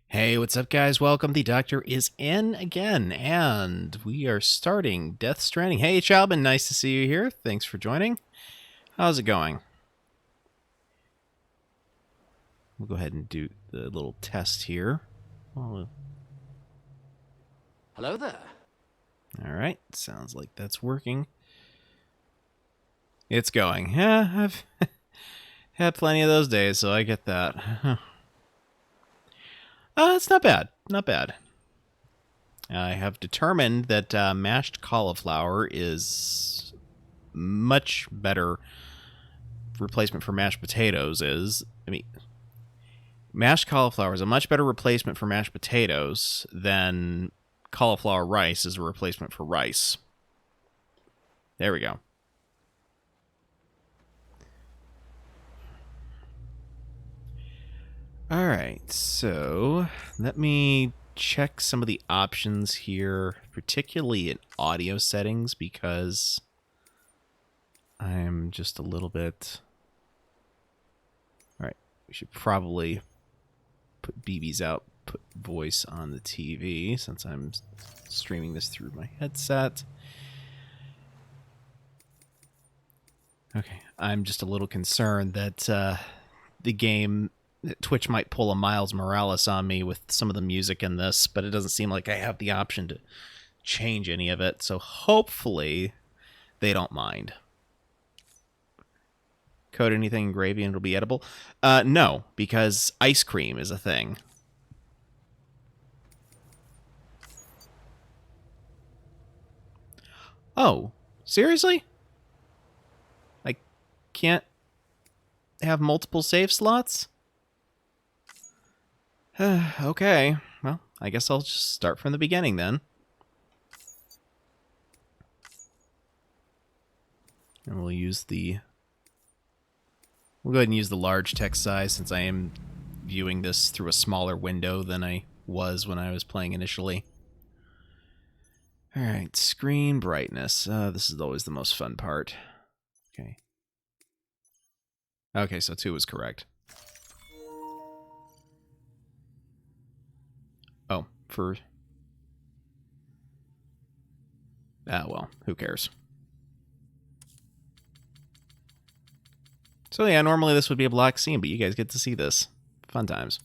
Hey, what's up, guys? Welcome. The Doctor is in again, and we are starting Death Stranding. Hey, Chalbin, nice to see you here. Thanks for joining. How's it going? We'll go ahead and do the little test here. Hello there. All right, sounds like that's working. It's going. Yeah, I've had plenty of those days, so I get that. It's not bad. Not bad. I have determined that mashed cauliflower is much better replacement for mashed potatoes. Mashed cauliflower is a much better replacement for mashed potatoes than cauliflower rice is a replacement for rice. There we go. All right, so let me check some of the options here, particularly in audio settings, because I'm just a little bit... All right, we should probably put BB's out, put voice on the TV, since I'm streaming this through my headset. Okay, I'm just a little concerned that the game... Twitch might pull a Miles Morales on me with some of the music in this, but it doesn't seem like I have the option to change any of it, so hopefully they don't mind. Coat anything in gravy and it'll be edible? No, because ice cream is a thing. Oh, seriously? I can't have multiple save slots? Okay, well, I guess I'll just start from the beginning then. And we'll go ahead and use the large text size since I am viewing this through a smaller window than I was when I was playing initially. Alright, screen brightness. This is always the most fun part. Okay. Okay, so 2 was correct. Oh, for... well, who cares? So yeah, normally this would be a black scene, but you guys get to see this. Fun times.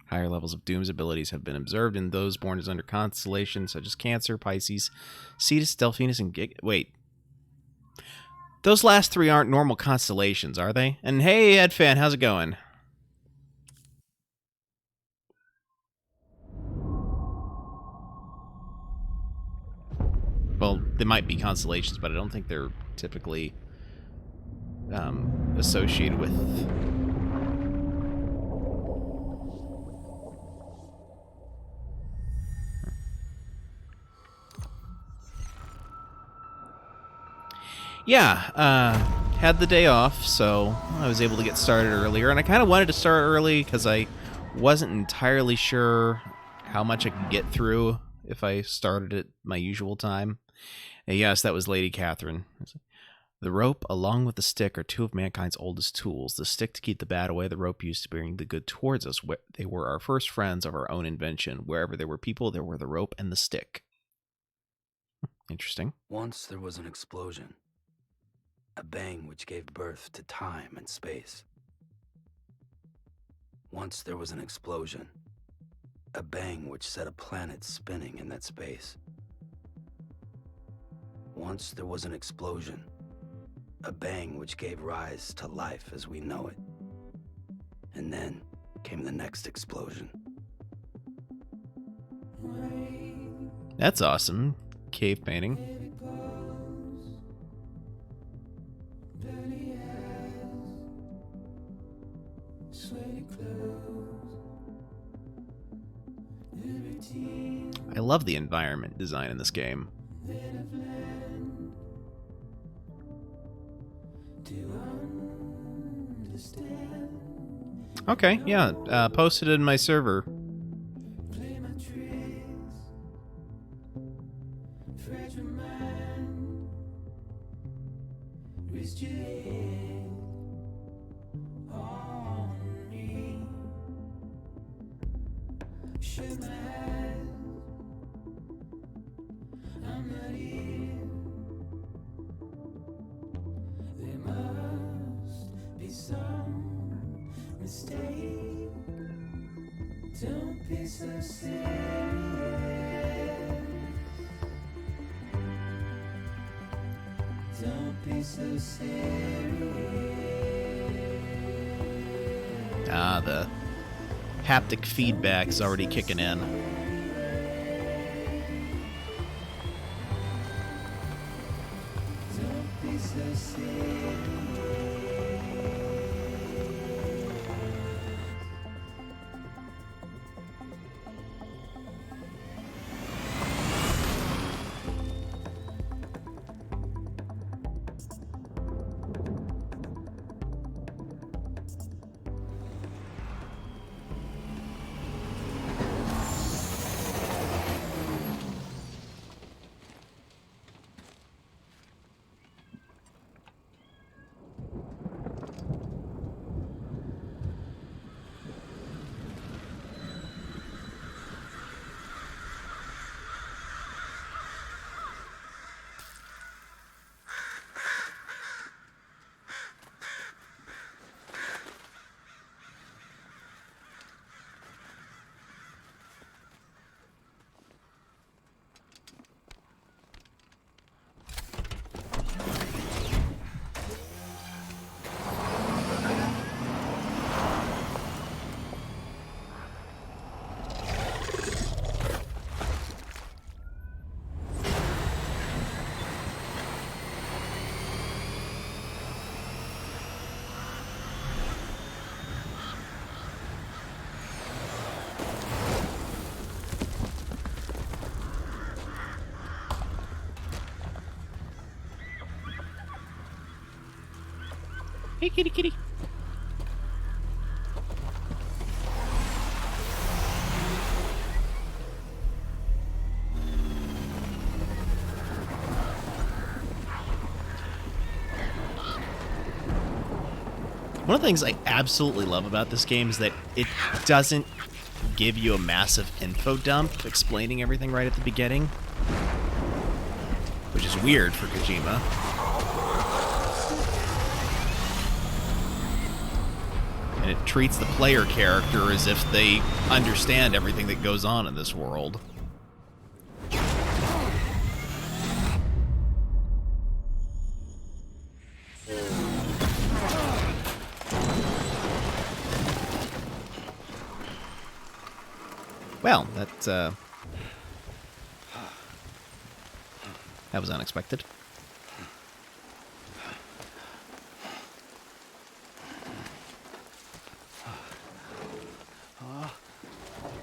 Higher levels of Doom's abilities have been observed in those born as under constellations such as Cancer, Pisces, Cetus, Delphinus, and Wait. Those last 3 aren't normal constellations, are they? And hey, EdFan, how's it going? Well, they might be constellations, but I don't think they're typically associated with... Yeah, had the day off, so I was able to get started earlier. And I kind of wanted to start early because I wasn't entirely sure how much I could get through if I started at my usual time. And yes, that was Lady Catherine. The rope, along with the stick, are two of mankind's oldest tools. The stick to keep the bad away, the rope used to bring the good towards us. They were our first friends of our own invention. Wherever there were people, there were the rope and the stick. Interesting. Once there was an explosion. A bang which gave birth to time and space. Once there was an explosion. A bang which set a planet spinning in that space. Once there was an explosion. A bang which gave rise to life as we know it. And then came the next explosion. That's awesome. Cave painting. I love the environment design in this game. Okay, yeah, posted in my server. Don't be so serious. Don't be so serious. Ah, the haptic feedback is already kicking in. Don't be so serious. Hey, kitty, kitty. One of the things I absolutely love about this game is that it doesn't give you a massive info dump explaining everything right at the beginning, which is weird for Kojima. And it treats the player character as if they understand everything that goes on in this world. Well, That was unexpected.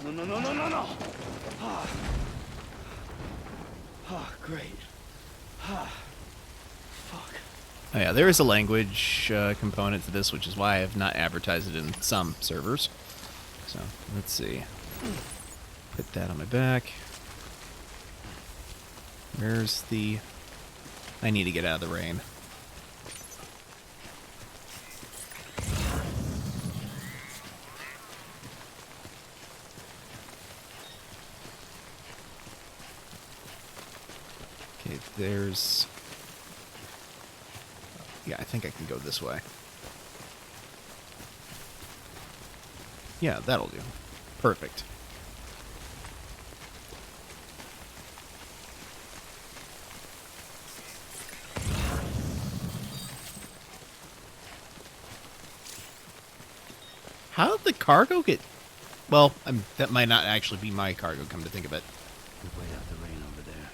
No. Great. Fuck. Oh yeah, there is a language component to this, which is why I have not advertised it in some servers. So, let's see. Put that on my back. Where's the... I need to get out of the rain. Okay, there's... Yeah, I think I can go this way. Yeah, that'll do. Perfect. How did the cargo get... Well, that might not actually be my cargo, come to think of it. Wait out the rain over there.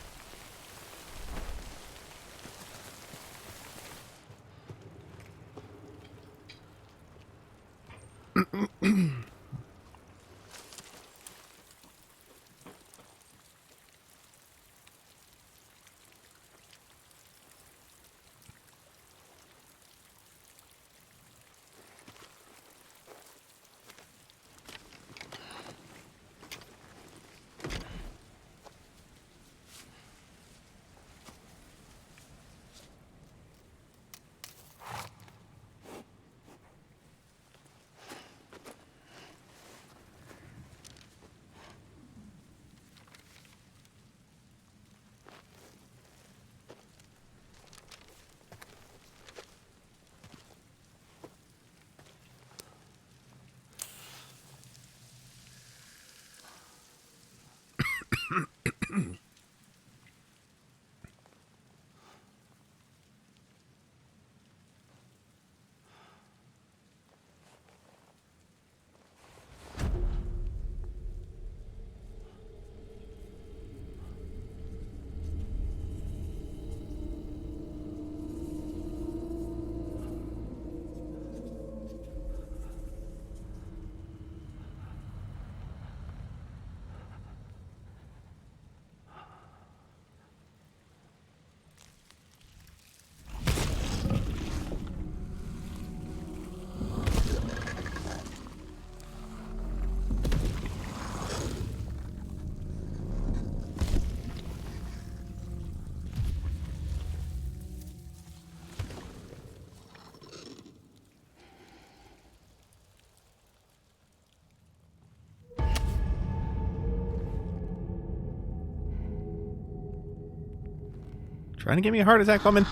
Trying to give me a heart attack, woman.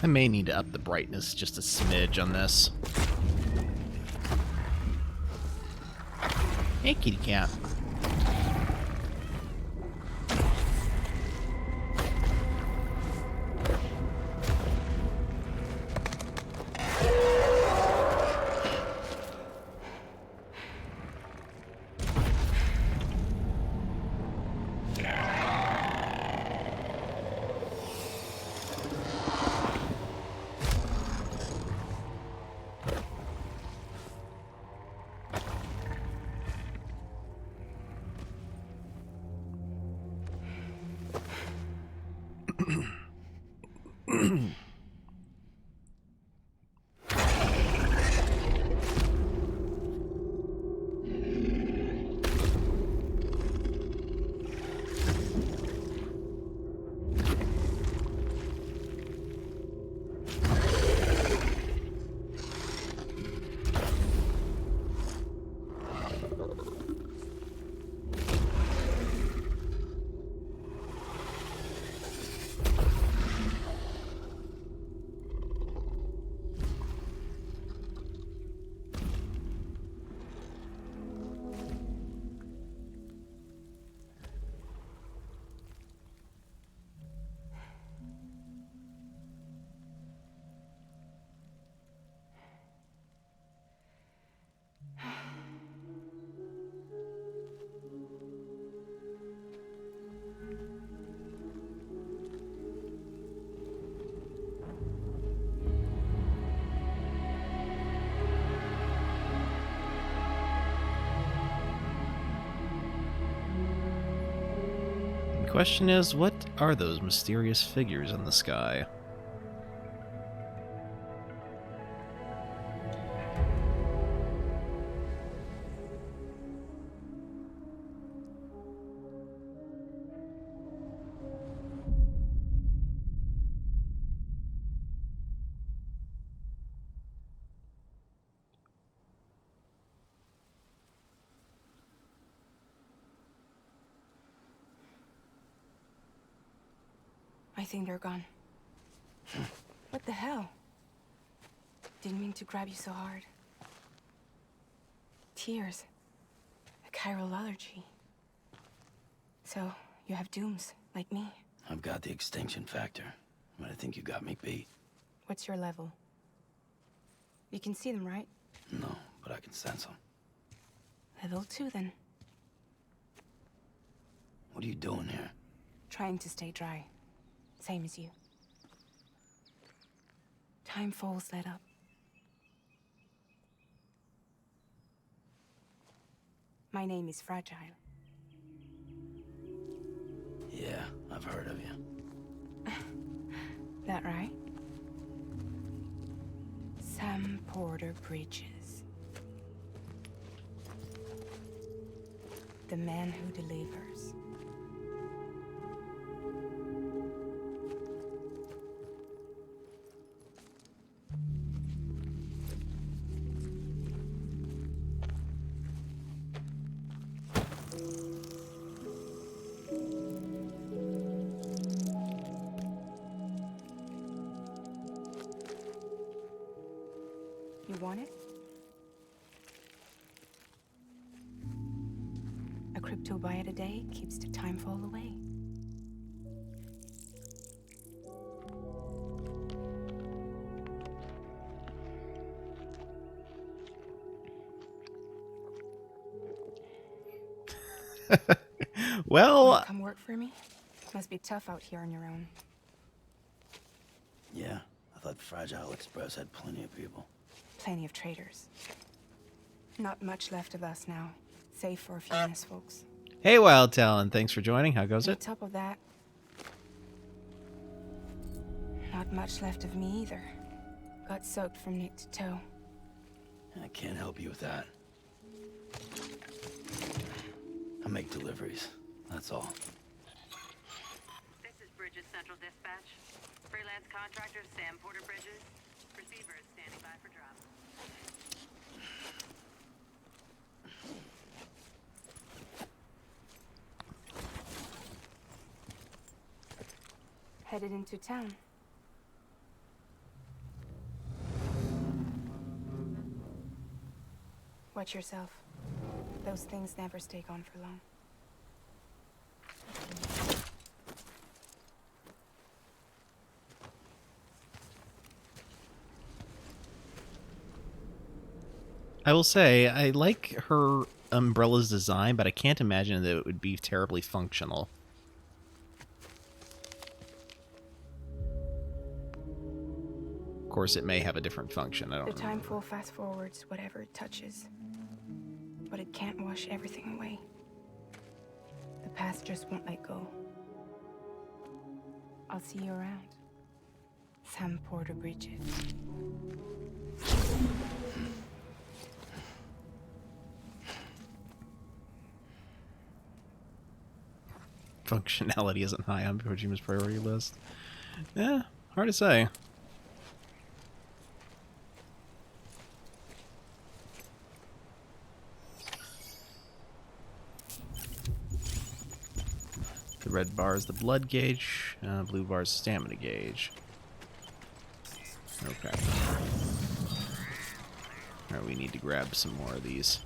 I may need to up the brightness just a smidge on this. Hey, kitty cat. Question is, what are those mysterious figures in the sky? I think they're gone. What the hell? Didn't mean to grab you so hard. Tears. A chiral allergy. So, you have dooms, like me. I've got the extinction factor, but I think you got me beat. What's your level? You can see them, right? No, but I can sense them. Level 2, then. What are you doing here? Trying to stay dry. Same as you. Time falls let up. My name is Fragile. Yeah, I've heard of you. That right? Sam Porter Bridges. The man who delivers. You want it? A crypto byte a day keeps the time fall away. Well, Come work for me? Must be tough out here on your own. Yeah, I thought Fragile Express had plenty of people. Plenty of traitors. Not much left of us now, save for a few honest folks. hey, Wild Talon, thanks for joining. How goes On it? top of that, not much left of me either. Got soaked from neck to toe. I can't help you with that. I make deliveries, that's all. This is Bridges Central Dispatch. Freelance contractor Sam Porter Bridges. Receiver is standing by for drop. Headed into town. Watch yourself. Those things never stay gone for long. I will say, I like her umbrella's design, but I can't imagine that it would be terribly functional. Of course, it may have a different function. I don't The know. time flow fast forwards whatever it touches. But it can't wash everything away. The past just won't let go. I'll see you around. Sam Porter Bridges. Functionality isn't high on Kojima's priority list. Yeah, hard to say. The red bar is the blood gauge, blue bar is the stamina gauge. Okay. Alright, we need to grab some more of these.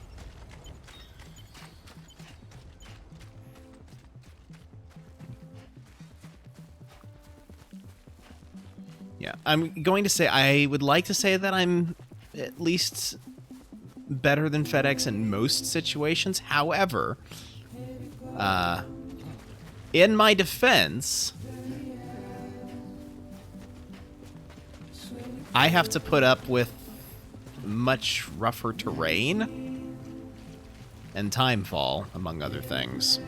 Yeah, I'm going to say, I would like to say that I'm at least better than FedEx in most situations. However, in my defense, I have to put up with much rougher terrain and timefall, among other things.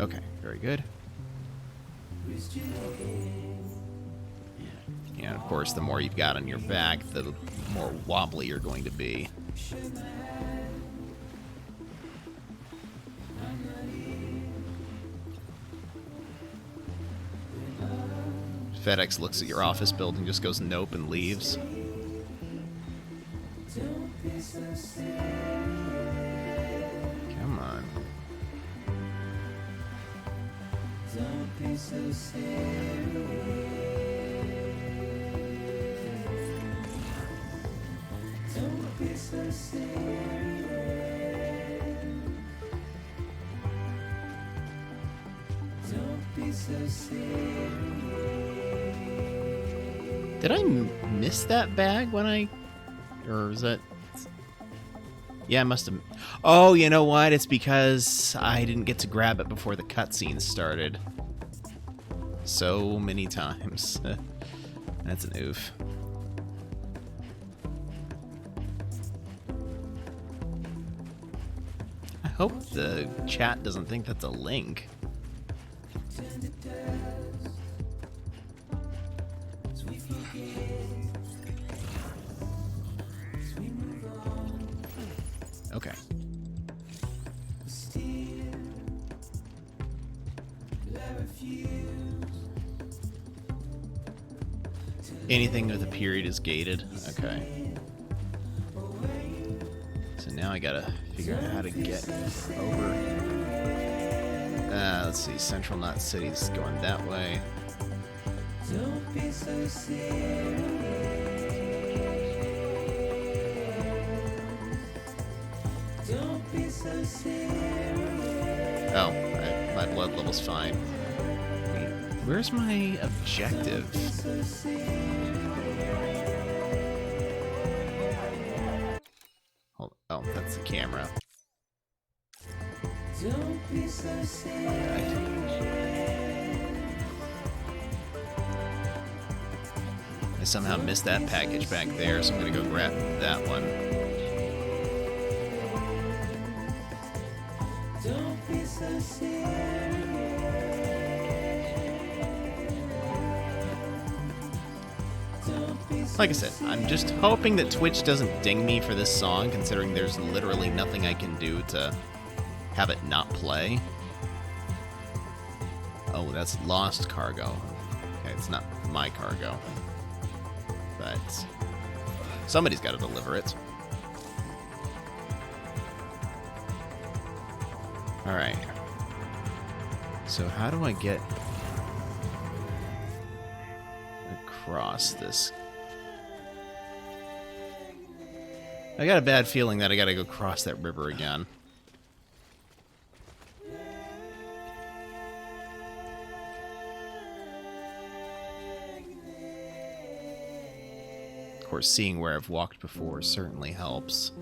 Okay, very good. And of course, the more you've got on your back, the more wobbly you're going to be. FedEx looks at your office building, just goes nope and leaves. Come on. Don't be so serious. Don't be so serious. Don't be so serious. Did I miss that bag when I... Or is that... Yeah, I must have... Oh, you know what? It's because I didn't get to grab it before the cutscene started. So many times. That's an oof. I hope the chat doesn't think that's a link. Okay. Anything with a period is gated. Okay. So now I gotta figure out how to get over. Let's see. Central Knot City's going that way. Don't be so serious. Don't be so serious. Oh, my blood level's fine. Wait, where's my objective? Hold, oh, that's the camera. Don't be so serious. I somehow missed that package back there, so I'm gonna go grab that one. Don't be so serious. Don't be so Like I said, I'm just hoping that Twitch doesn't ding me for this song, considering there's literally nothing I can do to have it not play. Oh, that's lost cargo. Okay, it's not my cargo. But somebody's got to deliver it. Alright. So how do I get across this? I got a bad feeling that I gotta go cross that river again. Of course, seeing where I've walked before certainly helps.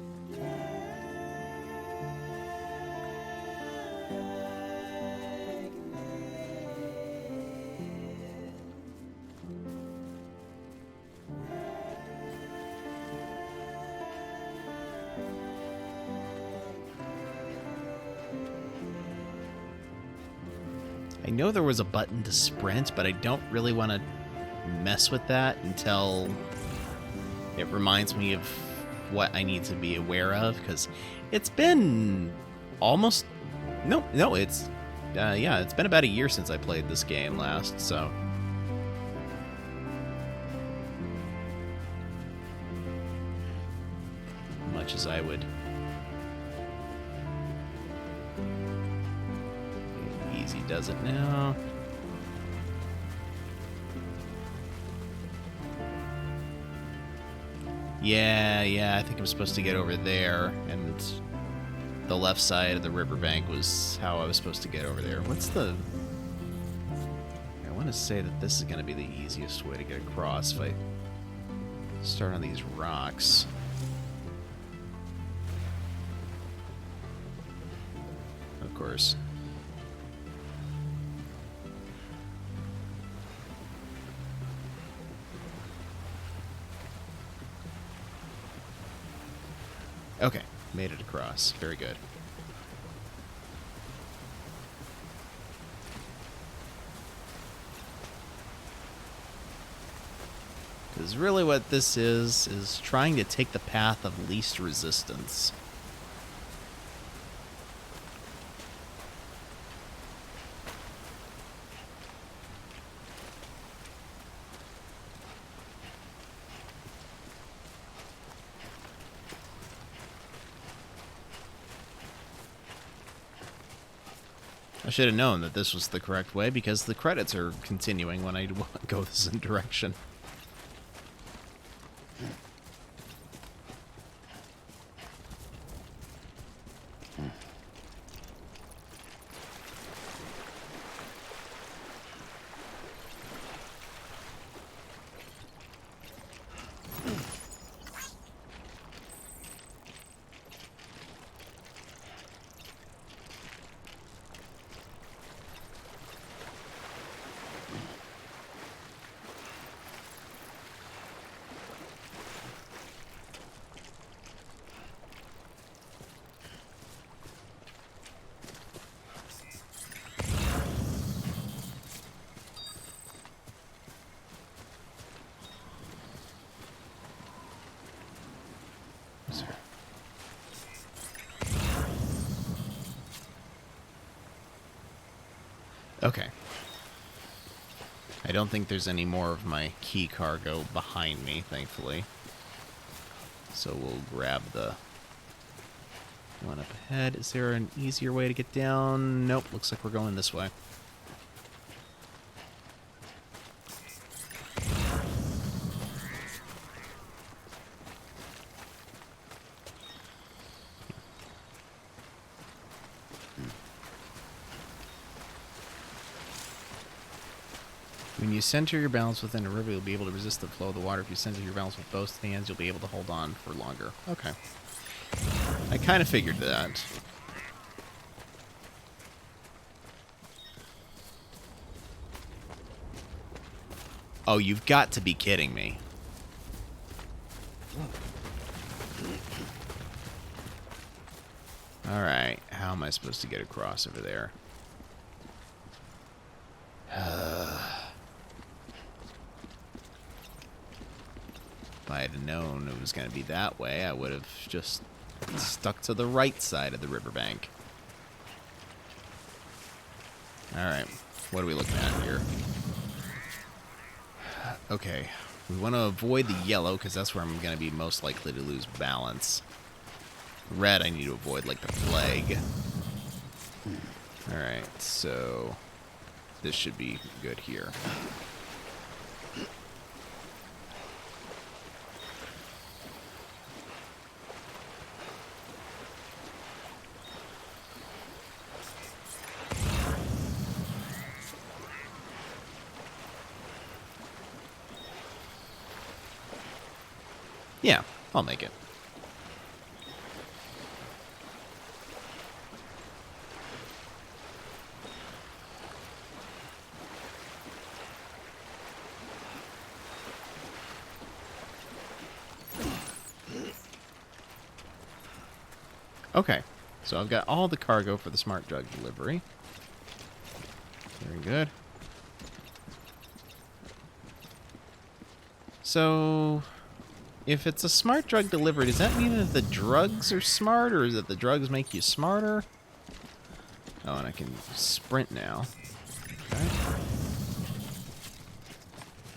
I know there was a button to sprint, but I don't really want to mess with that until it reminds me of what I need to be aware of, because it's been almost... No, it's... yeah, it's been about a year since I played this game last, so... Much as I would... Easy does it now. Yeah, I think I'm supposed to get over there, and the left side of the riverbank was how I was supposed to get over there. What's the... I want to say that this is going to be the easiest way to get across if I start on these rocks. Of course. Okay, made it across. Very good. Because really what this is trying to take the path of least resistance. I should have known that this was the correct way because the credits are continuing when I go this direction. Okay. I don't think there's any more of my key cargo behind me, thankfully. So we'll grab the one up ahead. Is there an easier way to get down? Nope, looks like we're going this way. When you center your balance within a river, you'll be able to resist the flow of the water. If you center your balance with both hands, you'll be able to hold on for longer. Okay. I kind of figured that. Oh, you've got to be kidding me. Alright, how am I supposed to get across over there? If I had known it was going to be that way, I would have just stuck to the right side of the riverbank. Alright, what are we looking at here? Okay, we want to avoid the yellow, because that's where I'm going to be most likely to lose balance. Red, I need to avoid like the plague. Alright, so this should be good here. Yeah, I'll make it. Okay, so I've got all the cargo for the smart drug delivery. Very good. So, if it's a smart drug delivery, does that mean that the drugs are smart, or is it the drugs make you smarter? Oh, and I can sprint now. Okay.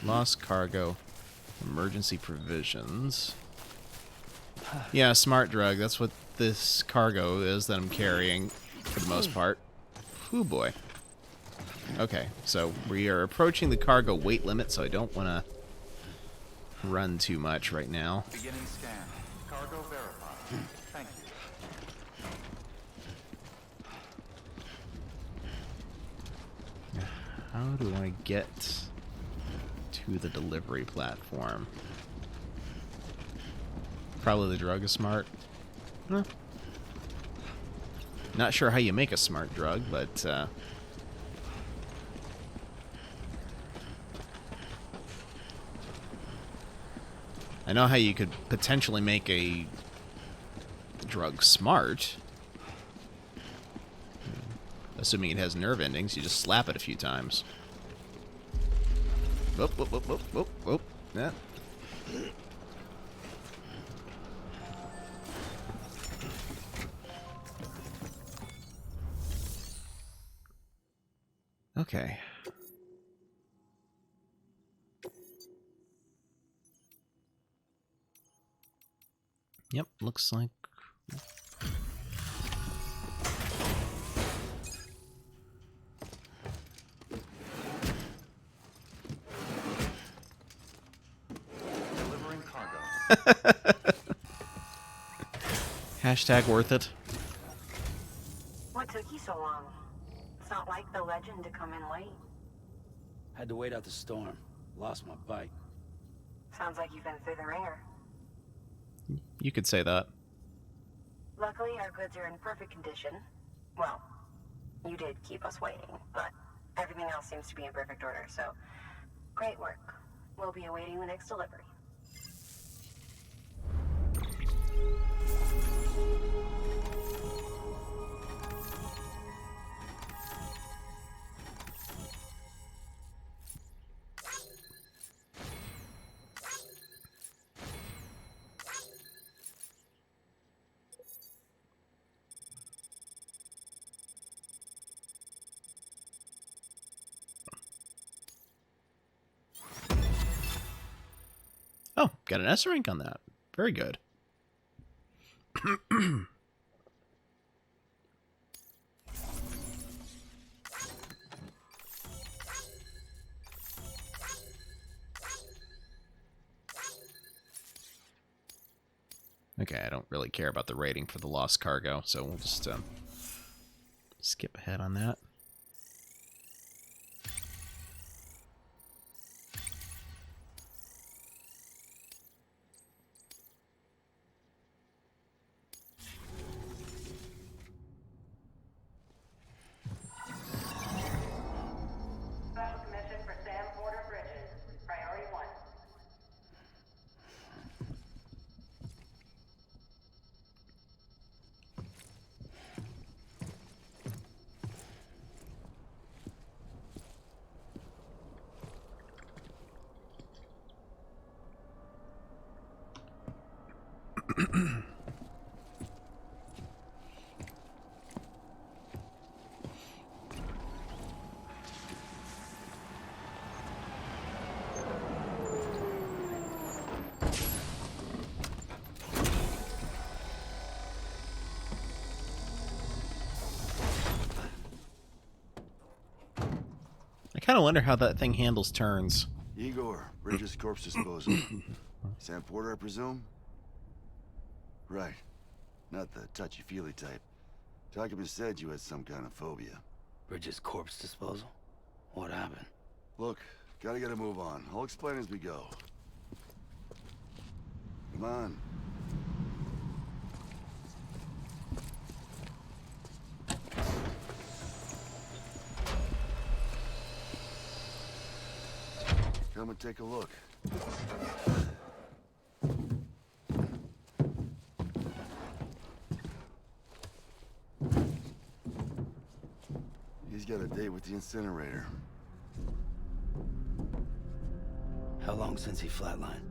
Lost cargo. Emergency provisions. Yeah, smart drug. That's what this cargo is that I'm carrying for the most part. Ooh, boy. Okay, so we are approaching the cargo weight limit, so I don't want to run too much right now. Beginning scan. Cargo verified. Thank you. How do I get to the delivery platform? Probably the drug is smart. Huh. Not sure how you make a smart drug, but I know how you could potentially make a drug smart. Assuming it has nerve endings, you just slap it a few times. Whoop, whoop, whoop, whoop, whoop, whoop. Yeah. Okay. Yep, looks like... Delivering cargo. Hashtag worth it. What took you so long? It's not like the legend to come in late. Had to wait out the storm. Lost my bike. Sounds like you've been through the ringer. You could say that. Luckily, our goods are in perfect condition. Well, you did keep us waiting, but everything else seems to be in perfect order, so great work. We'll be awaiting the next delivery. Oh, got an S rank on that. Very good. Okay, I don't really care about the rating for the lost cargo, so we'll just skip ahead on that. Special commission for Sam Porter Bridges. Priority 1. I kind of wonder how that thing handles turns. Igor, Bridges corpse disposal. Sam Porter, I presume? Right. Not the touchy-feely type. Document said you had some kind of phobia. Bridges corpse disposal? What happened? Look, gotta get a move on. I'll explain as we go. Come on. Come and take a look. He's got a date with the incinerator. How long since he flatlined?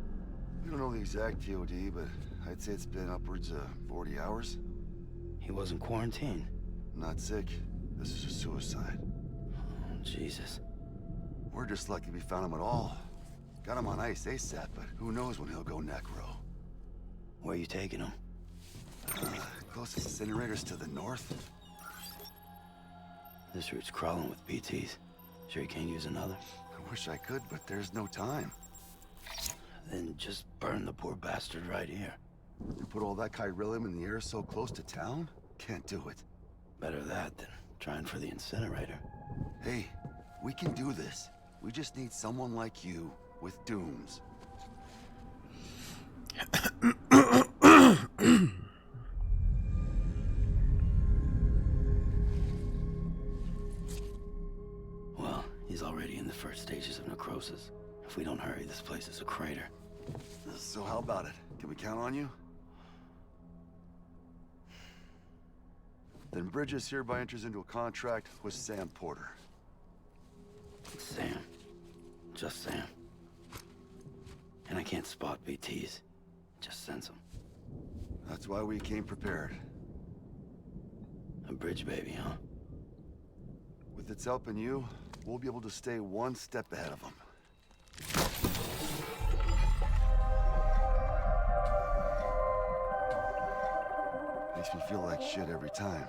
We don't know the exact TOD, but I'd say it's been upwards of 40 hours. He wasn't quarantined. Not sick. This is a suicide. Oh, Jesus. We're just lucky we found him at all. Got him on ice ASAP, but who knows when he'll go necro. Where are you taking him? Closest incinerator's to the north. This route's crawling with BTs. Sure you can't use another? I wish I could, but there's no time. Then just burn the poor bastard right here. You put all that chiralium in the air so close to town? Can't do it. Better that than trying for the incinerator. Hey, we can do this. We just need someone like you with dooms. Well, he's already in the first stages of necrosis. If we don't hurry, this place is a crater. So how about it? Can we count on you? Then Bridges hereby enters into a contract with Sam Porter. Sam. Just Sam. And I can't spot BTs. Just sense them. That's why we came prepared. A bridge baby, huh? With its help and you, we'll be able to stay one step ahead of them. Makes me feel like shit every time.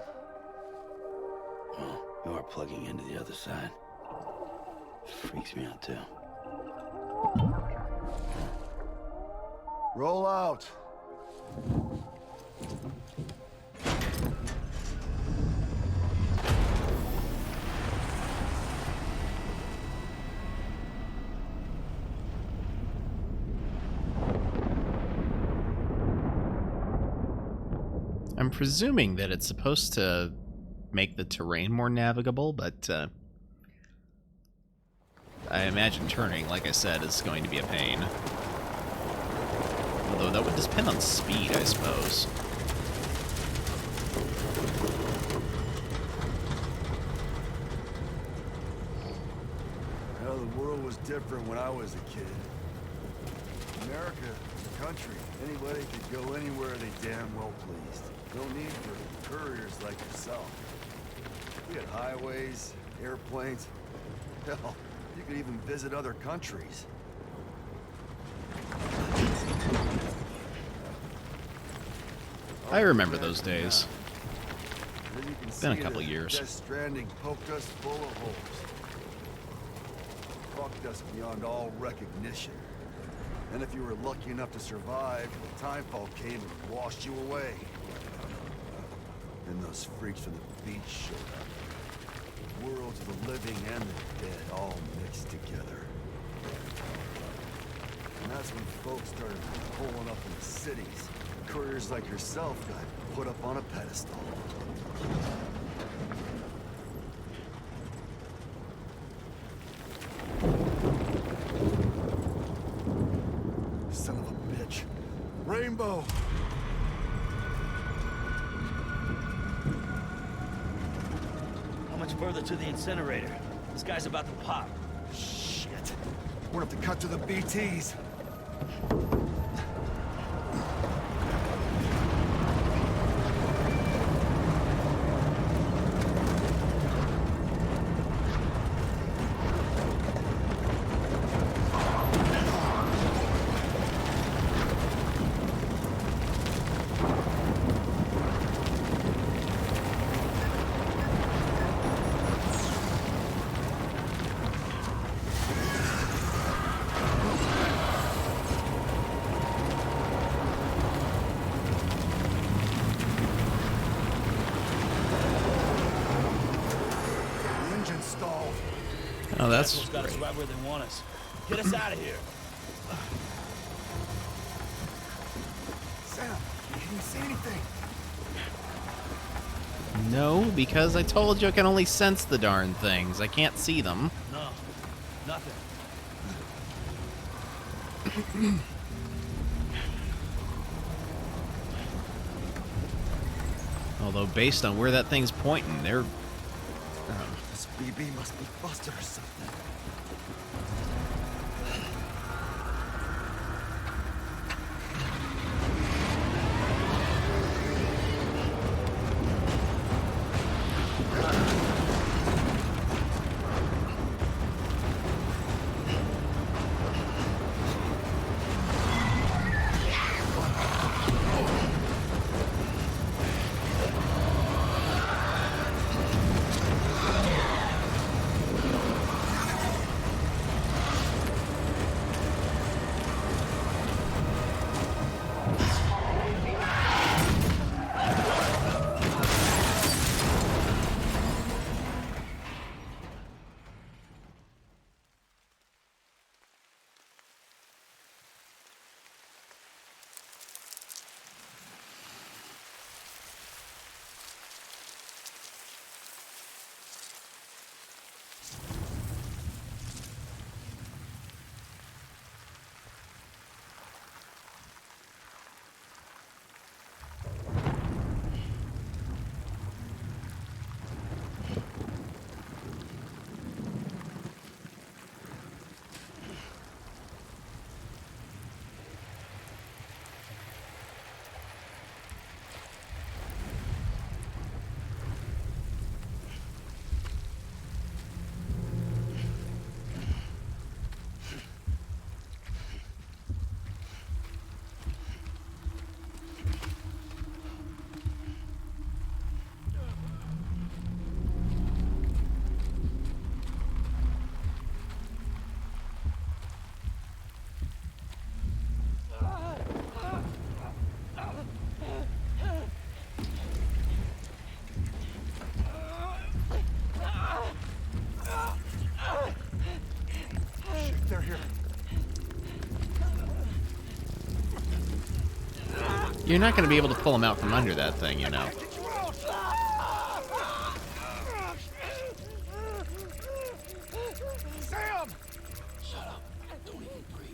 Well, you are plugging into the other side. Freaks me out, too. Roll out! I'm presuming that it's supposed to make the terrain more navigable, but I imagine turning, like I said, is going to be a pain. Although that would depend on speed, I suppose. Well, the world was different when I was a kid. America, the country, anybody could go anywhere they damn well pleased. No need for couriers like yourself. We had highways, airplanes. Hell, you could even visit other countries. I remember those days. Then you can Been a see couple that years. Death Stranding poked us full of holes. Fucked us beyond all recognition. And if you were lucky enough to survive, the timefall came and washed you away. Then those freaks from the beach showed up. Worlds of the living and the dead all mixed together. And that's when folks started pulling up in the cities. Couriers like yourself got put up on a pedestal. Son of a bitch. Rainbow! How much further to the incinerator? This guy's about to pop. Shit. We're gonna have to cut to the BTs. Oh, that's Assholes got us great. right where they want us. Get us out of here. Sam, can you see anything? No, because I told you I can only sense the darn things. I can't see them. No, nothing. Although, based on where that thing's pointing, they're... This BB must be busted or something. You're not going to be able to pull him out from under that thing, you know. Sam! Shut up. Don't even breathe.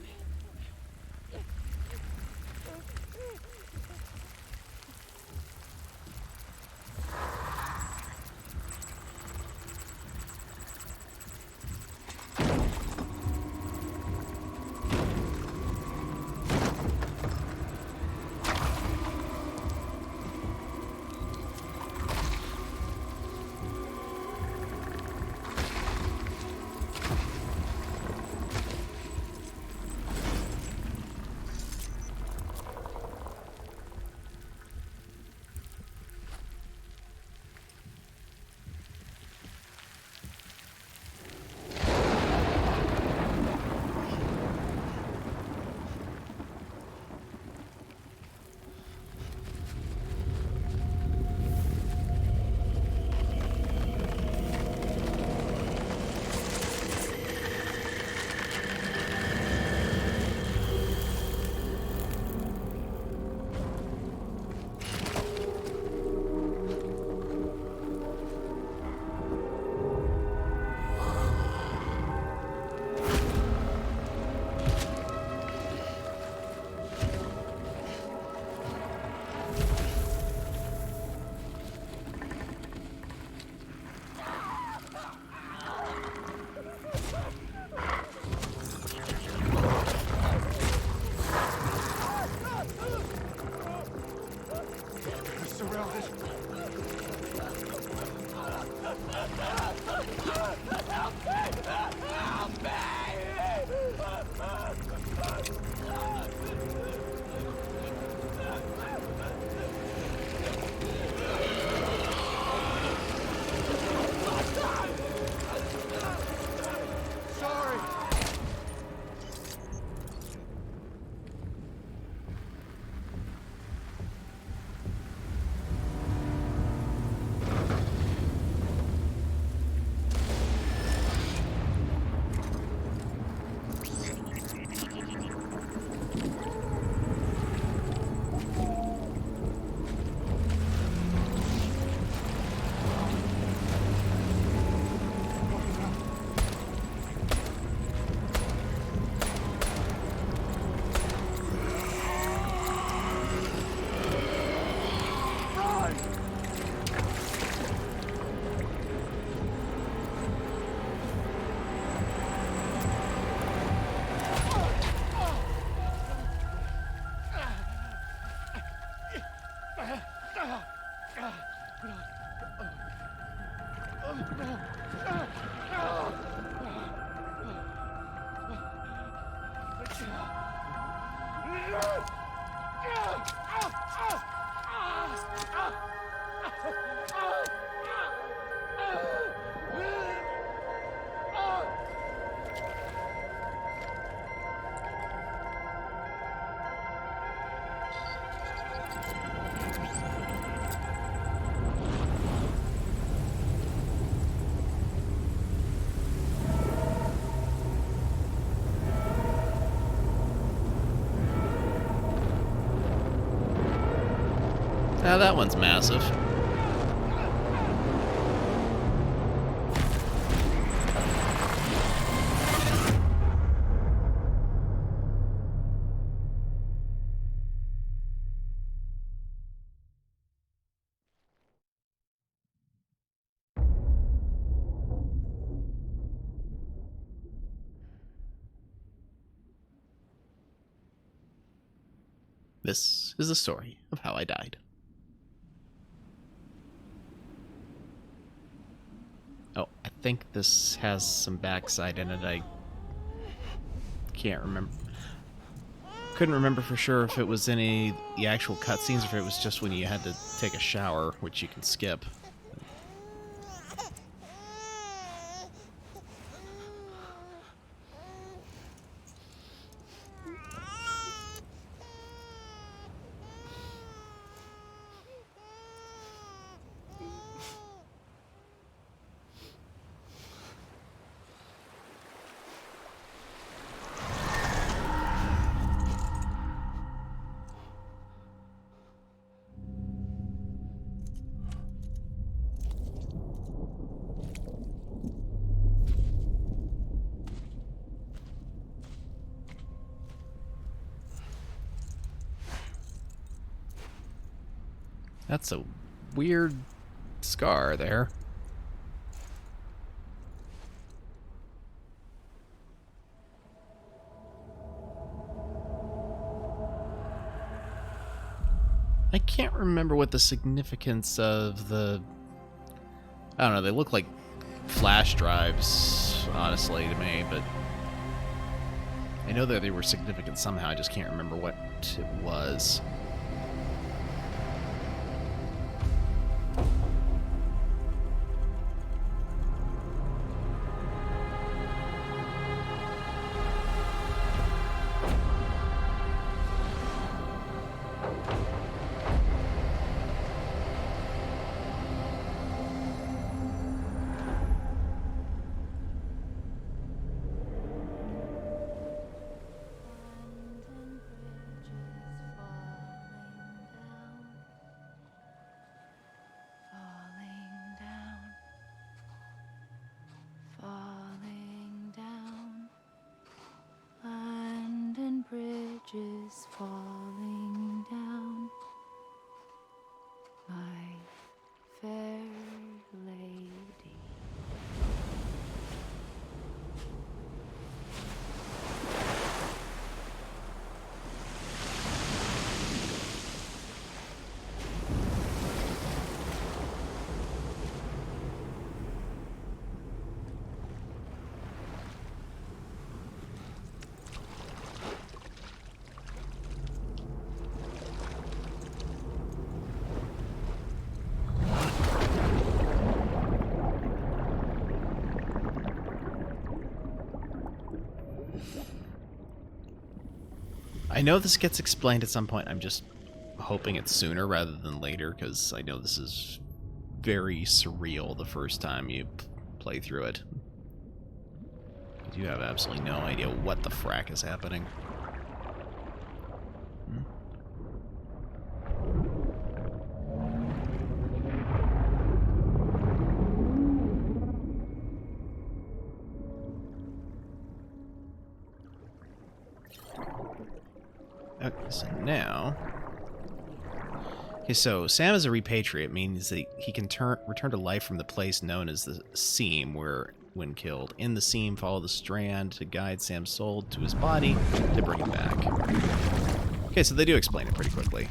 Now that one's massive. This is the story of how I died. Oh, I think this has some backside in it. I can't remember. Couldn't remember for sure if it was any the actual cutscenes or if it was just when you had to take a shower, which you can skip. That's a weird scar there. I can't remember what the significance of the... I don't know, they look like flash drives, honestly, to me, but... I know that they were significant somehow, I just can't remember what it was. Falling down, London Bridge is falling down, my fair lady. I know this gets explained at some point. I'm just hoping it's sooner rather than later, because I know this is very surreal the first time you play through it. You have absolutely no idea what the frack is happening. Okay, so now... Okay, so Sam is a repatriate, means that he can return to life from the place known as the Seam, where, when killed, in the Seam, follow the Strand to guide Sam's soul to his body to bring him back. Okay, so they do explain it pretty quickly.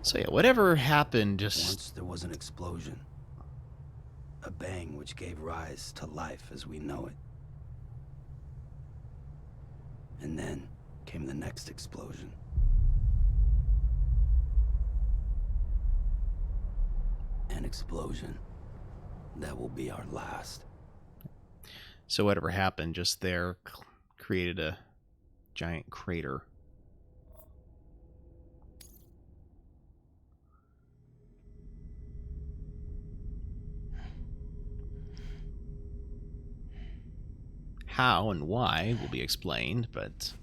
So yeah, whatever happened just... Once there was an explosion. A bang which gave rise to life as we know it. And then came the next explosion. An explosion that will be our last. So whatever happened just there created a giant crater. How and why will be explained, but...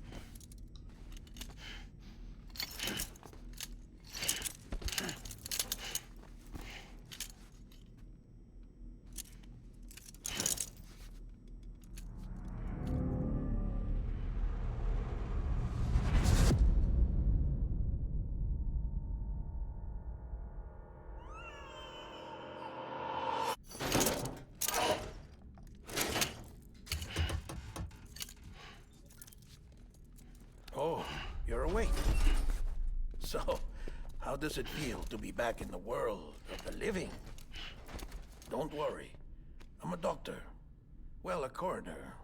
you're awake. So, how does it feel to be back in the world of the living? Don't worry. I'm a doctor. Well, a coroner,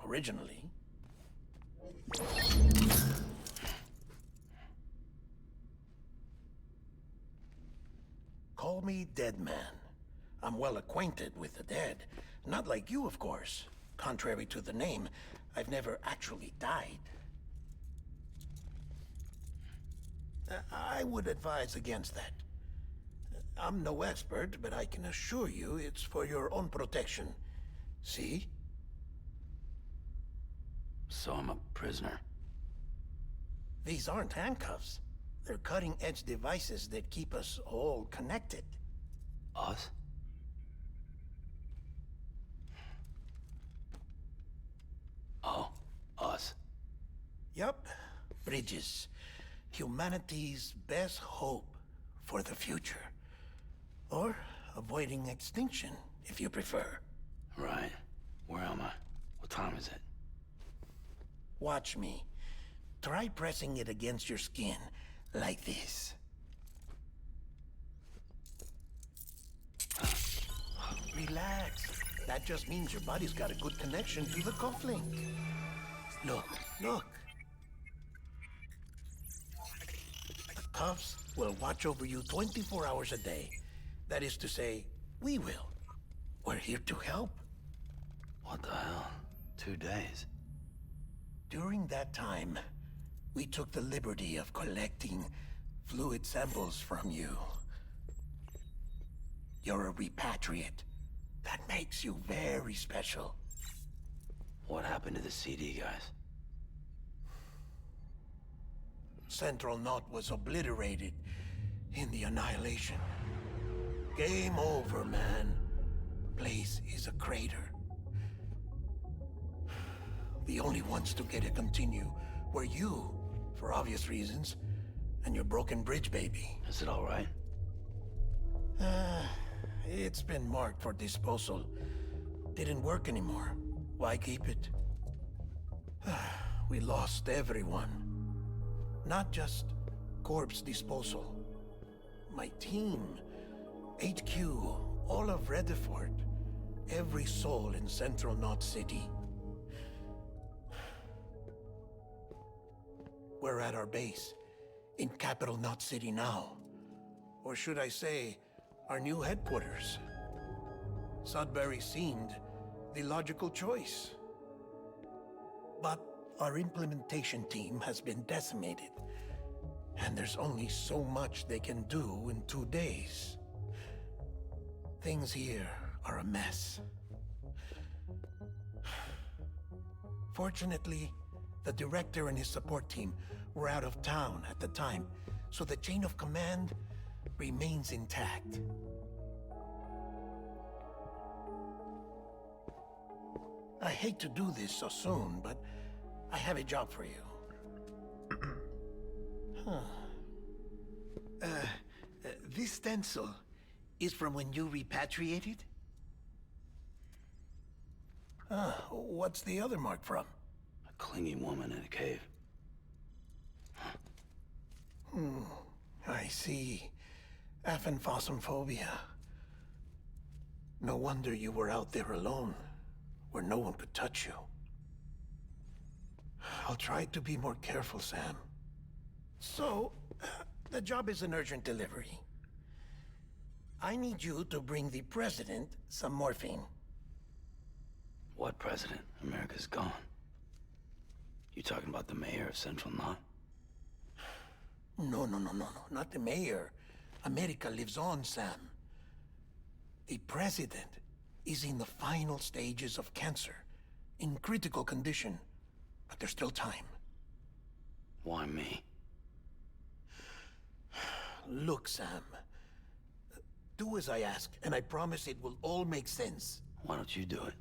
originally. Call me Dead Man. I'm well acquainted with the dead. Not like you, of course. Contrary to the name, I've never actually died. I would advise against that. I'm no expert, but I can assure you it's for your own protection. See? So I'm a prisoner. These aren't handcuffs. They're cutting-edge devices that keep us all connected. Us? Oh, us. Yup. Bridges. Humanity's best hope for the future. Or avoiding extinction, if you prefer. Right. Where am I? What time is it? Watch me. Try pressing it against your skin, like this. Relax. That just means your body's got a good connection to the cufflink. Look, look. The cuffs will watch over you 24 hours a day. That is to say, we will. We're here to help. What the hell? 2 days? During that time, we took the liberty of collecting fluid samples from you. You're a repatriate. That makes you very special. What happened to the CD guys? Central Knot was obliterated in the Annihilation. Game over, man. Place is a crater. The only ones to get to continue were you, for obvious reasons, and your broken bridge baby. Is it all right? It's been marked for disposal. Didn't work anymore. Why keep it? We lost everyone. Not just corpse disposal. My team, HQ, all of Redefort, every soul in Central Knot City. We're at our base, in Capital Knot City now. Or should I say, our new headquarters. Sudbury seemed the logical choice. But our implementation team has been decimated, and there's only so much they can do in 2 days. Things here are a mess. Fortunately, the director and his support team were out of town at the time, so the chain of command remains intact. I hate to do this so soon, but I have a job for you. This stencil is from when you repatriated? What's the other mark from? A clinging woman in a cave. I see. Aphenphosmphobia. No wonder you were out there alone, where no one could touch you. I'll try to be more careful, Sam. So, the job is an urgent delivery. I need you to bring the president some morphine. What president? America's gone. You talking about the mayor of Central Knot? No, not the mayor. America lives on, Sam. The president is in the final stages of cancer, in critical condition, but there's still time. Why me? Look, Sam. Do as I ask, and I promise it will all make sense. Why don't you do it?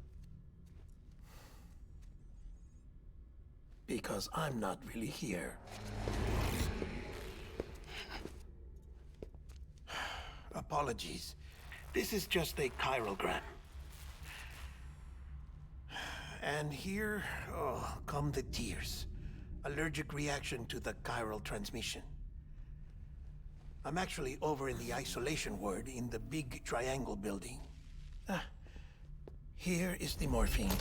Because I'm not really here. Apologies. This is just a chirogram. And here, come the tears. Allergic reaction to the chiral transmission. I'm actually over in the isolation ward in the big triangle building. Here is the morphine.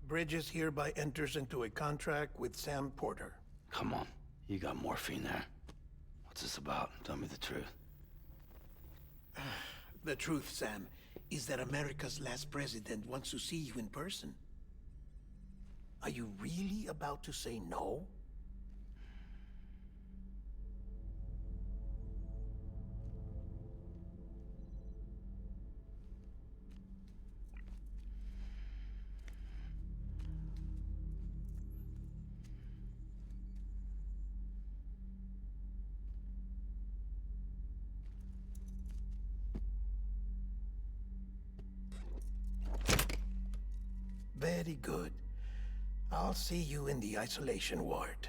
Bridges hereby enters into a contract with Sam Porter. Come on, you got morphine there. What's this about? Tell me the truth. The truth, Sam, is that America's last president wants to see you in person. Are you really about to say no? Very good. I'll see you in the isolation ward.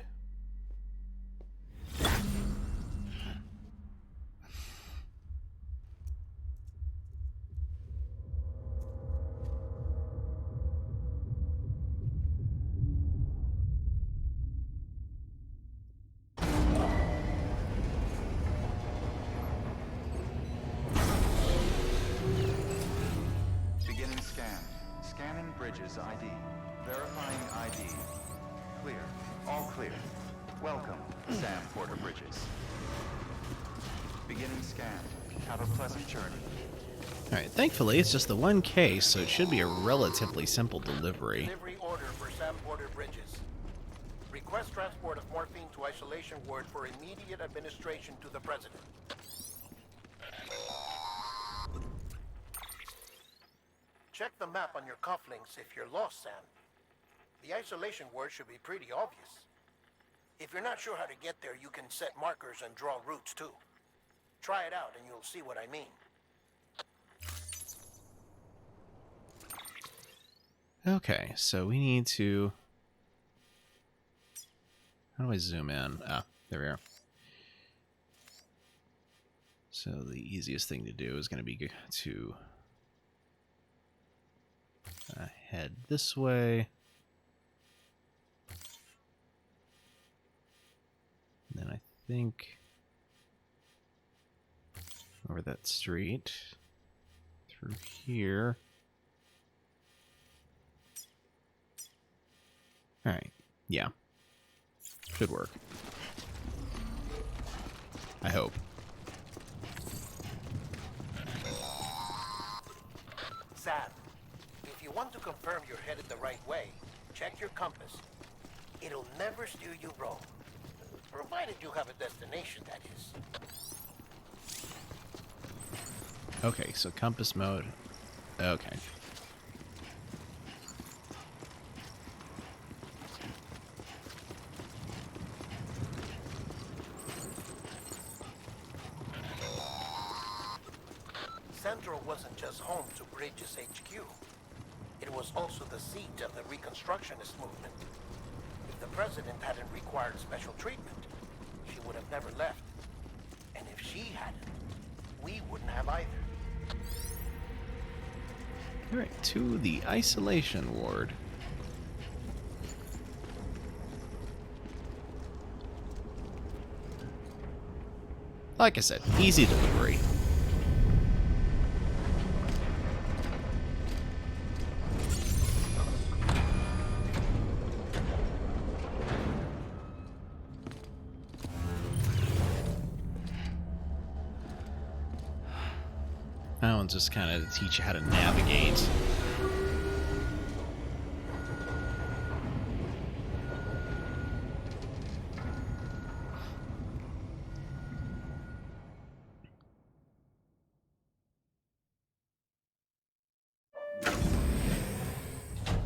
Beginning scan. Scanning Bridges ID. Verifying ID. Clear. All clear. Welcome, Sam Porter Bridges. Beginning scan. Have a pleasant journey. Alright, thankfully it's just the one case, so it should be a relatively simple delivery. Delivery order for Sam Porter Bridges. Request transport of morphine to isolation ward for immediate administration to the president. Check the map on your cufflinks if you're lost, Sam. The isolation word should be pretty obvious. If you're not sure how to get there, you can set markers and draw routes too. Try it out and you'll see what I mean. Okay, so we need to... How do I zoom in? Ah, there we are. So the easiest thing to do is going to be to head this way. And then I think over that street, through here. Alright, yeah. Should work. I hope. Sam, if you want to confirm you're headed the right way, check your compass. It'll never steer you wrong. Provided you have a destination, that is. Okay, so compass mode. Okay. Central wasn't just home to Bridges HQ. It was also the seat of the Reconstructionist movement. If the president hadn't required special treatment, she would have never left. And if she hadn't, we wouldn't have either. Alright, to the isolation ward. Like I said, easy delivery. That one's just kind of to teach you how to navigate.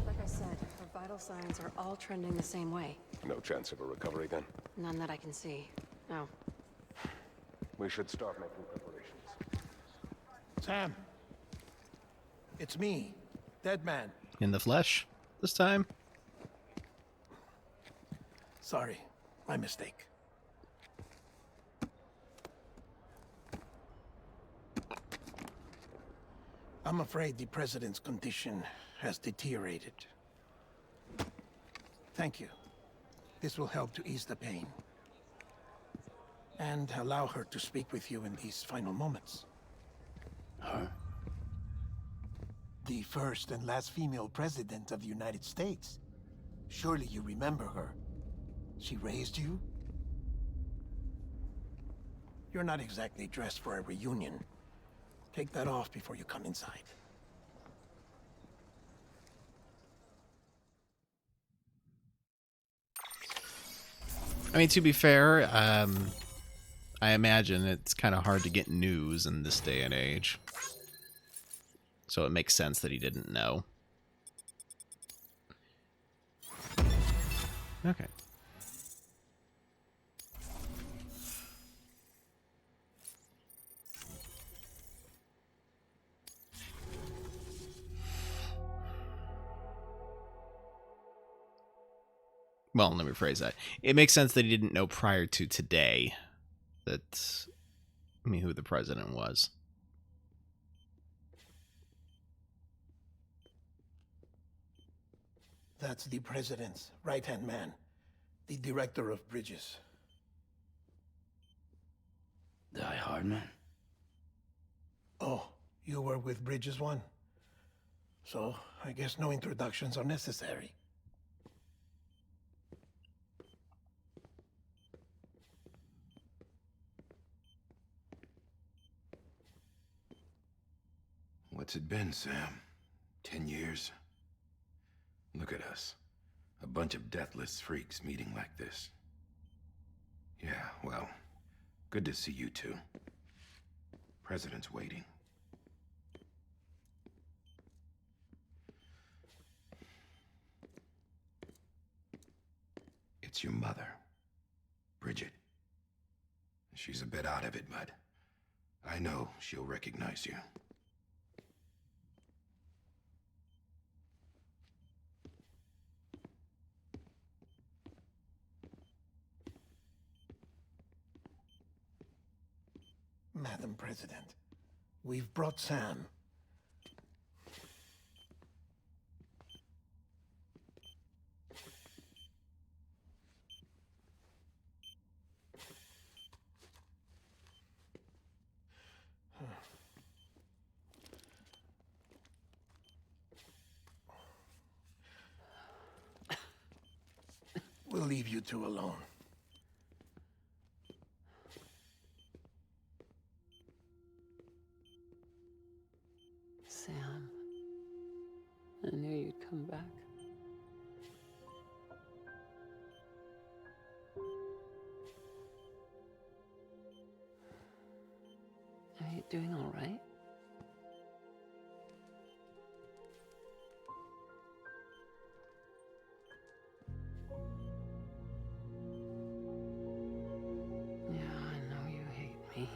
Like I said, her vital signs are all trending the same way. No chance of a recovery then? None that I can see. No. We should start making preparations. Sam. It's me, Dead Man. In the flesh this time. Sorry, my mistake. I'm afraid the president's condition has deteriorated. Thank you. This will help to ease the pain. And allow her to speak with you in these final moments. Her? The first and last female president of the United States. Surely you remember her. She raised you? You're not exactly dressed for a reunion. Take that off before you come inside. I mean, to be fair, I imagine it's kind of hard to get news in this day and age. So it makes sense that he didn't know. Okay. Well, let me rephrase that. It makes sense that he didn't know prior to today that, I mean, who the president was. That's the president's right-hand man, the director of bridges. Die Hardman? Oh, you were with Bridges 1? So, I guess no introductions are necessary. What's it been, Sam? 10 years? Look at us. A bunch of deathless freaks meeting like this. Yeah, well, good to see you two. President's waiting. It's your mother, Bridget. She's a bit out of it, but I know she'll recognize you. Madam President, we've brought Sam. We'll leave you two alone. Sam, I knew you'd come back. Are you doing all right? Yeah, I know you hate me.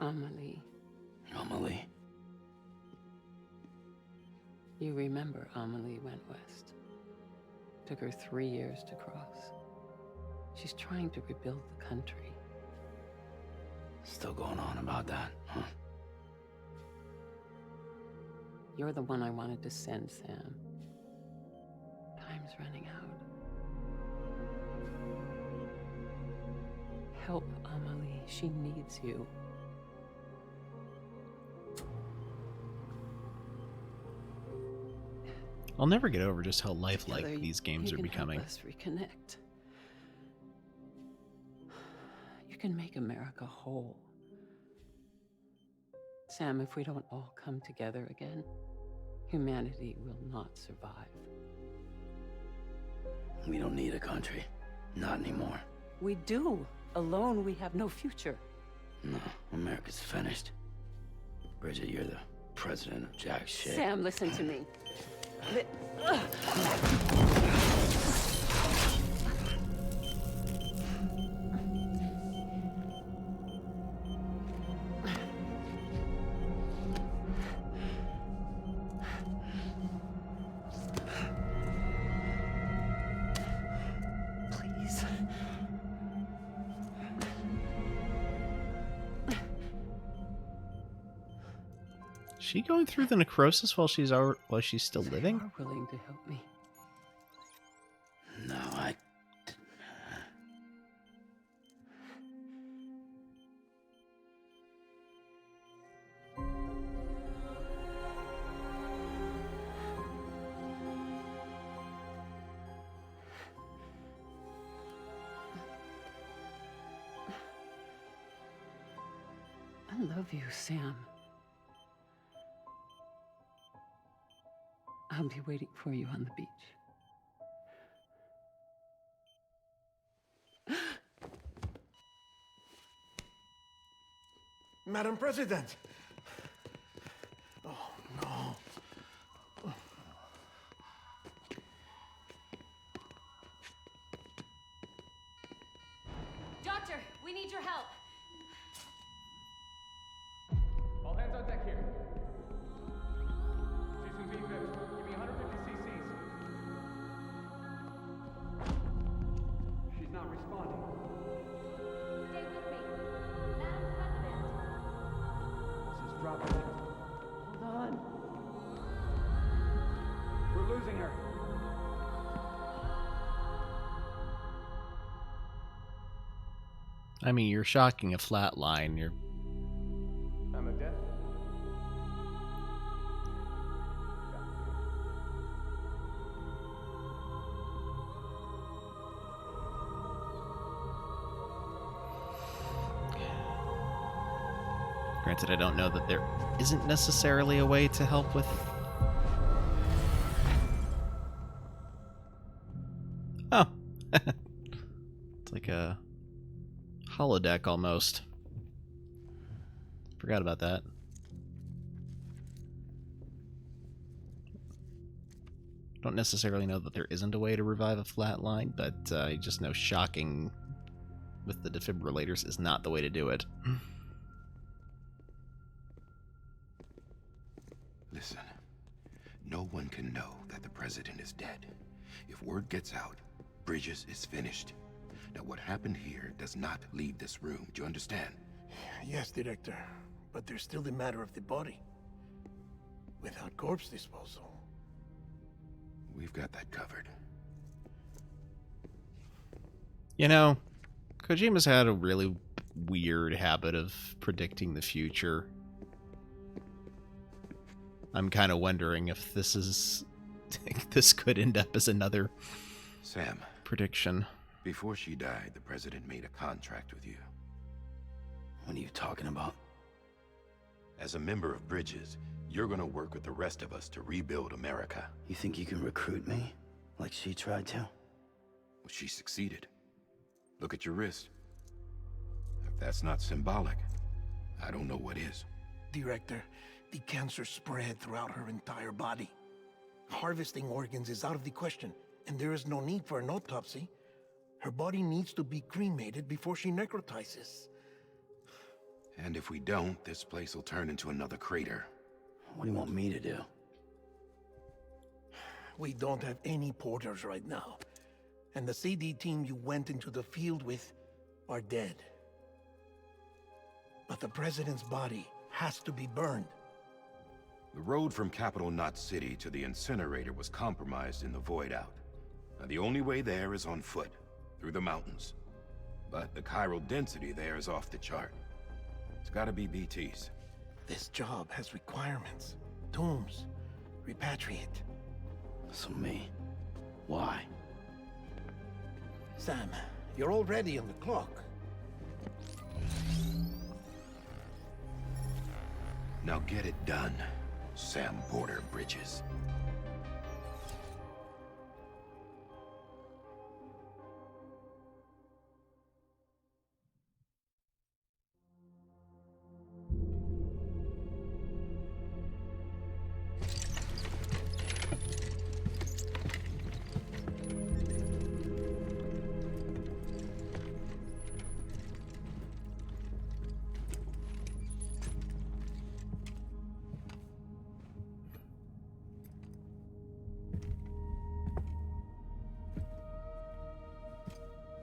Amelie. Amelie? You remember Amelie went west. Took her 3 years to cross. She's trying to rebuild the country. Still going on about that, huh? You're the one I wanted to send, Sam. Time's running out. Help Amelie. She needs you. I'll never get over just how lifelike Together, these games you are can becoming. Help us reconnect. You can make America whole. Sam, if we don't all come together again, humanity will not survive. We don't need a country. Not anymore. We do. Alone, we have no future. No, America's finished. Bridget, you're the president of jack shit. Sam, listen to me. Please. she going through the necrosis while she's still living? You are willing to help me. No, I... I love you, Sam. I'll be waiting for you on the beach. Madam President! Oh, no. Doctor, we need your help. All hands on deck here. Season V fifth. Give me 150 cc's. She's not responding. Stay with me. Madam President. This is dropping. Hold on. We're losing her. I mean, you're shocking a flat line. You're... I'm a death. Granted, I don't know that there isn't necessarily a way to help with... Oh. It's like a holodeck almost. Forgot about that. Don't necessarily know that there isn't a way to revive a flat line, but I just know shocking with the defibrillators is not the way to do it. Listen, no one can know that the president is dead. If word gets out, Bridges is finished. Now, what happened here does not leave this room. Do you understand? Yes, Director. But there's still the matter of the body. Without corpse disposal. We've got that covered. You know, Kojima's had a really weird habit of predicting the future. I'm kind of wondering if this is... this could end up as another Sam, prediction. Before she died, the president made a contract with you. What are you talking about? As a member of Bridges, you're gonna work with the rest of us to rebuild America. You think you can recruit me? Like she tried to? Well, she succeeded. Look at your wrist. If that's not symbolic, I don't know what is. Director, the cancer spread throughout her entire body. Harvesting organs is out of the question, and there is no need for an autopsy. Her body needs to be cremated before she necrotizes. And if we don't, this place will turn into another crater. What do you want me to do? We don't have any porters right now. And the CD team you went into the field with are dead. But the president's body has to be burned. The road from Capital Knot City to the incinerator was compromised in the void out. Now, the only way there is on foot, through the mountains. But the chiral density there is off the chart. It's gotta be BTs. This job has requirements. Tombs. Repatriate. So me. Why? Sam, you're already on the clock. Now get it done, Sam Porter Bridges.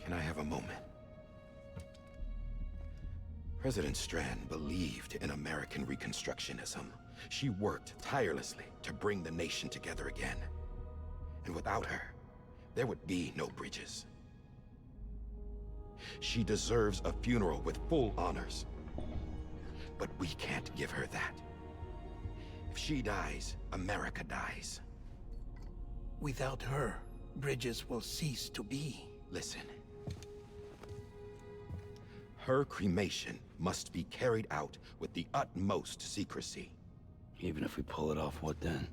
Can I have a moment? President Strand believed in American Reconstructionism, She worked tirelessly to bring the nation together again. And without her, there would be no bridges. She deserves a funeral with full honors. But we can't give her that. If she dies, America dies. Without her, bridges will cease to be. Listen. Her cremation must be carried out with the utmost secrecy. Even if we pull it off, what then?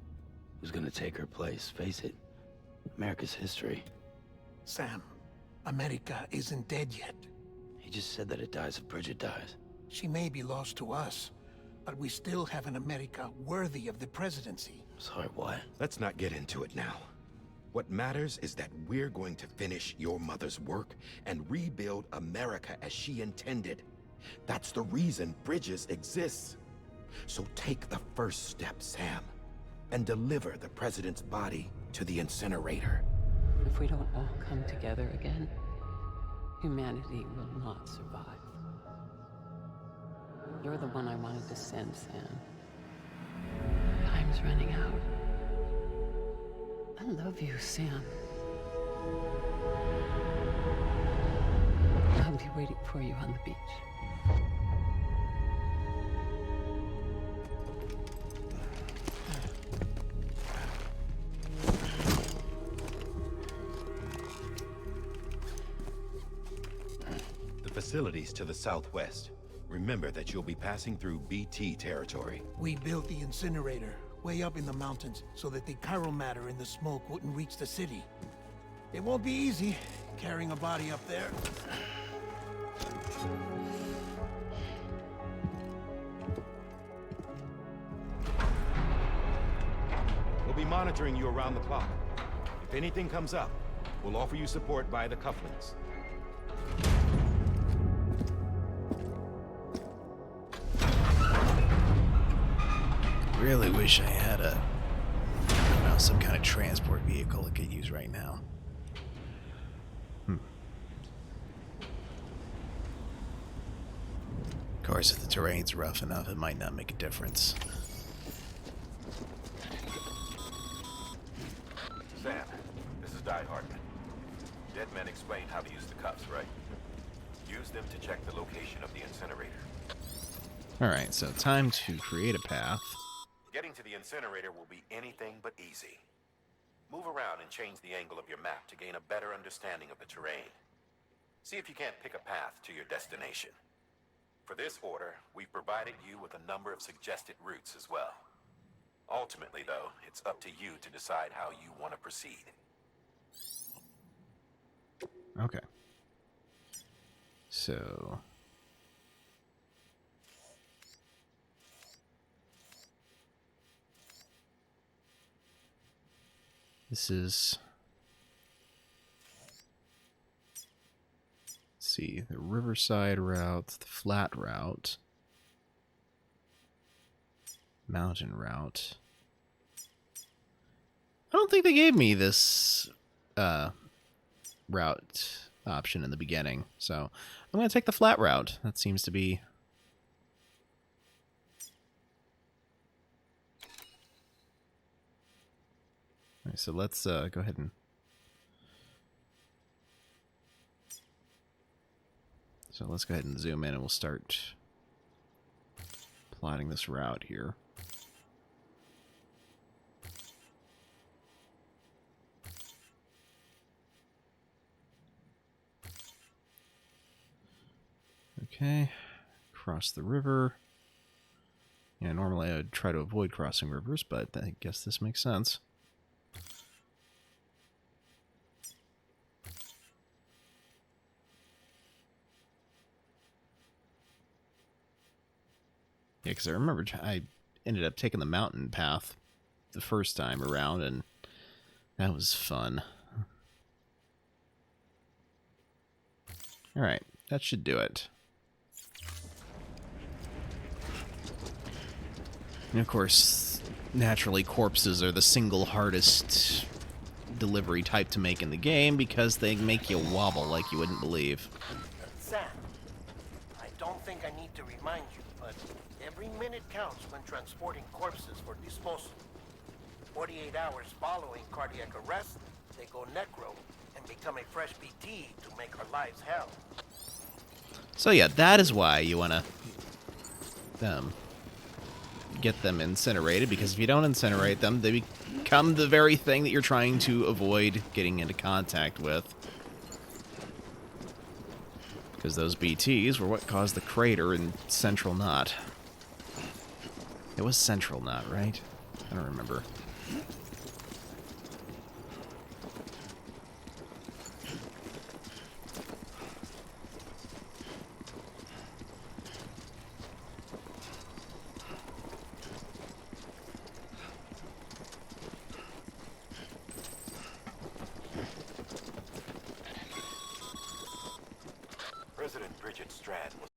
Who's gonna take her place? Face it, America's history. Sam, America isn't dead yet. He just said that it dies if Bridget dies. She may be lost to us, but we still have an America worthy of the presidency. Sorry, what? Let's not get into it now. What matters is that we're going to finish your mother's work and rebuild America as she intended. That's the reason Bridges exists. So take the first step, Sam, and deliver the president's body to the incinerator. If we don't all come together again, humanity will not survive. You're the one I wanted to send, Sam. Time's running out. I love you, Sam. I'll be waiting for you on the beach. The facilities to the southwest. Remember that you'll be passing through BT territory. We built the incinerator way up in the mountains so that the chiral matter in the smoke wouldn't reach the city. It won't be easy carrying a body up there. We'll be monitoring you around the clock. If anything comes up, we'll offer you support via the cufflinks. Really wish I had I don't know, some kind of transport vehicle I could use right now. Of course, if the terrain's rough enough, it might not make a difference. Sam, this is Die Hartman. Dead men explained how to use the cuffs, right? Use them to check the location of the incinerator. Alright, so time to create a path. Getting to the incinerator will be anything but easy. Move around and change the angle of your map to gain a better understanding of the terrain. See if you can't pick a path to your destination. For this order, we've provided you with a number of suggested routes as well. Ultimately, though, it's up to you to decide how you want to proceed. Okay. So... this is... let's see, the riverside route, the flat route, mountain route. I don't think they gave me this route option in the beginning, so I'm going to take the flat route. That seems to be... all right, so let's go ahead and... so let's go ahead and zoom in and we'll start plotting this route here. Okay, cross the river. Yeah, normally I would try to avoid crossing rivers, but I guess this makes sense. Yeah, because I remember I ended up taking the mountain path the first time around, and that was fun. Alright, that should do it. And of course, naturally, corpses are the single hardest delivery type to make in the game because they make you wobble like you wouldn't believe. Sam, I don't think I need to remind you, but every minute counts when transporting corpses for disposal. 48 hours following cardiac arrest, they go necro and become a fresh BT to make our lives hell. So yeah, that is why you want to get them incinerated, because if you don't incinerate them, they become the very thing that you're trying to avoid getting into contact with. Because those BTs were what caused the crater in Central Knot. It was Central Knot, right? I don't remember. President Bridget Strand was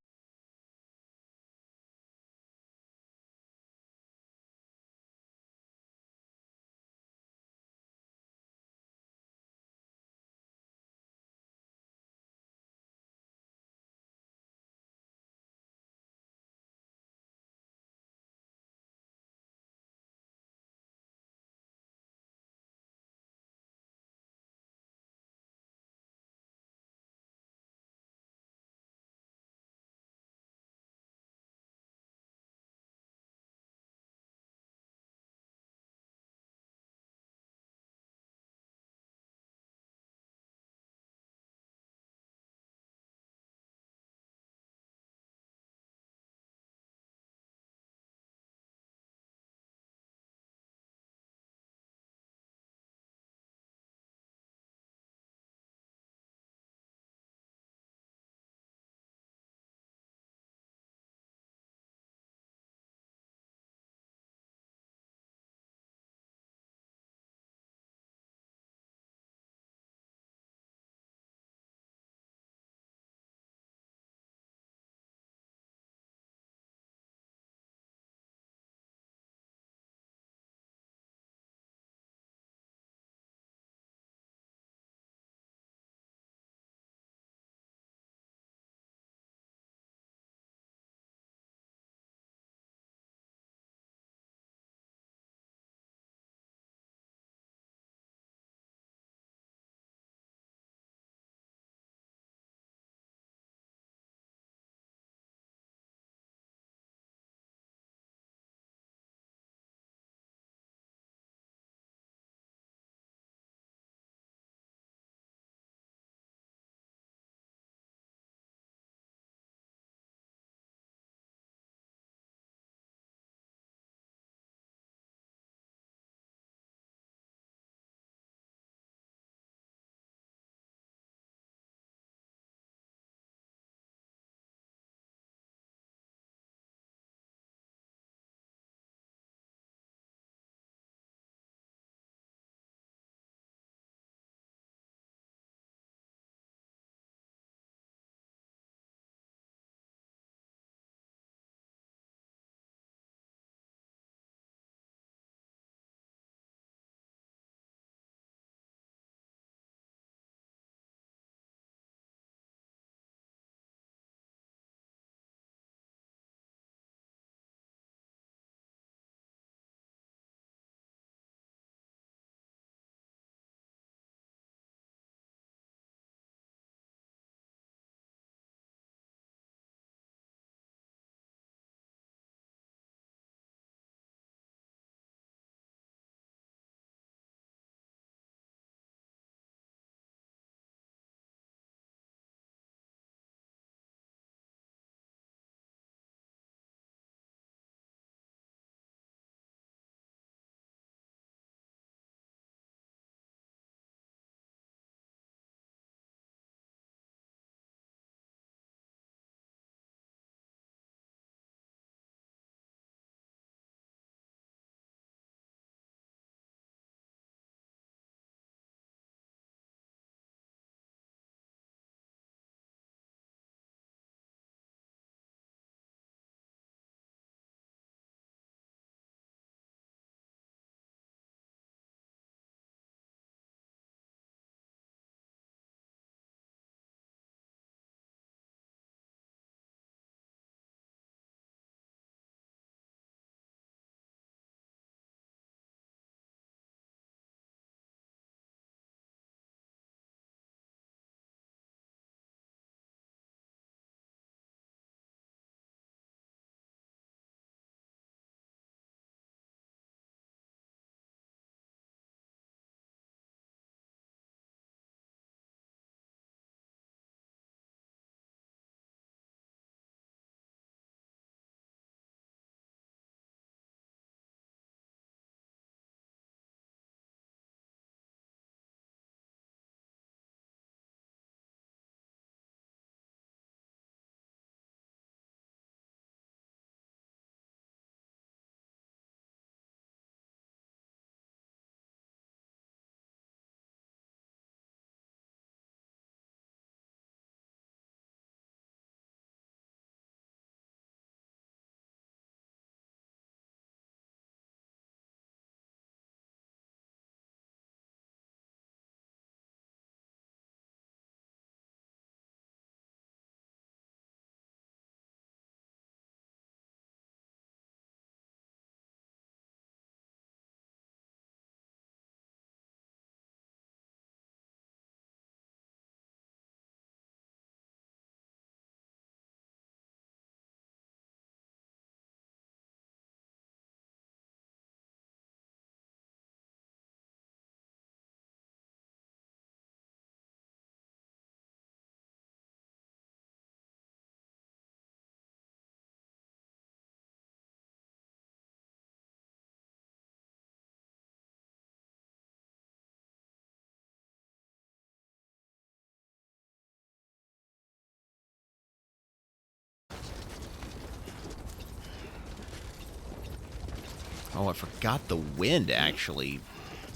Oh, I forgot the wind actually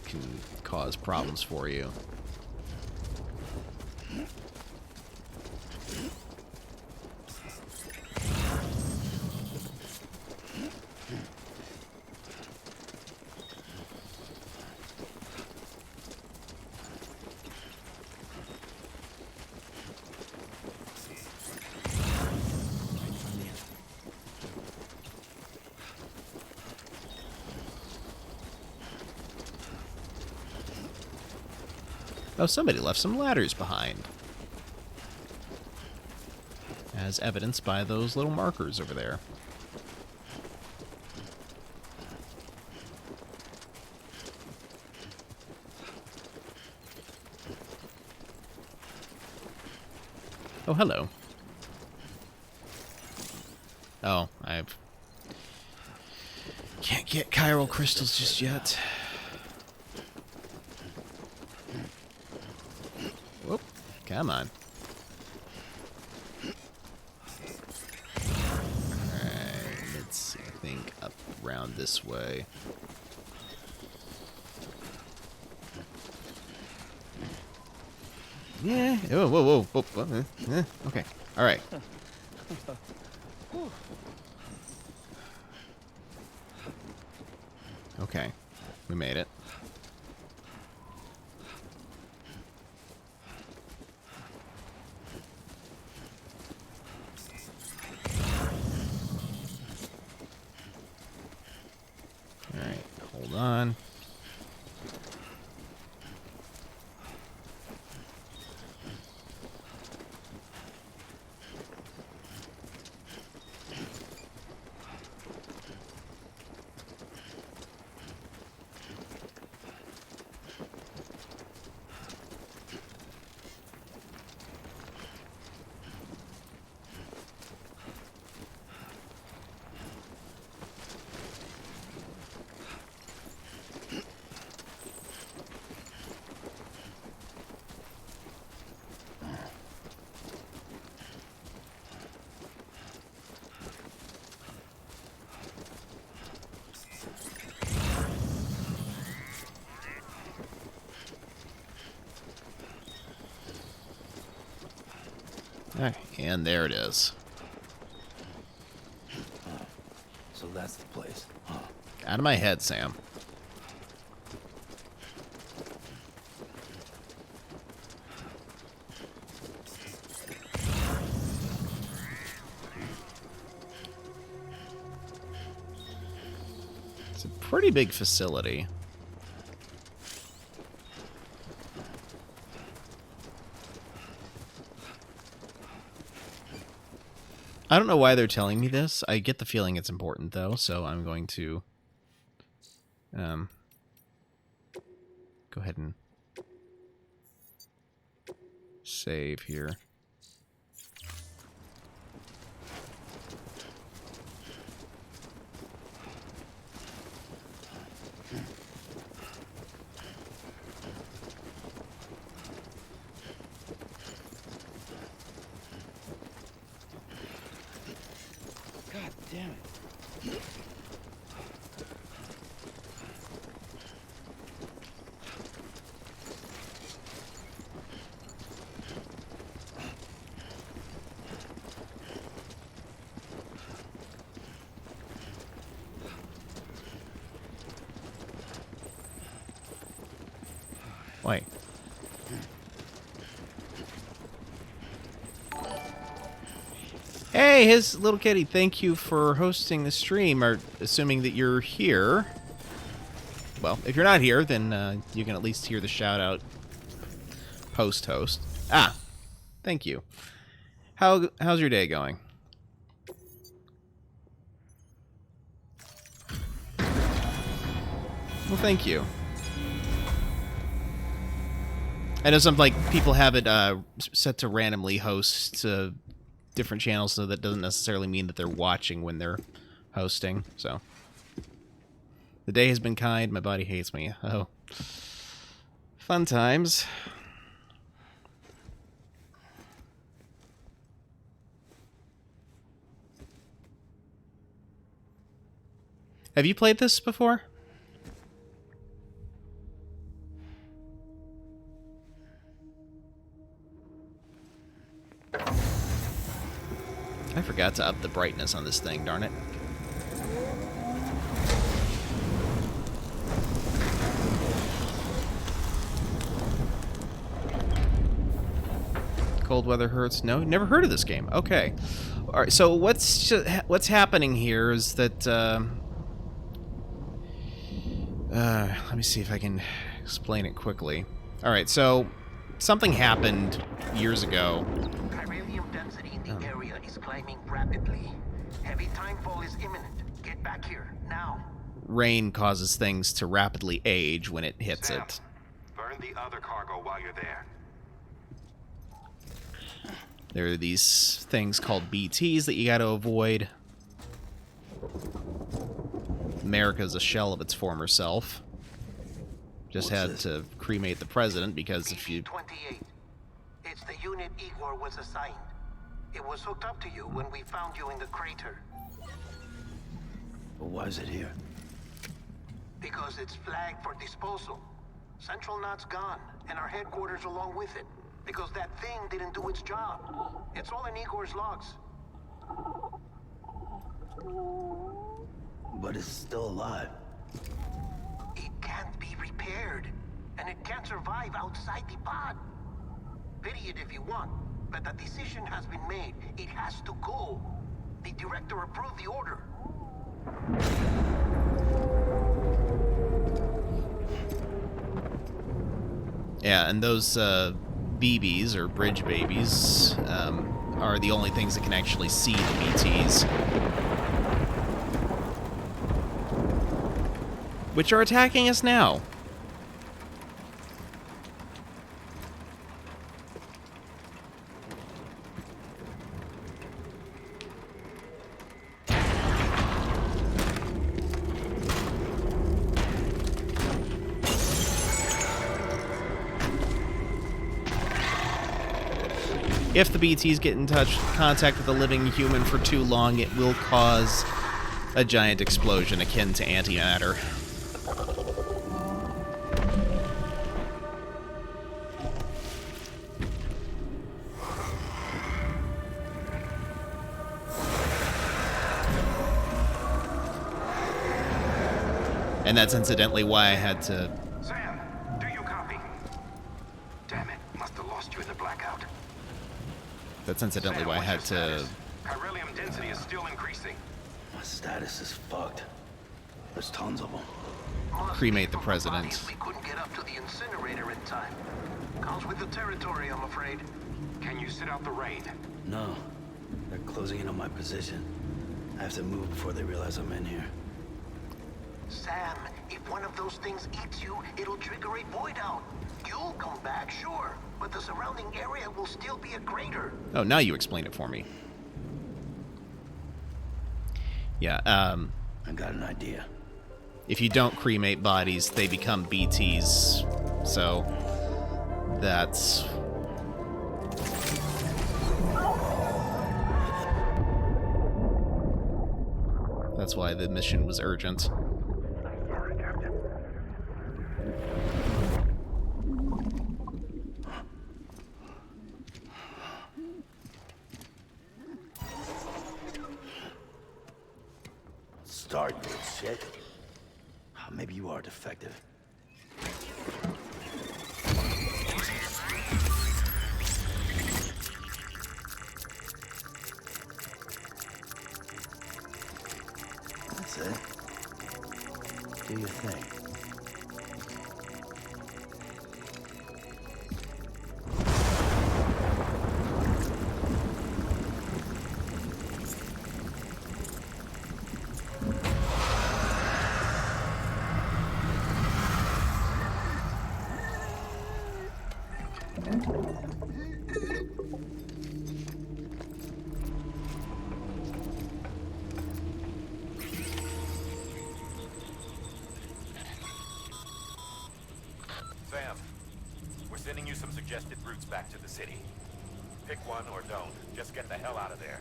can cause problems for you. Oh, somebody left some ladders behind. As evidenced by those little markers over there. Oh, hello. Oh, can't get chiral crystals just yet. Whoop. Come on. Alright, let's see. I think up around this way. Yeah. Oh, whoa, whoa, whoa. Okay. Alright. Okay. We made it. Alright, hold on. Alright, and there it is. So that's the place, huh? Out of my head, Sam. It's a pretty big facility. I don't know why they're telling me this. I get the feeling it's important, though, so I'm going to go ahead and save here. God damn it. Wait. Hey, his little kitty, thank you for hosting the stream, or assuming that you're here. Well, if you're not here, then you can at least hear the shout-out post-host. Ah, thank you. How's your day going? Well, thank you. I know some people have it set to randomly host different channels, so that doesn't necessarily mean that they're watching when they're hosting. So the day has been kind. My body hates me. Oh, fun times. Have you played this before? I forgot to up the brightness on this thing, darn it. Cold weather hurts. No, never heard of this game. Okay. All right, so what's happening here is that let me see if I can explain it quickly. All right, so something happened years ago. Chiralium density in the area is climbing rapidly. Heavy timefall is imminent. Get back here, now. Rain causes things to rapidly age when it hits Sam, it. burn the other cargo while you're there. There are these things called BTs that you got to avoid. America's a shell of its former self. Just had to cremate the president because if you... 28. It's the unit Igor was assigned. It was hooked up to you when we found you in the crater. But why is it here? Because it's flagged for disposal. Central Knot's gone, and our headquarters along with it. Because that thing didn't do its job. It's all in Igor's logs. But it's still alive. It can't be repaired, and it can't survive outside the pod. Pity it if you want, but the decision has been made. It has to go. The director approved the order. Yeah, and those BBs, or bridge babies, are the only things that can actually see the BTs. Which are attacking us now. If the BTs get in contact with a living human for too long, it will cause a giant explosion akin to antimatter. And that's incidentally why I had to... Sam, do you copy? Damn it, must have lost you in the blackout. That's incidentally Sam, why I had what's your to... status? Chiralium density is still increasing. My status is fucked. There's tons of them. cremate the president. We couldn't get up to the incinerator in time. Comes with the territory, I'm afraid. Can you sit out the rain? No. They're closing in on my position. I have to move before they realize I'm in here. Sam, if one of those things eats you, it'll trigger a void out. You'll come back, sure, but the surrounding area will still be a crater. Oh, now you explain it for me. Yeah, I got an idea. If you don't cremate bodies, they become BTs. So, that's... That's why the mission was urgent. Start, you shit. Maybe you are defective. That's it. Do your thing. Sam, we're sending you some suggested routes back to the city. Pick one or don't. Just get the hell out of there.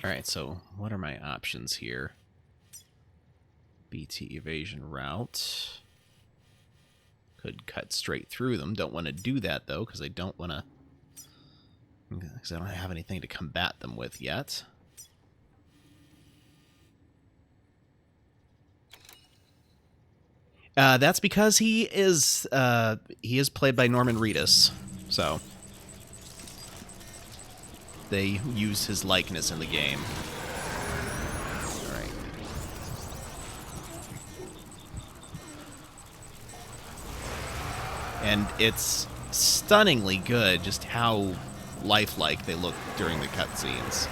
Alright, so what are my options here? BT evasion route. Could cut straight through them. Don't want to do that, though, because I don't want to... Because I don't have anything to combat them with yet. That's because he is played by Norman Reedus, so they use his likeness in the game. All right. And it's stunningly good just how lifelike they look during the cutscenes.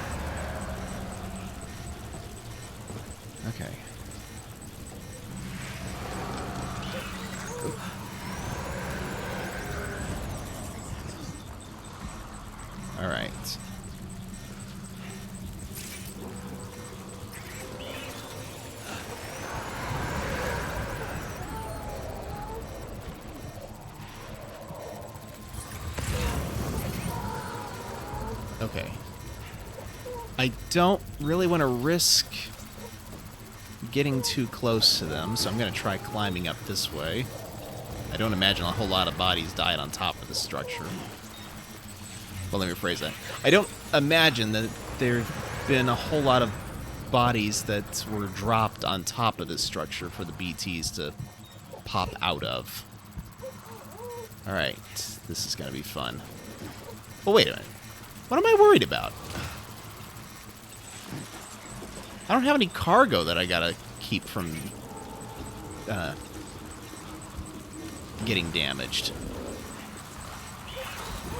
Okay. All right. Okay. I don't really want to risk getting too close to them, so I'm going to try climbing up this way. I don't imagine a whole lot of bodies died on top of this structure. Well, let me rephrase that. I don't imagine that there have been a whole lot of bodies that were dropped on top of this structure for the BTs to pop out of. Alright, this is going to be fun. Oh, wait a minute. What am I worried about? I don't have any cargo that I gotta keep from getting damaged.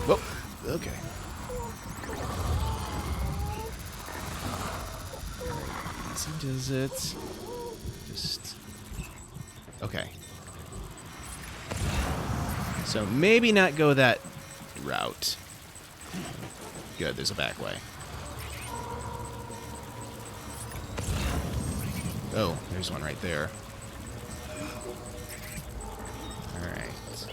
Whoa, okay. Easy does it. Just... Okay. So maybe not go that route. Good, there's a back way. Oh, there's one right there. Alright.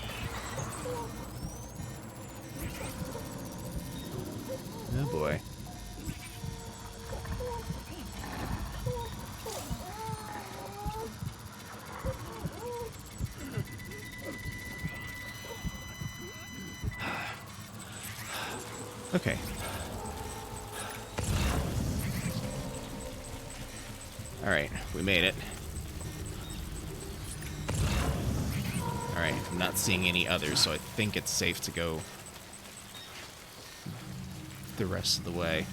Oh boy. Okay. Alright, we made it. Alright, I'm not seeing any others, so I think it's safe to go the rest of the way.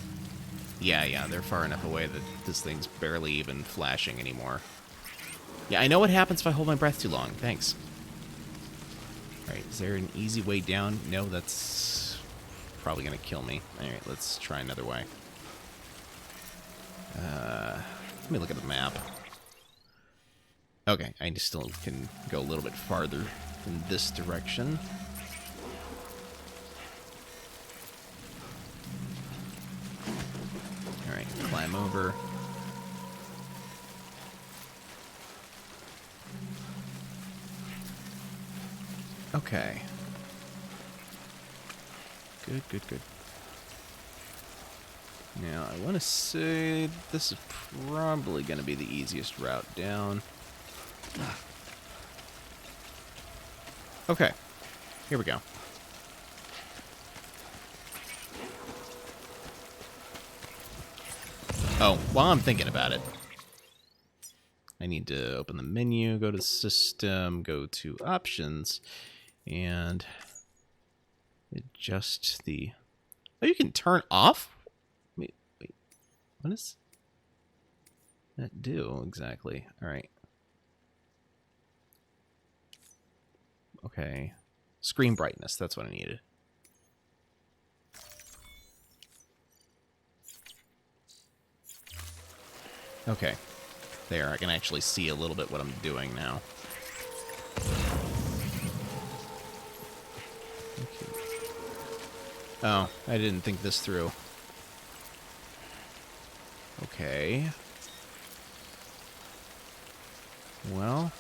Yeah, they're far enough away that this thing's barely even flashing anymore. Yeah, I know what happens if I hold my breath too long. Thanks. Alright, is there an easy way down? No, that's probably gonna kill me. Alright, let's try another way. Let me look at the map. Okay, I still can go a little bit farther in this direction. Alright, climb over. Okay. Good. Now, I want to say this is probably going to be the easiest route down. Okay. Here we go. Oh, while I'm thinking about it, I need to open the menu, go to System, go to Options, and adjust the... Oh, you can turn off? Wait. What does that do exactly? All right. Okay. Screen brightness, that's what I needed. Okay. There, I can actually see a little bit what I'm doing now. Okay. Oh, I didn't think this through. Okay. Well,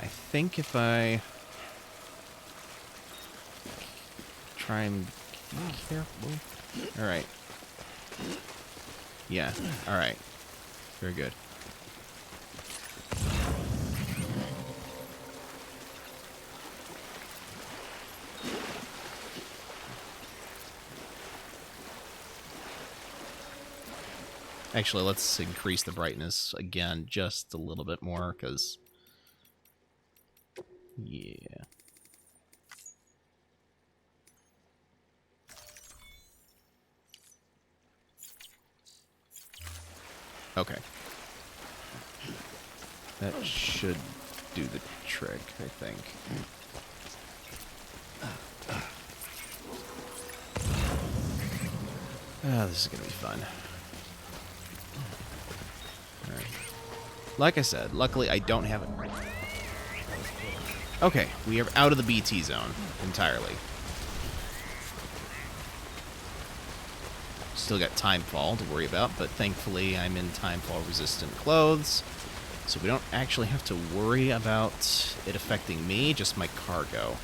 I think if I try and Careful. Alright. Yeah, alright. Very good. Actually, let's increase the brightness again just a little bit more, because... Yeah. Okay. That should do the trick, I think. Ah, this is gonna be fun. Alright. Like I said, luckily I don't have it. Okay, we are out of the BT zone entirely. Still got timefall to worry about, but thankfully I'm in timefall resistant clothes, so we don't actually have to worry about it affecting me, just my cargo.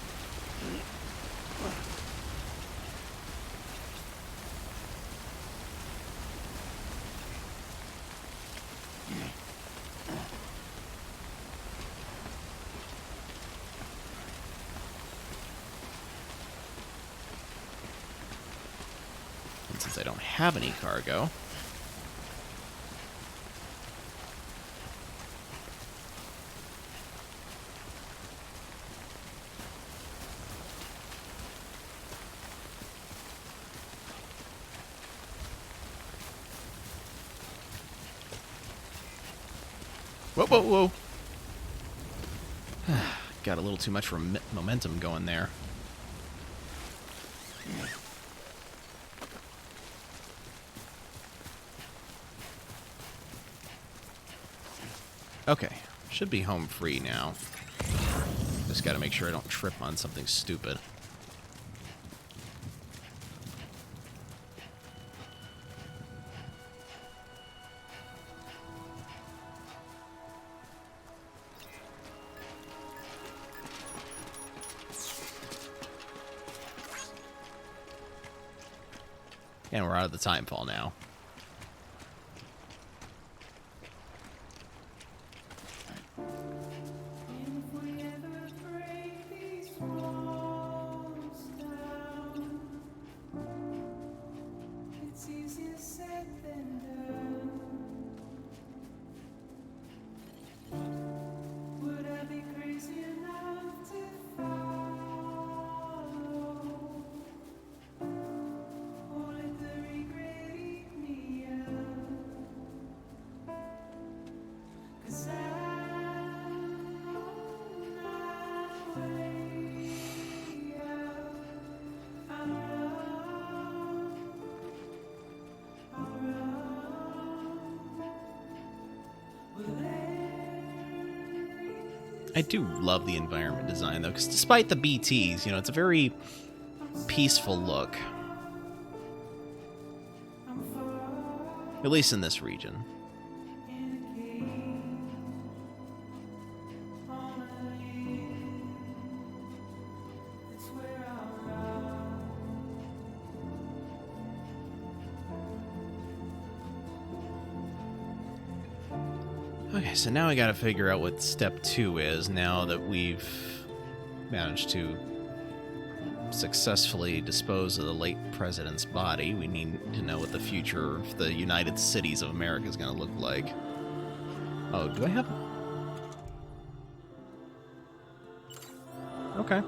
And since I don't have any cargo, whoa, whoa, whoa. Got a little too much momentum going there. Okay, should be home free now. Just gotta make sure I don't trip on something stupid. And we're out of the timefall now. I do love the environment design, though, because despite the BTs, you know, it's a very peaceful look. At least in this region. Okay, so now I gotta figure out what step 2 is, now that we've managed to successfully dispose of the late president's body. We need to know what the future of the United Cities of America is gonna look like. Oh, do I have... Okay.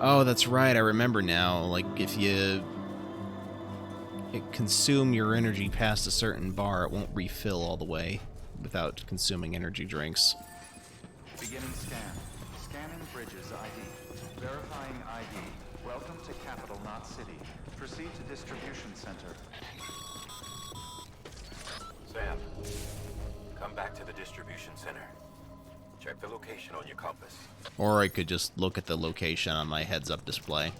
Oh, that's right, I remember now. Like, if you consume your energy past a certain bar, it won't refill all the way without consuming energy drinks. Beginning scan. Scanning bridges ID. Verifying ID. Welcome to Capital Knot City. Proceed to distribution center. Sam, come back to the distribution center. Check the location on your compass. Or I could just look at the location on my heads-up display.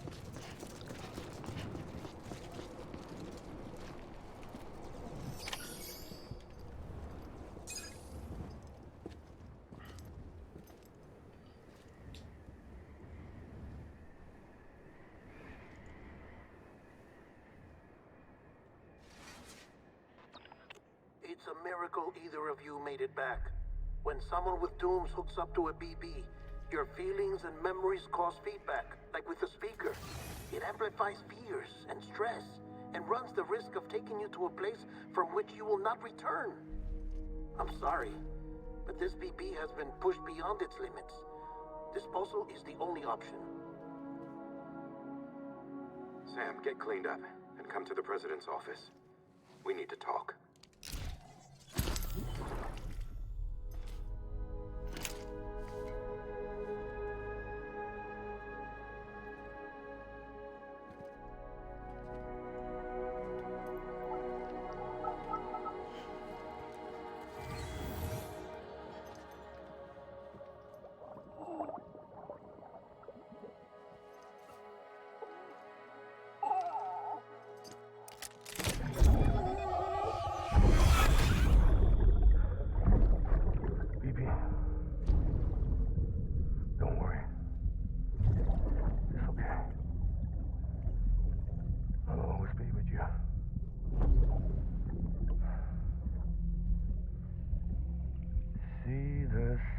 a miracle either of you made it back. When someone with dooms hooks up to a BB, your feelings and memories cause feedback, like with a speaker. It amplifies fears and stress, and runs the risk of taking you to a place from which you will not return. I'm sorry, but this BB has been pushed beyond its limits. Disposal is the only option. Sam, get cleaned up and come to the president's office. We need to talk.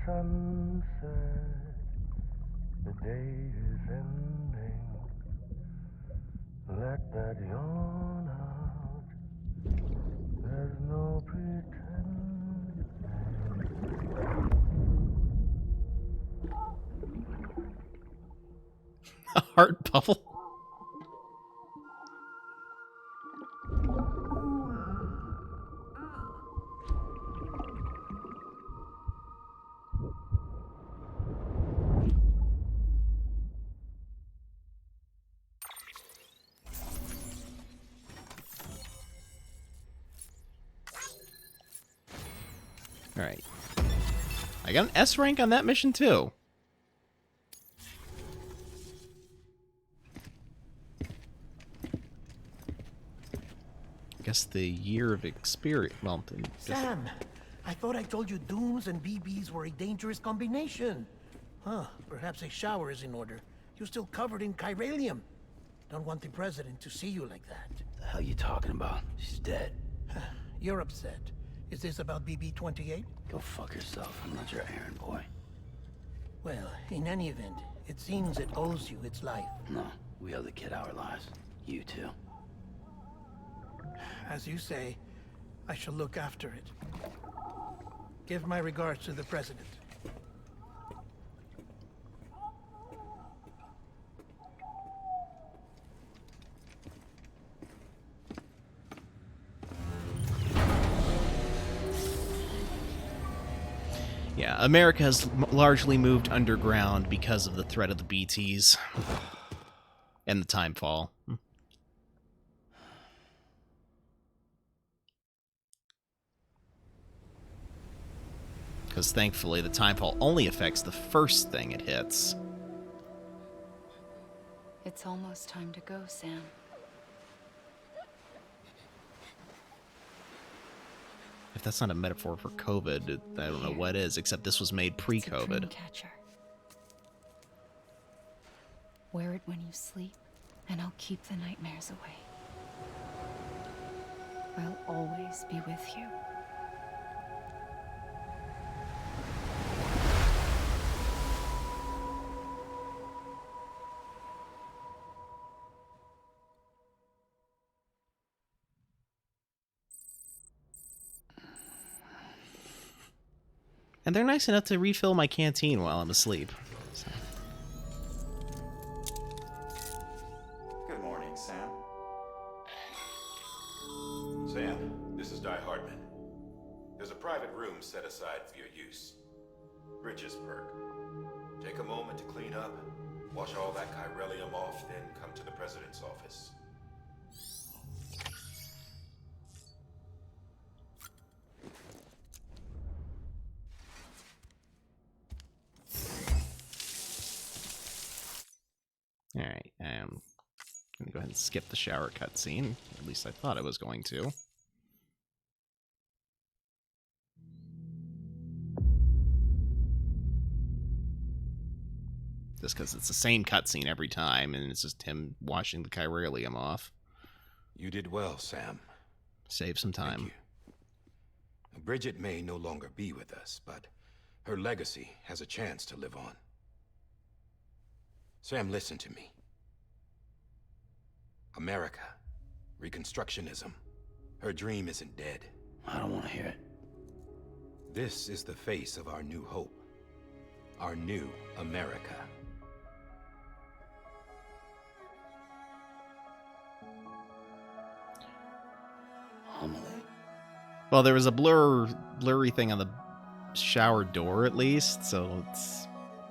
Sunset, the day is ending. Let that yawn out. There's no pretending. A heart bubble. Alright. I got an S rank on that mission too. I guess the year of experience. Well, Sam, I thought I told you dooms and BBs were a dangerous combination. Huh, perhaps a shower is in order. You're still covered in chiralium. Don't want the president to see you like that. The hell you talking about? She's dead. You're upset. Is this about BB-28? Go fuck yourself. I'm not your errand boy. Well, in any event, it seems it owes you its life. No, we owe the kid our lives. You too. As you say, I shall look after it. Give my regards to the president. Yeah, America has largely moved underground because of the threat of the BTs and the timefall. Because thankfully, the timefall only affects the first thing it hits. It's almost time to go, Sam. If that's not a metaphor for COVID, I don't know what is, except this was made pre-COVID. Catcher. Wear it when you sleep, and I'll keep the nightmares away. I'll always be with you. And they're nice enough to refill my canteen while I'm asleep. So. Good morning, Sam. Sam, this is Di Hardman. There's a private room set aside for your use. Bridges perk. Take a moment to clean up, wash all that chiralium off, then come to the president's office. Alright, I'm gonna go ahead and skip the shower cutscene. At least I thought I was going to. Just because it's the same cutscene every time, and it's just him washing the chiralium off. You did well, Sam. Save some time. Bridget may no longer be with us, but her legacy has a chance to live on. Sam, listen to me. America, Reconstructionism, her dream isn't dead. I don't want to hear it. This is the face of our new hope. Our new America. Amelie. Well, there was a blurry thing on the shower door, at least, so it's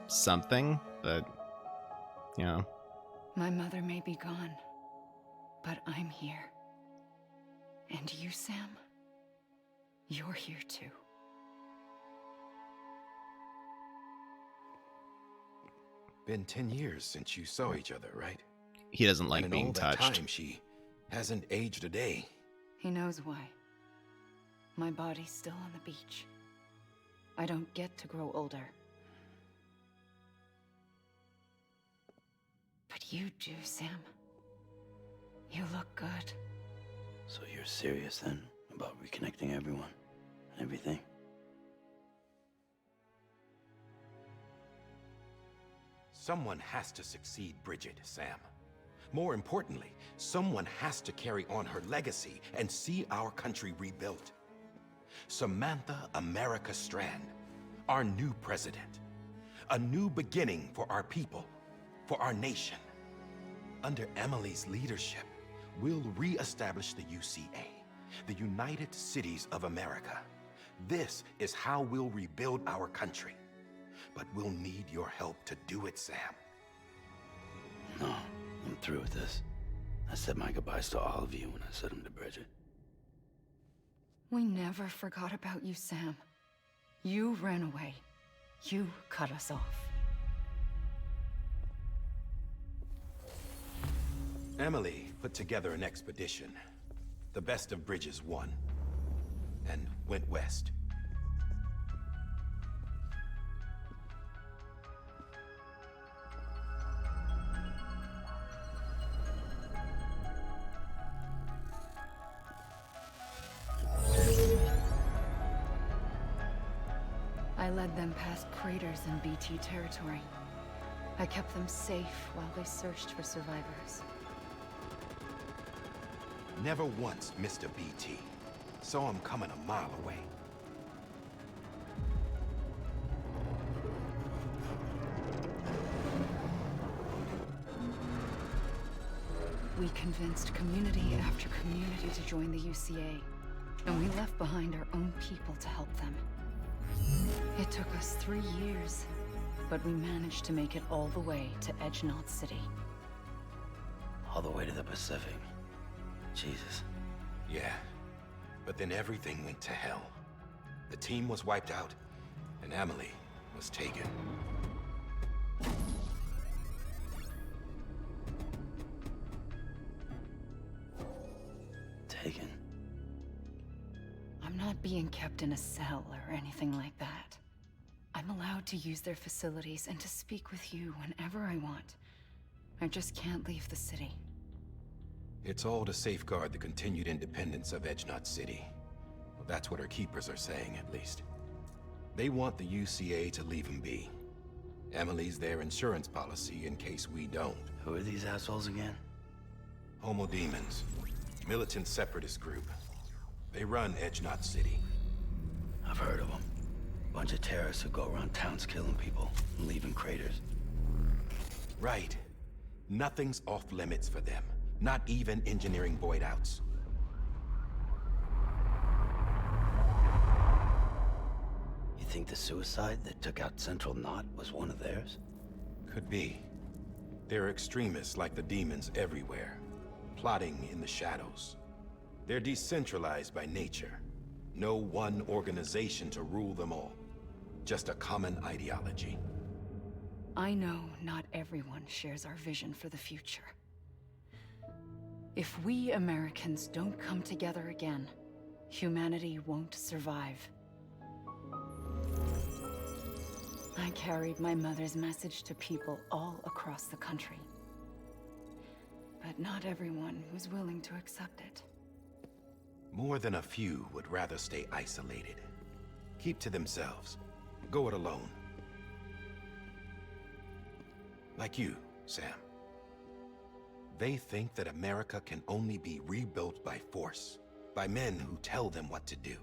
something, but, you know. My mother may be gone, but I'm here. And you, Sam, you're here too. Been 10 years since you saw each other, right? He doesn't like and in being all that touched. Time, she hasn't aged a day. He knows why. My body's still on the beach. I don't get to grow older. But you do, Sam. You look good. So you're serious then about reconnecting everyone and everything? Someone has to succeed Bridget, Sam. More importantly, someone has to carry on her legacy and see our country rebuilt. Samantha America Strand, our new president. A new beginning for our people, for our nation. Under Emily's leadership, we'll re-establish the UCA, the United Cities of America. This is how we'll rebuild our country. But we'll need your help to do it, Sam. No, I'm through with this. I said my goodbyes to all of you when I said them to Bridget. We never forgot about you, Sam. You ran away. You cut us off. Emily put together an expedition. The best of Bridges won. And went west. I led them past craters in BT territory. I kept them safe while they searched for survivors. Never once missed a BT. Saw him coming a mile away. We convinced community after community to join the UCA, and we left behind our own people to help them. It took us 3 years, but we managed to make it all the way to Edge Knot City. All the way to the Pacific. Jesus. Yeah, but then everything went to hell. The team was wiped out, and Emily was taken. Taken? I'm not being kept in a cell or anything like that. I'm allowed to use their facilities and to speak with you whenever I want. I just can't leave the city. It's all to safeguard the continued independence of Edge Knot City. Well, that's what our keepers are saying, at least. They want the UCA to leave them be. Emily's their insurance policy in case we don't. Who are these assholes again? Homo Demons. Militant separatist group. They run Edge Knot City. I've heard of them. Bunch of terrorists who go around towns killing people and leaving craters. Right. Nothing's off limits for them. Not even engineering void outs. You think the suicide that took out Central Knot was one of theirs? Could be. There are extremists like the demons everywhere, plotting in the shadows. They're decentralized by nature. No one organization to rule them all. Just a common ideology. I know not everyone shares our vision for the future. If we Americans don't come together again, humanity won't survive. I carried my mother's message to people all across the country. But not everyone was willing to accept it. More than a few would rather stay isolated. Keep to themselves. Go it alone. Like you, Sam. They think that America can only be rebuilt by force, by men who tell them what to do,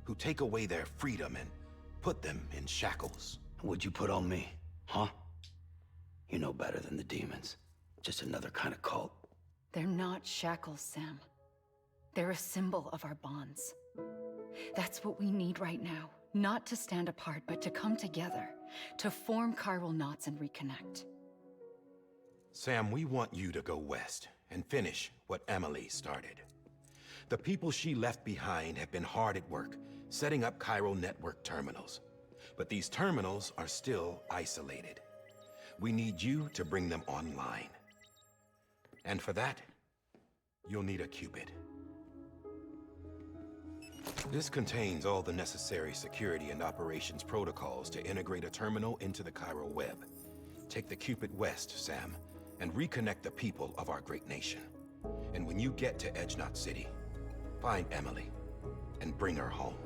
who take away their freedom and put them in shackles. What'd you put on me, huh? You know better than the demons. Just another kind of cult. They're not shackles, Sam. They're a symbol of our bonds. That's what we need right now. Not to stand apart, but to come together. To form chiral knots and reconnect. Sam, we want you to go west and finish what Emily started. The people she left behind have been hard at work, setting up chiral network terminals. But these terminals are still isolated. We need you to bring them online. And for that, you'll need a Cupid. This contains all the necessary security and operations protocols to integrate a terminal into the chiral web. Take the Cupid west, Sam, and reconnect the people of our great nation. And when you get to Edge Knot City, find Emily and bring her home.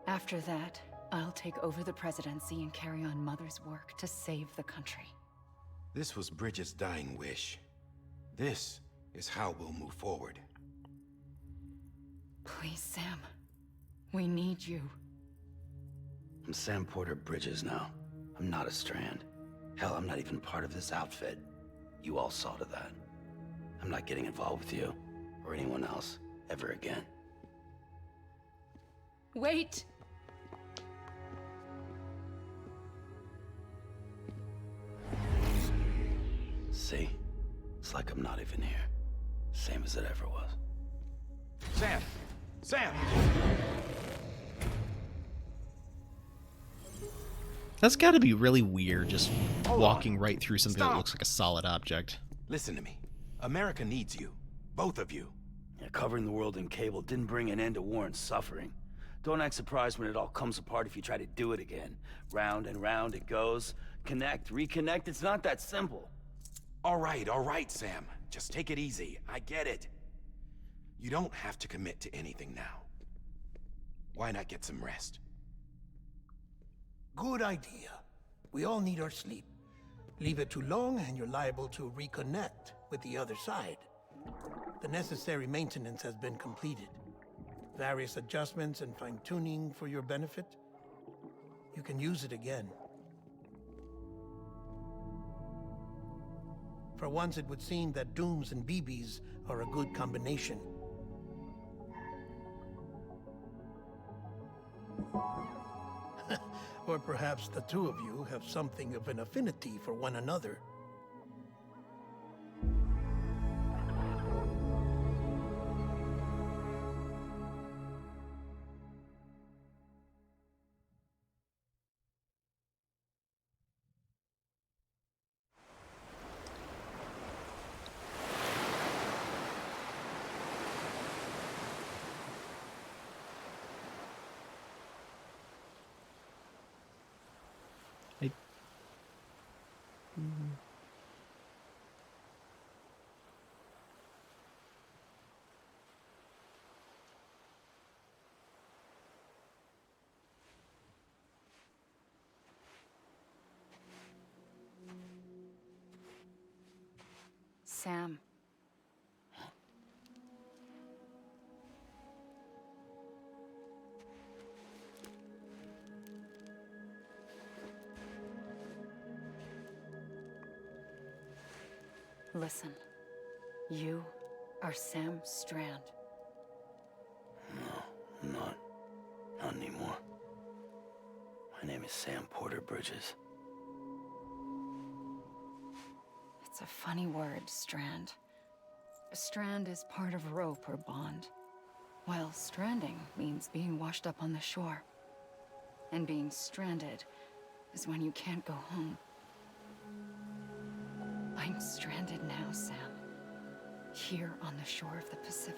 After that, I'll take over the presidency and carry on Mother's work to save the country. This was Bridget's dying wish. This is how we'll move forward. Please, Sam. We need you. I'm Sam Porter Bridges now. I'm not a Strand. Hell, I'm not even part of this outfit. You all saw to that. I'm not getting involved with you, or anyone else, ever again. Wait! See? It's like I'm not even here. Same as it ever was. Sam! Sam! That's got to be really weird, just Hold walking on. right through something Stop. that looks like a solid object. Listen to me. America needs you. Both of you. Yeah, covering the world in cable didn't bring an end to war and suffering. Don't act surprised when it all comes apart if you try to do it again. Round and round it goes. Connect, reconnect, it's not that simple. All right, Sam. Just take it easy. I get it. You don't have to commit to anything now. Why not get some rest? Good idea. We all need our sleep. Leave it too long and you're liable to reconnect with the other side. The necessary maintenance has been completed. Various adjustments and fine-tuning for your benefit. You can use it again. For once, it would seem that Dooms and BBs are a good combination. Or perhaps the two of you have something of an affinity for one another. Sam. Listen. You are Sam Strand. No, I'm not. Not anymore. My name is Sam Porter Bridges. It's a funny word, Strand. A strand is part of rope or bond, while stranding means being washed up on the shore. And being stranded is when you can't go home. I'm stranded now, Sam. Here on the shore of the Pacific.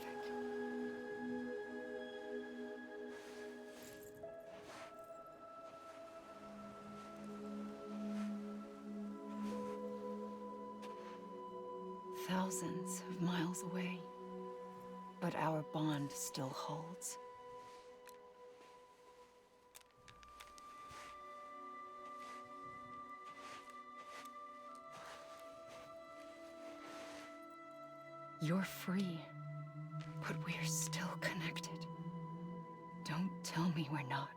thousands of miles away. But our bond still holds. You're free, but we're still connected. Don't tell me we're not.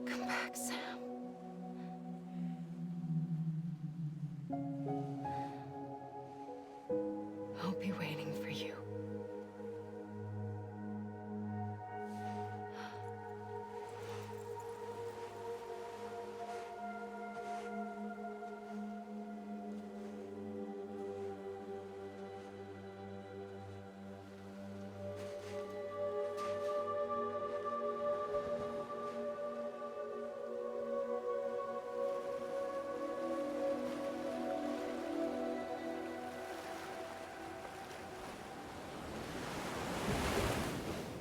Come back, Sam. I'll be waiting for you.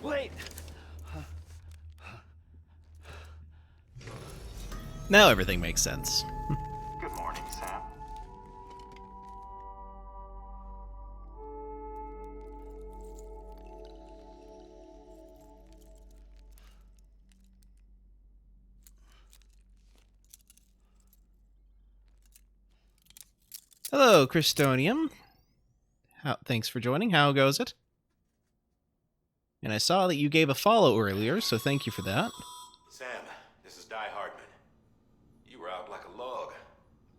Wait! Now everything makes sense. Good morning, Sam. Hello, Christonium. Thanks for joining. How goes it? And I saw that you gave a follow earlier, so thank you for that. Sam, this is Di Hardman. You were out like a log.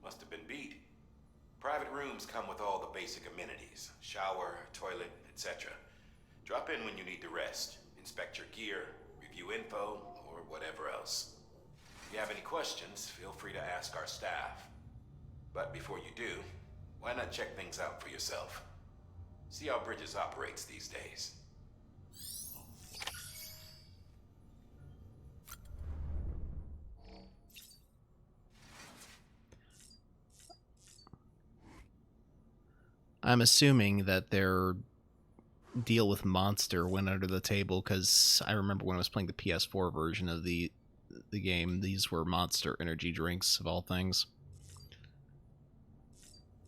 Must have been beat. Private rooms come with all the basic amenities. Shower, toilet, etc. Drop in when you need to rest. Inspect your gear, review info, or whatever else. If you have any questions, feel free to ask our staff. But before you do, why not check things out for yourself? See how Bridges operates these days. I'm assuming that their deal with Monster went under the table, because I remember when I was playing the PS4 version of the game, these were Monster energy drinks, of all things.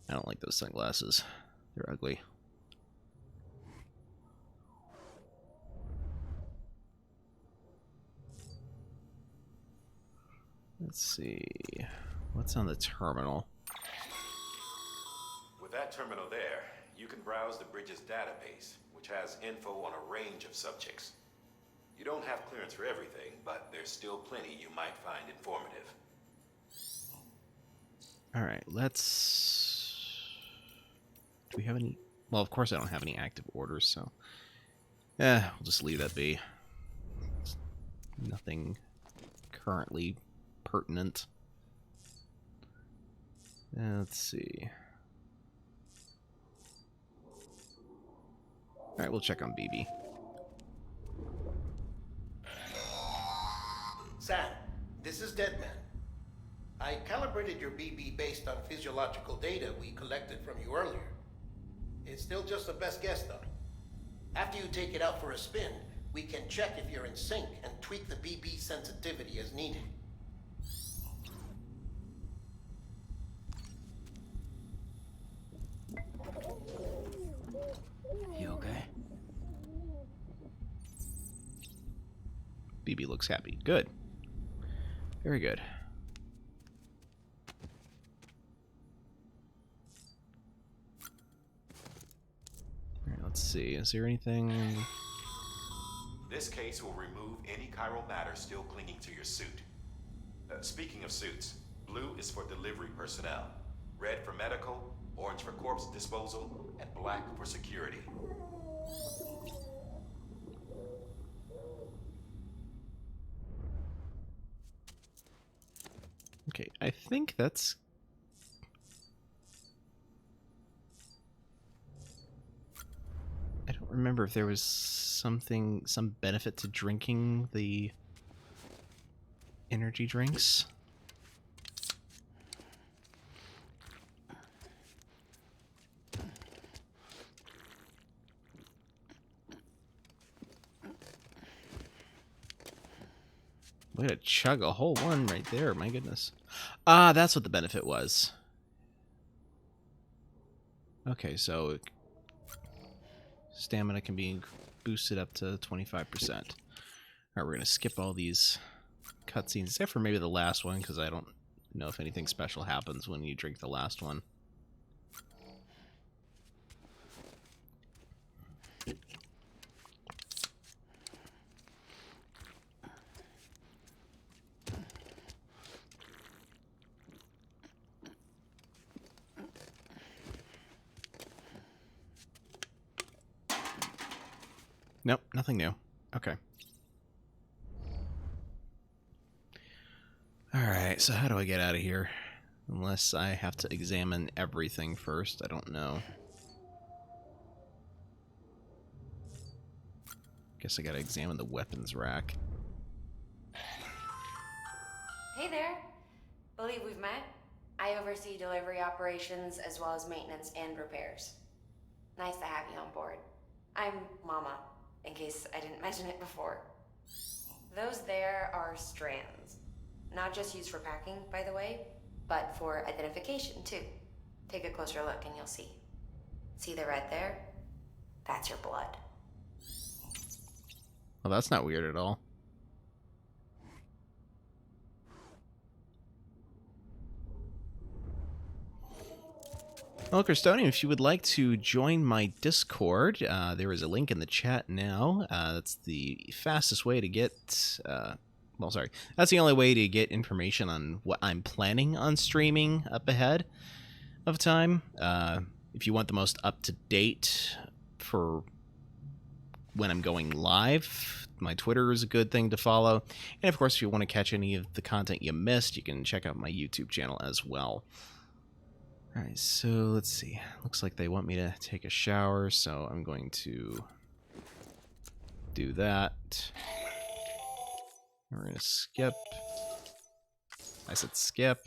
I don't like those sunglasses. They're ugly. Let's see. What's on the terminal? With that terminal there, you can browse the Bridges database, which has info on a range of subjects. You don't have clearance for everything, but there's still plenty you might find informative. Alright, let's... Do we have any... Well, of course I don't have any active orders, so... we'll just leave that be. Nothing currently pertinent. Let's see. Alright, we'll check on BB. Sam, this is Deadman. I calibrated your BB based on physiological data we collected from you earlier. It's still just a best guess, though. After you take it out for a spin, we can check if you're in sync and tweak the BB sensitivity as needed. You okay? BB looks happy. Good. Very good. Alright, let's see. Is there anything... This case will remove any chiral matter still clinging to your suit. Speaking of suits, blue is for delivery personnel, red for medical, orange for corpse disposal, and black for security. Okay, I think that's... I don't remember if there was some benefit to drinking the energy drinks. Way to chug a whole one right there, my goodness. Ah, that's what the benefit was. Okay, so stamina can be boosted up to 25%. Alright, we're going to skip all these cutscenes, except for maybe the last one, because I don't know if anything special happens when you drink the last one. Nope, nothing new. Okay. Alright, so how do I get out of here? Unless I have to examine everything first, I don't know. Guess I gotta examine the weapons rack. Hey there. Believe we've met? I oversee delivery operations as well as maintenance and repairs. Nice to have you on board. I'm Mama, in case I didn't mention it before. Those there are strands. Not just used for packing, by the way, but for identification, too. Take a closer look and you'll see. See the red there? That's your blood. Well, that's not weird at all. Well, Crestonian, if you would like to join my Discord, there is a link in the chat now. That's the fastest way to get... well, sorry. That's the only way to get information on what I'm planning on streaming up ahead of time. If you want the most up-to-date for when I'm going live, my Twitter is a good thing to follow. And, of course, if you want to catch any of the content you missed, you can check out my YouTube channel as well. Alright, so let's see. Looks like they want me to take a shower, so I'm going to do that. We're going to skip. I said skip.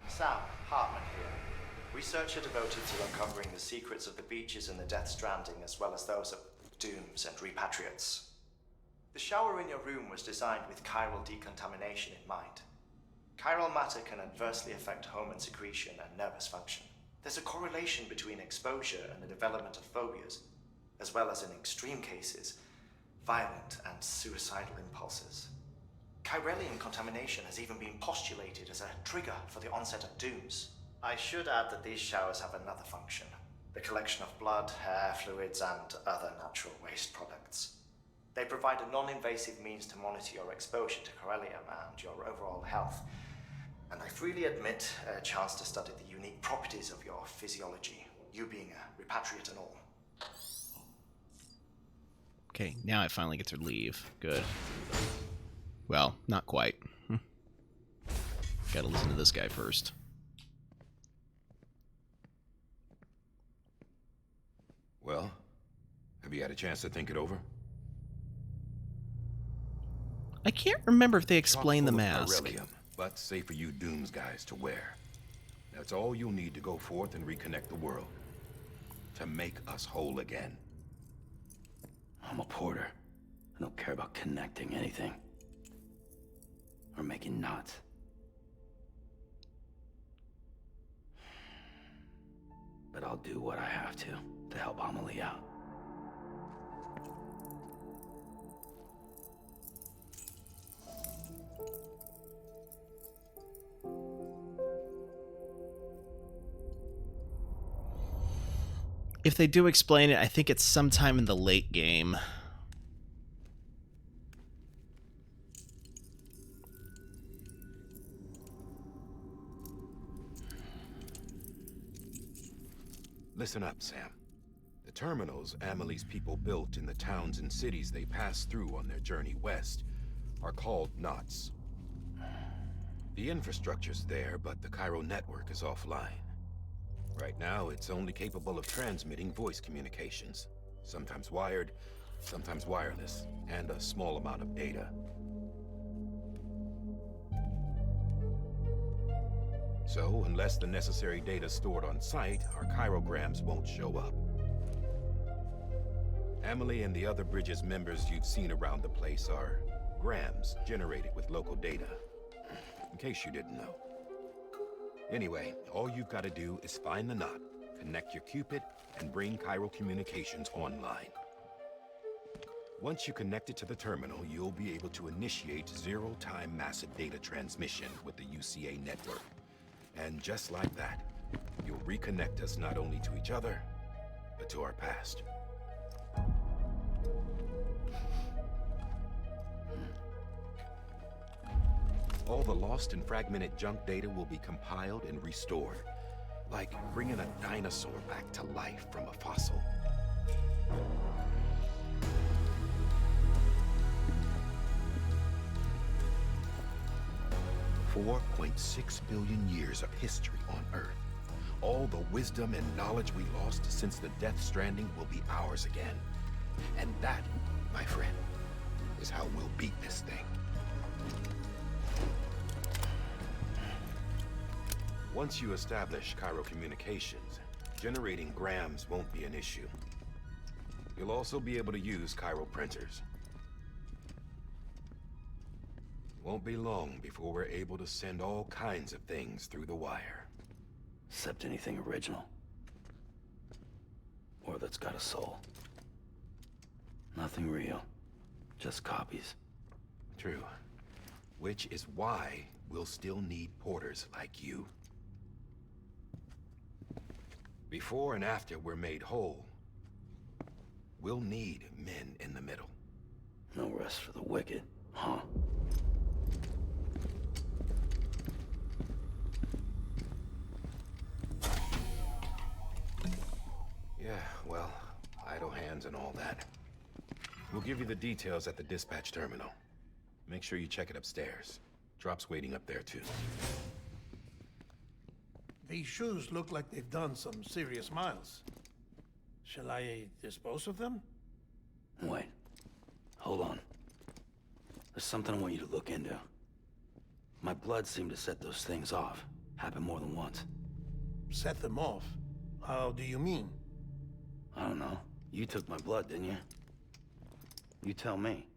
Sam, Hartman here. Researcher devoted to uncovering the secrets of the beaches in the Death Stranding, as well as those of dooms and repatriates. The shower in your room was designed with chiral decontamination in mind. Chiral matter can adversely affect hormone secretion and nervous function. There's a correlation between exposure and the development of phobias, as well as in extreme cases, violent and suicidal impulses. Chiralian contamination has even been postulated as a trigger for the onset of dooms. I should add that these showers have another function: the collection of blood, hair, fluids, and other natural waste products. They provide a non-invasive means to monitor your exposure to chiralium and your overall health. And I freely admit a chance to study the unique properties of your physiology, you being a repatriate and all. Okay, now I finally get to leave. Good. Well, not quite. Gotta listen to this guy first. Well, have you had a chance to think it over? I can't remember if they explain the mask. Chiralium, but safe for you Dooms guys to wear. That's all you'll need to go forth and reconnect the world. To make us whole again. I'm a porter. I don't care about connecting anything. Or making knots. But I'll do what I have to help Amelie out. If they do explain it, I think it's sometime in the late game. Listen up, Sam. The terminals Amelie's people built in the towns and cities they passed through on their journey west are called knots. The infrastructure's there, but the Cairo network is offline. Right now, it's only capable of transmitting voice communications, sometimes wired, sometimes wireless, and a small amount of data. So, unless the necessary data is stored on site, our chirograms won't show up. Emily and the other Bridges members you've seen around the place are grams generated with local data, in case you didn't know. Anyway, all you've got to do is find the knot, connect your Cupid, and bring chiral communications online. Once you connect it to the terminal, you'll be able to initiate zero-time massive data transmission with the UCA network. And just like that, you'll reconnect us not only to each other, but to our past. All the lost and fragmented junk data will be compiled and restored, like bringing a dinosaur back to life from a fossil. 4.6 billion years of history on Earth. All the wisdom and knowledge we lost since the Death Stranding will be ours again. And that, my friend, is how we'll beat this thing. Once you establish chiral communications, generating grams won't be an issue. You'll also be able to use chiral printers. Won't be long before we're able to send all kinds of things through the wire. Except anything original. Or that's got a soul. Nothing real. Just copies. True. Which is why we'll still need porters like you. Before and after we're made whole, we'll need men in the middle. No rest for the wicked, huh? Yeah, well, idle hands and all that. We'll give you the details at the dispatch terminal. Make sure you check it upstairs. Drop's waiting up there, too. These shoes look like they've done some serious miles. Shall I dispose of them? Wait. Hold on. There's something I want you to look into. My blood seemed to set those things off. Happened more than once. Set them off? How do you mean? I don't know. You took my blood, didn't you? You tell me.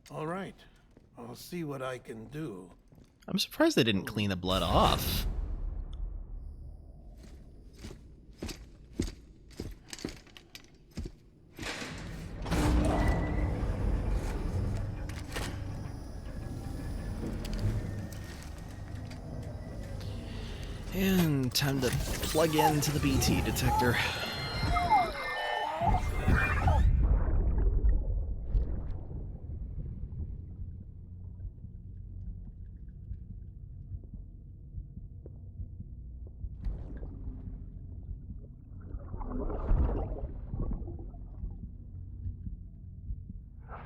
All right. I'll see what I can do. I'm surprised they didn't clean the blood off. And time to plug into the BT detector.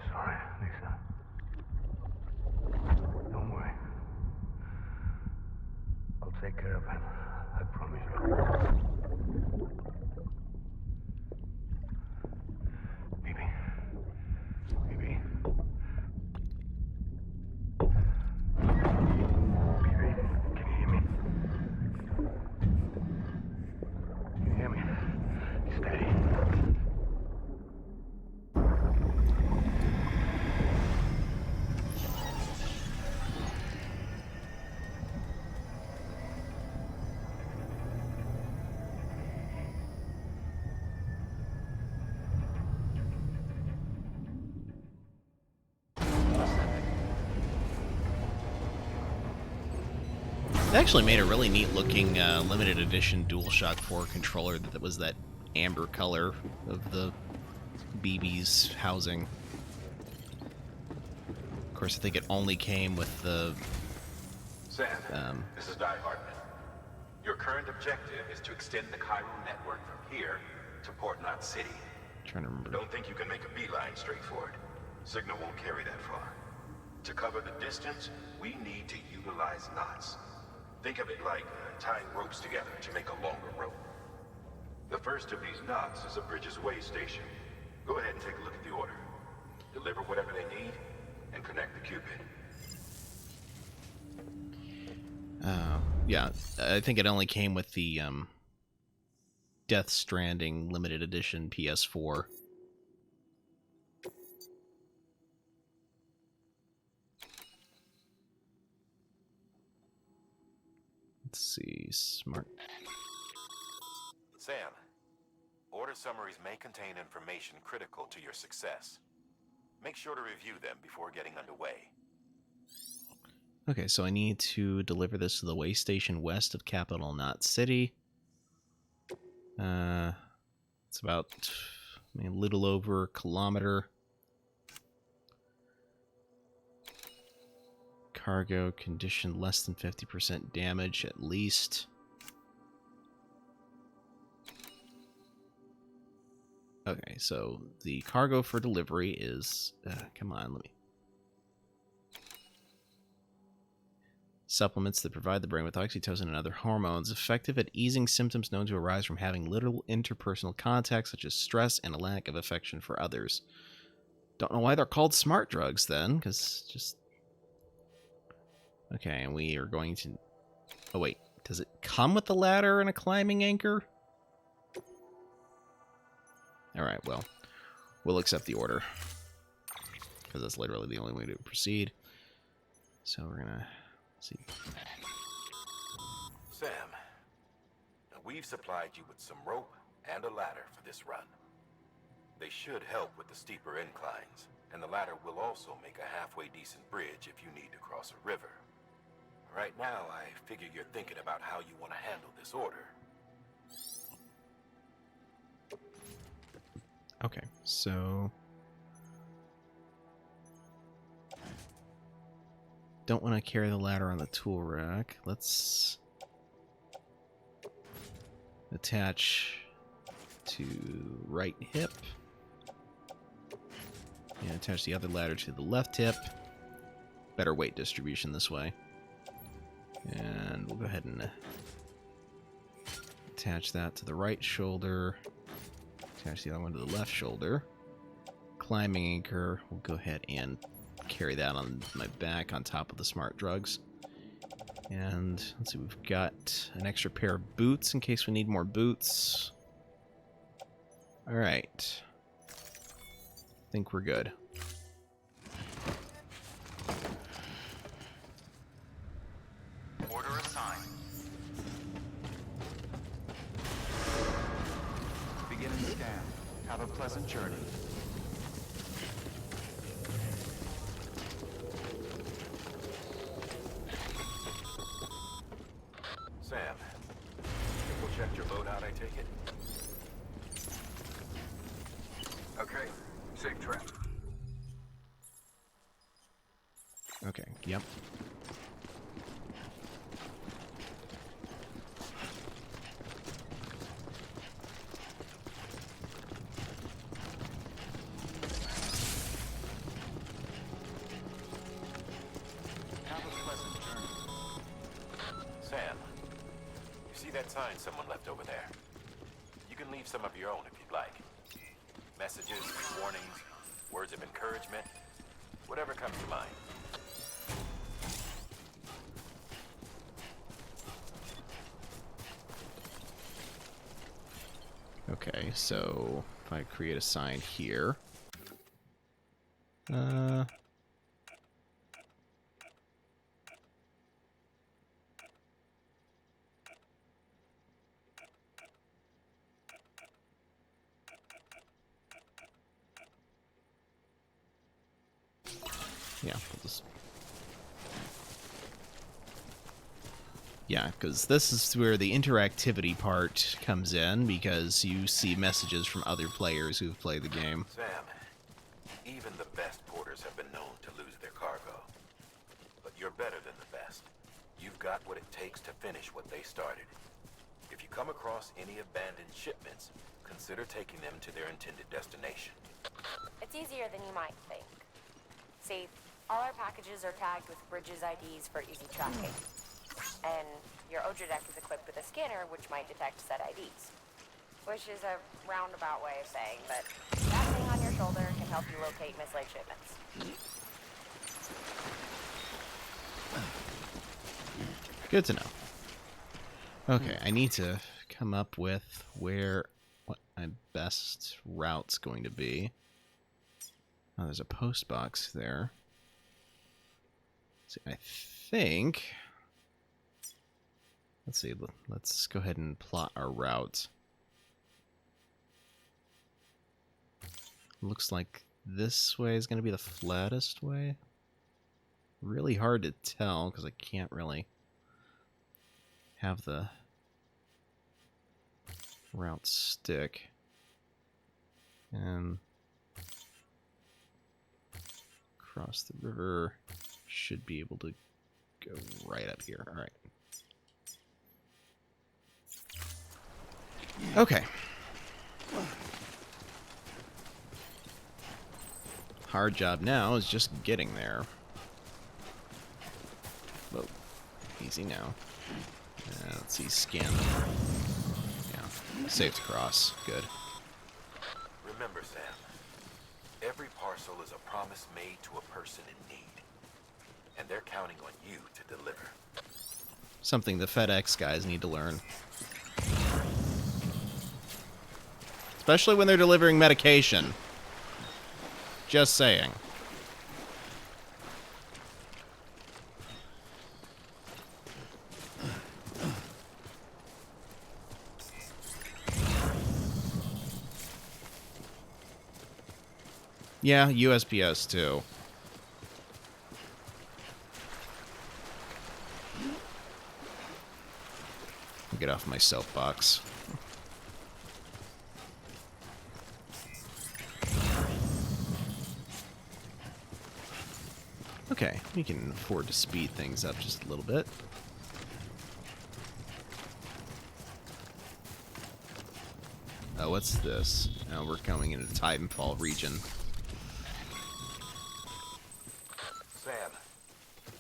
Sorry, Lisa. Don't worry. I'll take care of it. I promise you. Baby. Baby. Baby, can you hear me? Can you hear me? Steady. They actually made a really neat looking limited edition DualShock 4 controller that was that amber color of the BB's housing. Of course, I think it only came with the... Sam, this is Di Hartman. Your current objective is to extend the chiral network from here to Port Knot City. Trying to remember. Don't think you can make a beeline straight for it. Signal won't carry that far. To cover the distance, we need to utilize knots. Think of it like tying ropes together to make a longer rope. The first of these knots is a Bridges Way station. Go ahead and take a look at the order. Deliver whatever they need, and connect the Cupid. Yeah, I think it only came with the Death Stranding limited edition PS4. Let's see, smart. Sam, order summaries may contain information critical to your success. Make sure to review them before getting underway. Okay, so I need to deliver this to the way station west of Capital Knot City. It's about a little over a kilometer. Cargo condition less than 50% damage at least. Okay, so the cargo for delivery is... come on, let me... Supplements that provide the brain with oxytocin and other hormones, effective at easing symptoms known to arise from having little interpersonal contact, such as stress and a lack of affection for others. Don't know why they're called smart drugs, then, because just... Okay, and we are going to... Oh, wait. Does it come with the ladder and a climbing anchor? Alright, well, we'll accept the order. Because that's literally the only way to proceed. So we're gonna... see. Sam, we've supplied you with some rope and a ladder for this run. They should help with the steeper inclines, and the ladder will also make a halfway decent bridge if you need to cross a river. Right now, I figure you're thinking about how you want to handle this order. Okay, so... Don't want to carry the ladder on the tool rack. Let's attach to right hip. And attach the other ladder to the left hip. Better weight distribution this way. And we'll go ahead and attach that to the right shoulder. Attach the other one to the left shoulder. Climbing anchor. We'll go ahead and carry that on my back on top of the smart drugs. And let's see, we've got an extra pair of boots in case we need more boots. Alright. I think we're good. Order assigned. Begin and scan. Have a pleasant journey. Sam, you checked your loadout, I take it? Okay, safe trip. Okay, yep. Have a pleasant journey. Sam, you see that sign someone left over there? You can leave some of your own if you'd like. Messages, warnings, words of encouragement, whatever comes to mind. Okay, so if I create a sign here. Yeah, we'll just... Yeah, because this is where the interactivity part comes in, because you see messages from other players who've played the game. Sam, even the best porters have been known to lose their cargo. But you're better than the best. You've got what it takes to finish what they started. If you come across any abandoned shipments, consider taking them to their intended destination. It's easier than you might think. See, all our packages are tagged with Bridges IDs for easy tracking. And your Odra deck is equipped with a scanner which might detect said IDs. Which is a roundabout way of saying that that thing on your shoulder can help you locate mislaid shipments. Good to know. Okay, I need to come up with what my best route's going to be. Oh, there's a post box there. See, I think... Let's see, let's go ahead and plot our route. Looks like this way is going to be the flattest way. Really hard to tell because I can't really have the route stick. And cross the river, should be able to go right up here. All right. Okay. Hard job now is just getting there. Whoa. Easy now. Let's see, scan them. Yeah. Safe to cross. Good. Remember, Sam, every parcel is a promise made to a person in need. And they're counting on you to deliver. Something the FedEx guys need to learn. Especially when they're delivering medication. Just saying. Yeah, USPS too. I'll get off my soapbox. Okay, we can afford to speed things up just a little bit. Oh, what's this? Oh, we're coming into the Titanfall region. Sam,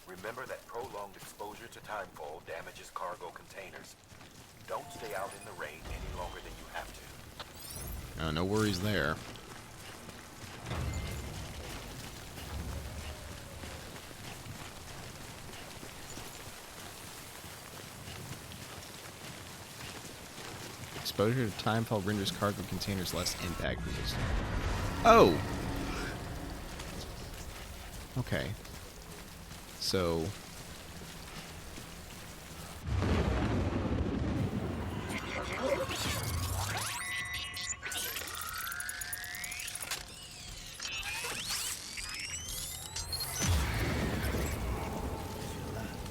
remember that prolonged exposure to timefall damages cargo containers. Don't stay out in the rain any longer than you have to. Oh, no worries there. Exposure to timefall renders cargo containers less impact resistant. Oh! Okay. So...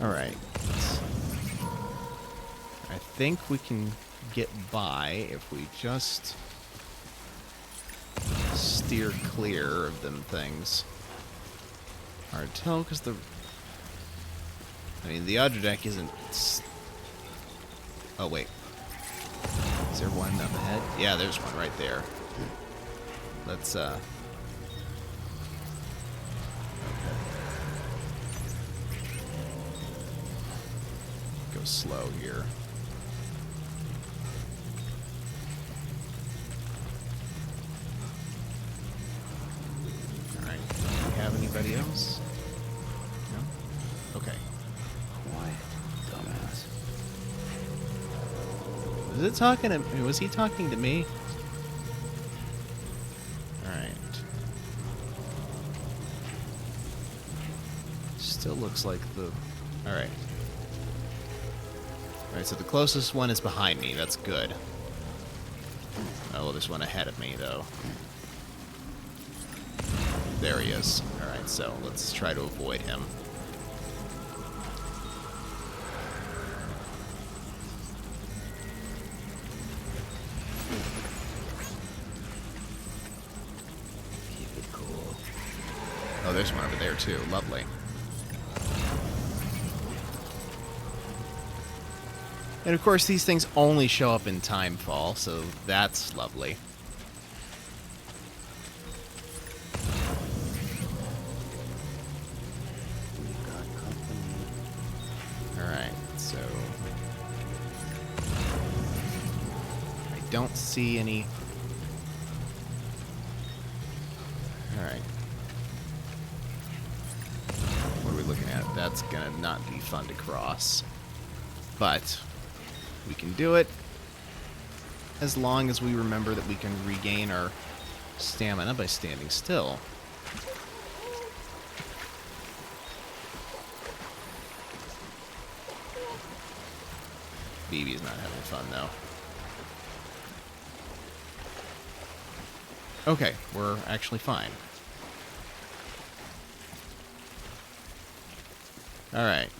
Alright. I think we can get by if we just steer clear of them things. Hard to tell because I mean, the other deck isn't... Oh, wait. Is there one up ahead? Yeah, there's one right there. Let's, Okay. Go slow here. Alright. Do we have anybody else? No? Okay. Quiet, dumbass. Was he talking to me? Alright. Still looks like the... Alright. Alright, so the closest one is behind me. That's good. Oh, well, there's one ahead of me, though. There he is. Alright, so let's try to avoid him. Keep it cool. Oh, there's one over there, too. Lovely. And of course, these things only show up in Timefall, so that's lovely. Alright, so... I don't see any... That's gonna not be fun to cross. But we can do it as long as we remember that we can regain our stamina by standing still. BB's not having fun, though. Okay, we're actually fine. Alright.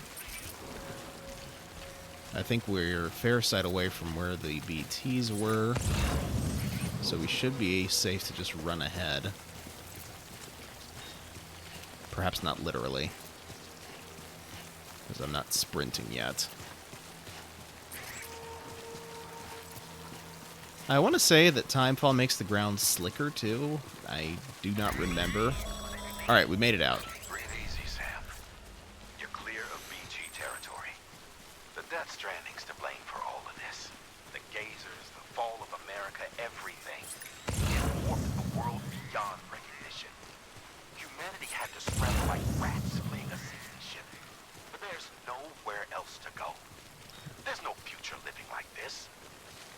I think we're a fair side away from where the BTs were, so we should be safe to just run ahead. Perhaps not literally, because I'm not sprinting yet. I want to say that Timefall makes the ground slicker, too. I do not remember. Alright, we made it out. Breathe easy, Sam. You're clear of BG territory. The Death Stranding's to blame for all of this. The Gazers, the fall of America, everything. It warped the world beyond recognition. Humanity had to scramble like rats fleeing a sinking ship. But there's nowhere else to go. There's no future living like this.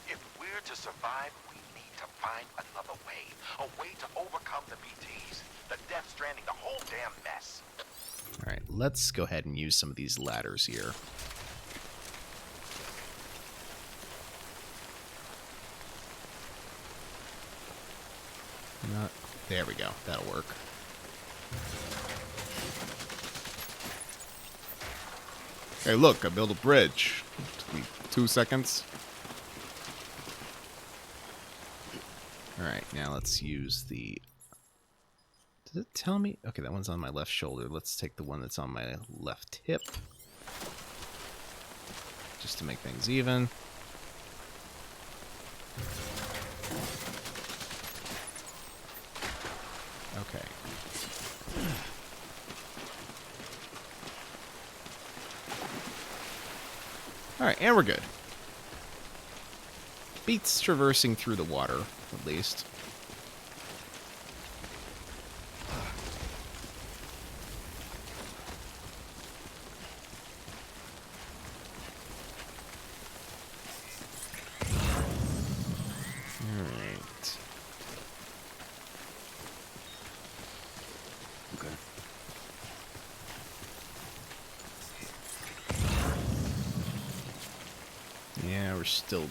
If we're to survive, we need to find another way. A way to overcome the BTs, the Death Stranding, the whole damn mess. Alright, let's go ahead and use some of these ladders here. Not, there we go. That'll work. Hey, look, I built a bridge. Took me 2 seconds. Alright, now let's use the... Does it tell me? Okay, that one's on my left shoulder. Let's take the one that's on my left hip. Just to make things even. Okay. Alright, and we're good. Beats traversing through the water, at least. Alright. Okay. Yeah, we're still...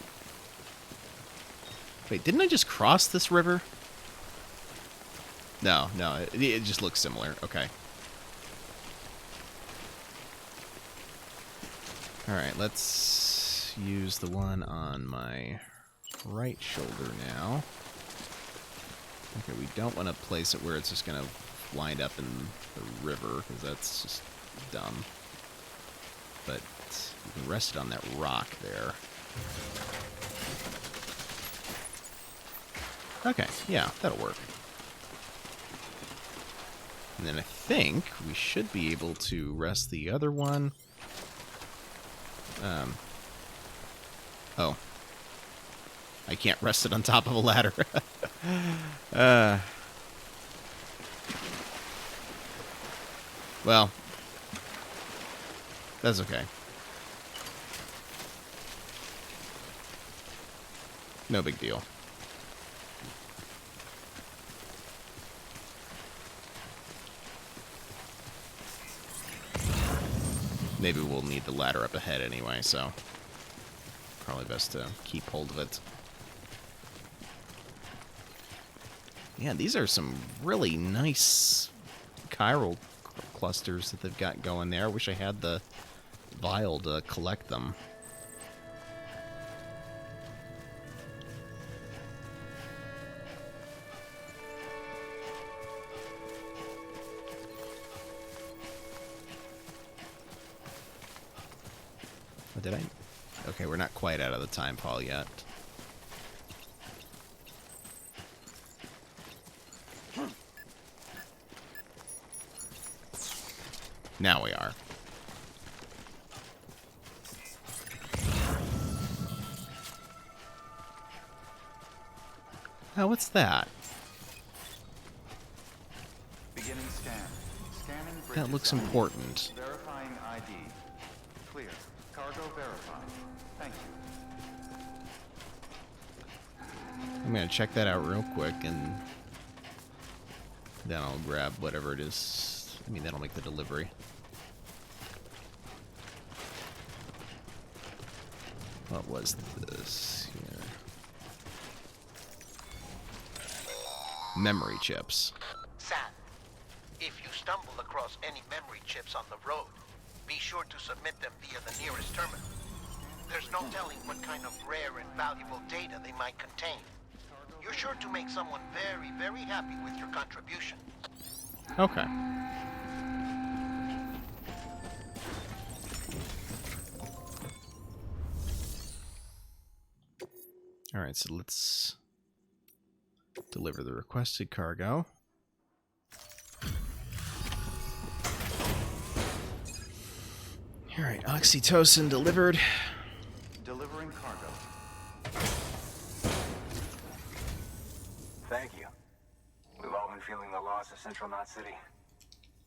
Wait, didn't I just cross this river? No, it just looks similar. Okay. Alright, let's use the one on my right shoulder now. Okay, we don't want to place it where it's just going to wind up in the river, because that's just dumb. But we can rest it on that rock there. Okay, yeah, that'll work. And then I think we should be able to rest the other one. Oh. I can't rest it on top of a ladder. Well, that's okay. No big deal. Maybe we'll need the ladder up ahead anyway, so probably best to keep hold of it. Yeah, these are some really nice chiral clusters that they've got going there. I wish I had the vial to collect them. Oh, did I? Okay, we're not quite out of the time fall yet. Now we are. Oh, what's that? Beginning scan. Scanning That bridges looks ID. important. Verifying ID. Clear. Cargo verified. Thank you. I'm gonna check that out real quick, and then I'll grab whatever it is. I mean, that'll make the delivery. What was this here? Memory chips. Sam, if you stumble across any memory chips on the road, be sure to submit them via the nearest terminal. There's no telling what kind of rare and valuable data they might contain. You're sure to make someone very, very happy with your contribution. Okay. Alright, so let's deliver the requested cargo. Alright, oxytocin delivered. Delivering cargo. Thank you. We've all been feeling the loss of Central Knot City.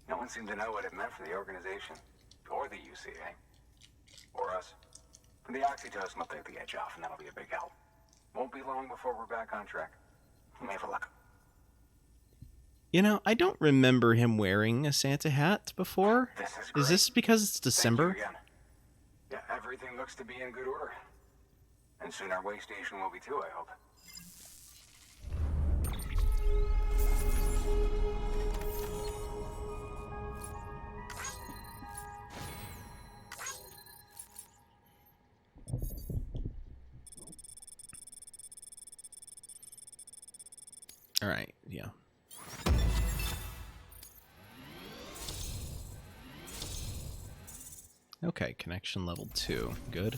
No one seemed to know what it meant for the organization, or the UCA, or us. But the oxytocin will take the edge off, and that'll be a big help. Won't be long before we're back on track. May have luck. You know, I don't remember him wearing a Santa hat before. Is this because it's December? Thank you again. Yeah, everything looks to be in good order. And soon our way station will be too, I hope. All right, yeah. Okay, connection level 2. Good.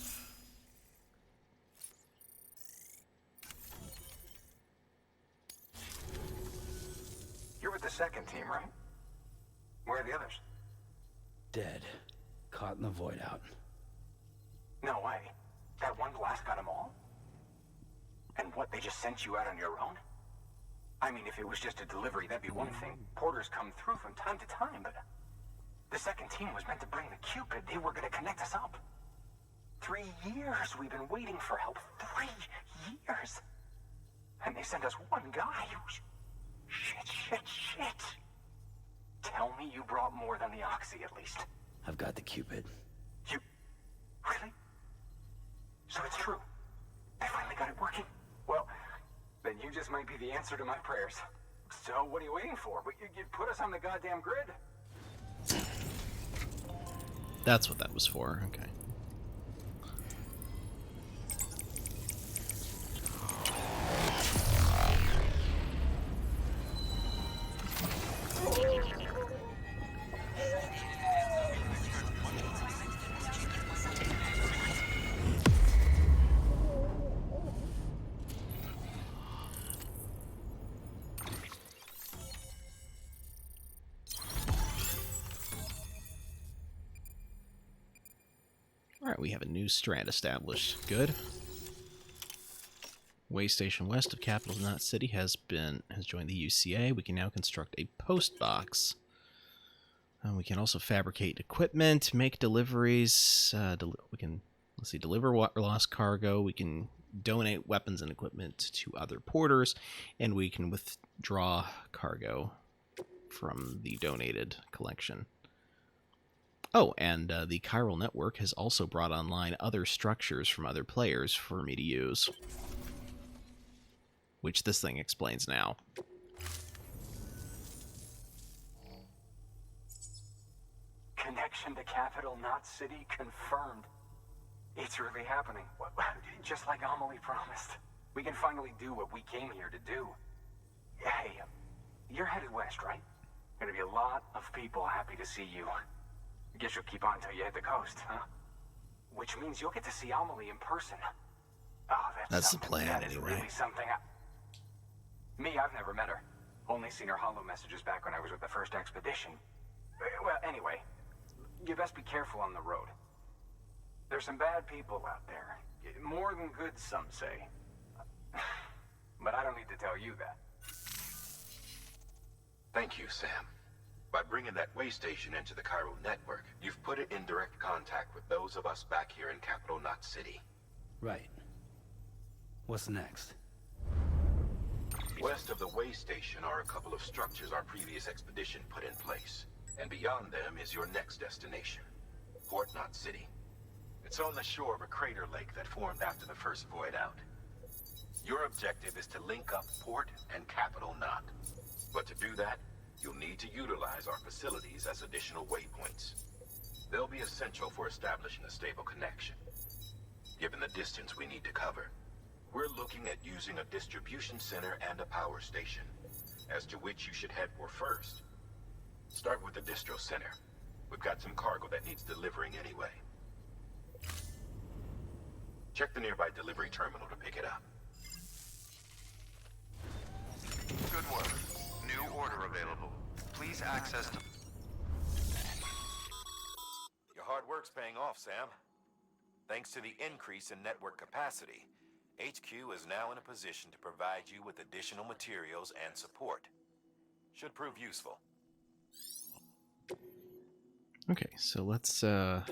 You're with the second team, right? Where are the others? Dead. Caught in the void out. No way. That one blast got them all? And what, they just sent you out on your own? I mean, if it was just a delivery, that'd be one thing. Porters come through from time to time, but the second team was meant to bring the Cupid. They were going to connect us up. 3 years we've been waiting for help. 3 years. And they sent us one guy. Shit. Tell me you brought more than the Oxy, at least. I've got the Cupid. You... Really? So it's true. They finally got it working. Well, then you just might be the answer to my prayers. So what are you waiting for? You put us on the goddamn grid. That's what that was for. Okay. Alright, we have a new strand established. Good. Way Station west of Capital Knot City has joined the UCA. We can now construct a post box. We can also fabricate equipment, make deliveries. We can, let's see, deliver lost cargo. We can donate weapons and equipment to other porters, and we can withdraw cargo from the donated collection. Oh, and the chiral network has also brought online other structures from other players for me to use, which this thing explains now. Connection to Capital Knot City confirmed. It's really happening. Just like Amelie promised. We can finally do what we came here to do. Hey, you're headed west, right? Gonna be a lot of people happy to see you. Guess you'll keep on until you hit the coast, huh? Which means you'll get to see Amelie in person. Oh, that's the plan, that is anyway. Really something. Me, I've never met her. Only seen her holo messages back when I was with the first expedition. Well, anyway, you best be careful on the road. There's some bad people out there. More than good, some say. But I don't need to tell you that. Thank you, Sam. By bringing that way station into the Cairo network, you've put it in direct contact with those of us back here in Capital Knot City. Right. What's next? West of the way station are a couple of structures our previous expedition put in place. And beyond them is your next destination, Port Knot City. It's on the shore of a crater lake that formed after the first void out. Your objective is to link up Port and Capital Knot. But to do that, you'll need to utilize our facilities as additional waypoints. They'll be essential for establishing a stable connection. Given the distance we need to cover, we're looking at using a distribution center and a power station, as to which you should head for first. Start with the distro center. We've got some cargo that needs delivering anyway. Check the nearby delivery terminal to pick it up. Good work. New order available. Please access to... Your hard work's paying off, Sam. Thanks to the increase in network capacity, HQ is now in a position to provide you with additional materials and support. Should prove useful. Okay, so let's Sam,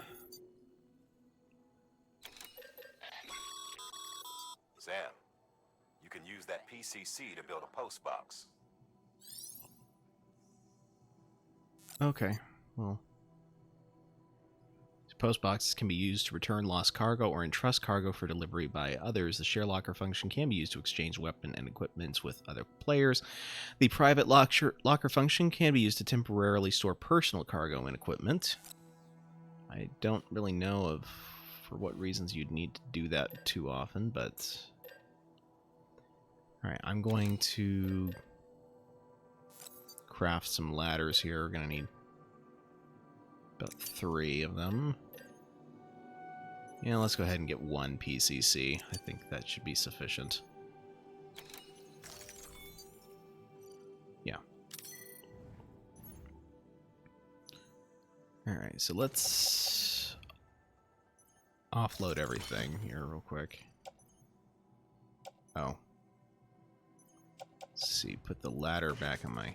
you can use that PCC to build a post box. Okay, well, post boxes can be used to return lost cargo or entrust cargo for delivery by others. The share locker function can be used to exchange weapon and equipment with other players. The private locker function can be used to temporarily store personal cargo and equipment. I don't really know of for what reasons you'd need to do that too often, but... Alright, I'm going to craft some ladders here. We're going to need about 3 of them. Yeah, let's go ahead and get 1 PCC. I think that should be sufficient. Yeah. Alright, so let's offload everything here real quick. Oh. Let's see, put the ladder back on my...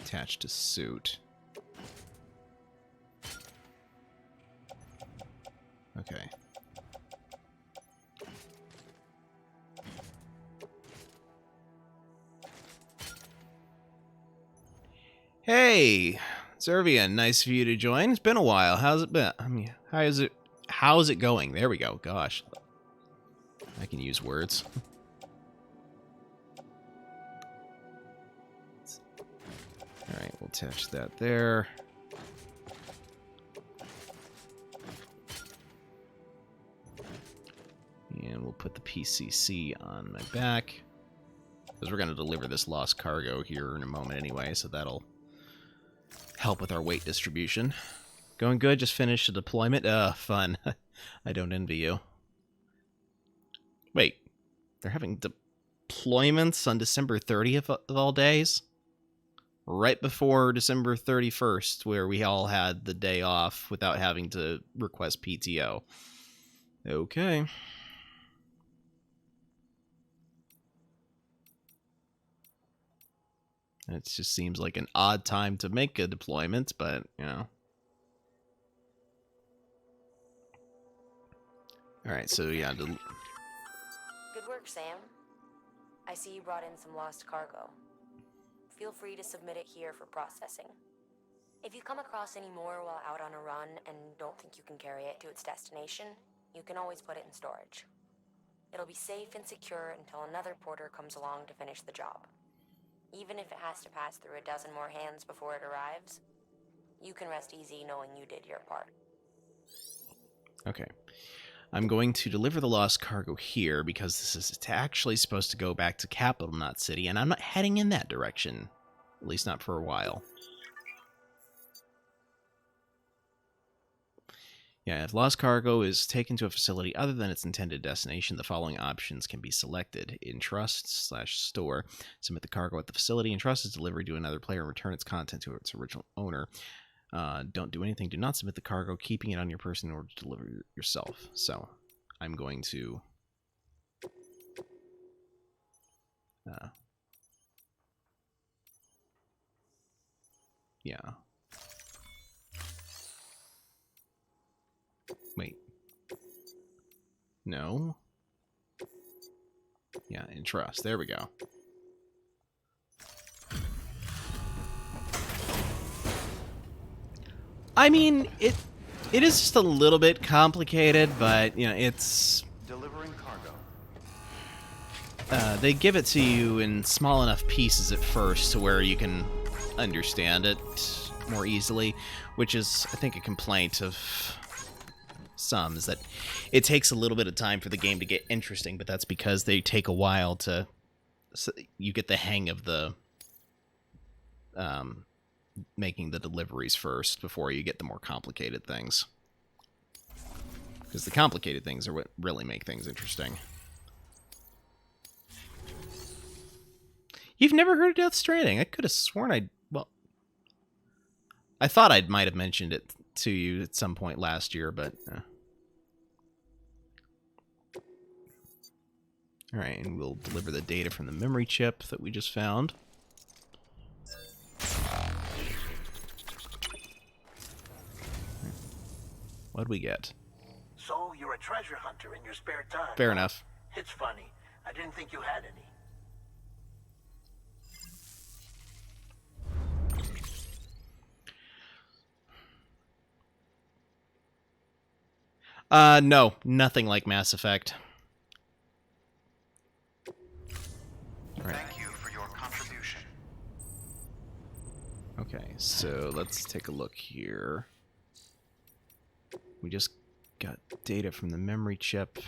attached to suit. Okay. Hey, Zervian, nice of you to join. It's been a while. How's it been? I mean, how's it going? There we go. Gosh. I can use words. Alright, we'll attach that there. And we'll put the PCC on my back. Because we're going to deliver this lost cargo here in a moment anyway, so that'll help with our weight distribution. Going good, just finished a deployment. Fun. I don't envy you. Wait, they're having deployments on December 30th of all days? Right before December 31st, where we all had the day off without having to request PTO. Okay. It just seems like an odd time to make a deployment, but, you know. Alright, so yeah. Good work, Sam. I see you brought in some lost cargo. Feel free to submit it here for processing. If you come across any more while out on a run and don't think you can carry it to its destination, you can always put it in storage. It'll be safe and secure until another porter comes along to finish the job. Even if it has to pass through a dozen more hands before it arrives, you can rest easy knowing you did your part. Okay. I'm going to deliver the lost cargo here because this is actually supposed to go back to Capital Knot City, and I'm not heading in that direction. At least not for a while. Yeah, if lost cargo is taken to a facility other than its intended destination, the following options can be selected. Entrust/store. Submit the cargo at the facility. Entrust is delivered to another player and return its content to its original owner. Don't do anything. Do not submit the cargo, keeping it on your person in order to deliver it yourself. So, I'm going to Yeah. Wait. No. Yeah, in trust. There we go. I mean, it is just a little bit complicated, but you know, it's Delivering cargo. they give it to you in small enough pieces at first to where you can understand it more easily, which is, I think, a complaint of some, is that it takes a little bit of time for the game to get interesting, but that's because they take a while to, so you get the hang of the making the deliveries first before you get the more complicated things. Because the complicated things are what really make things interesting. You've never heard of Death Stranding? I could have sworn well, I thought I might have mentioned it to you at some point last year, but... Alright, and we'll deliver the data from the memory chip that we just found. What'd we get? So, you're a treasure hunter in your spare time? Fair enough. It's funny. I didn't think you had any. No. Nothing like Mass Effect. Right. Thank you for your contribution. Okay, so let's take a look here. We just got data from the memory chip.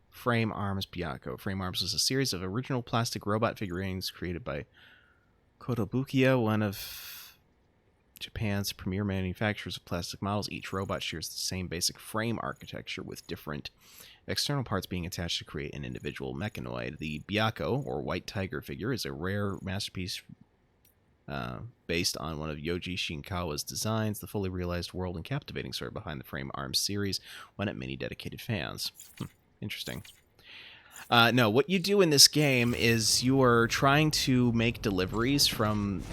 Frame Arms Byakko. Frame Arms is a series of original plastic robot figurines created by Kotobukiya, one of Japan's premier manufacturers of plastic models. Each robot shares the same basic frame architecture with different external parts being attached to create an individual mechanoid. The Byakko, or White Tiger figure, is a rare masterpiece based on one of Yoji Shinkawa's designs. The fully realized world and captivating story behind the Frame Arms series won at many dedicated fans. Interesting. No, what you do in this game is you are trying to make deliveries from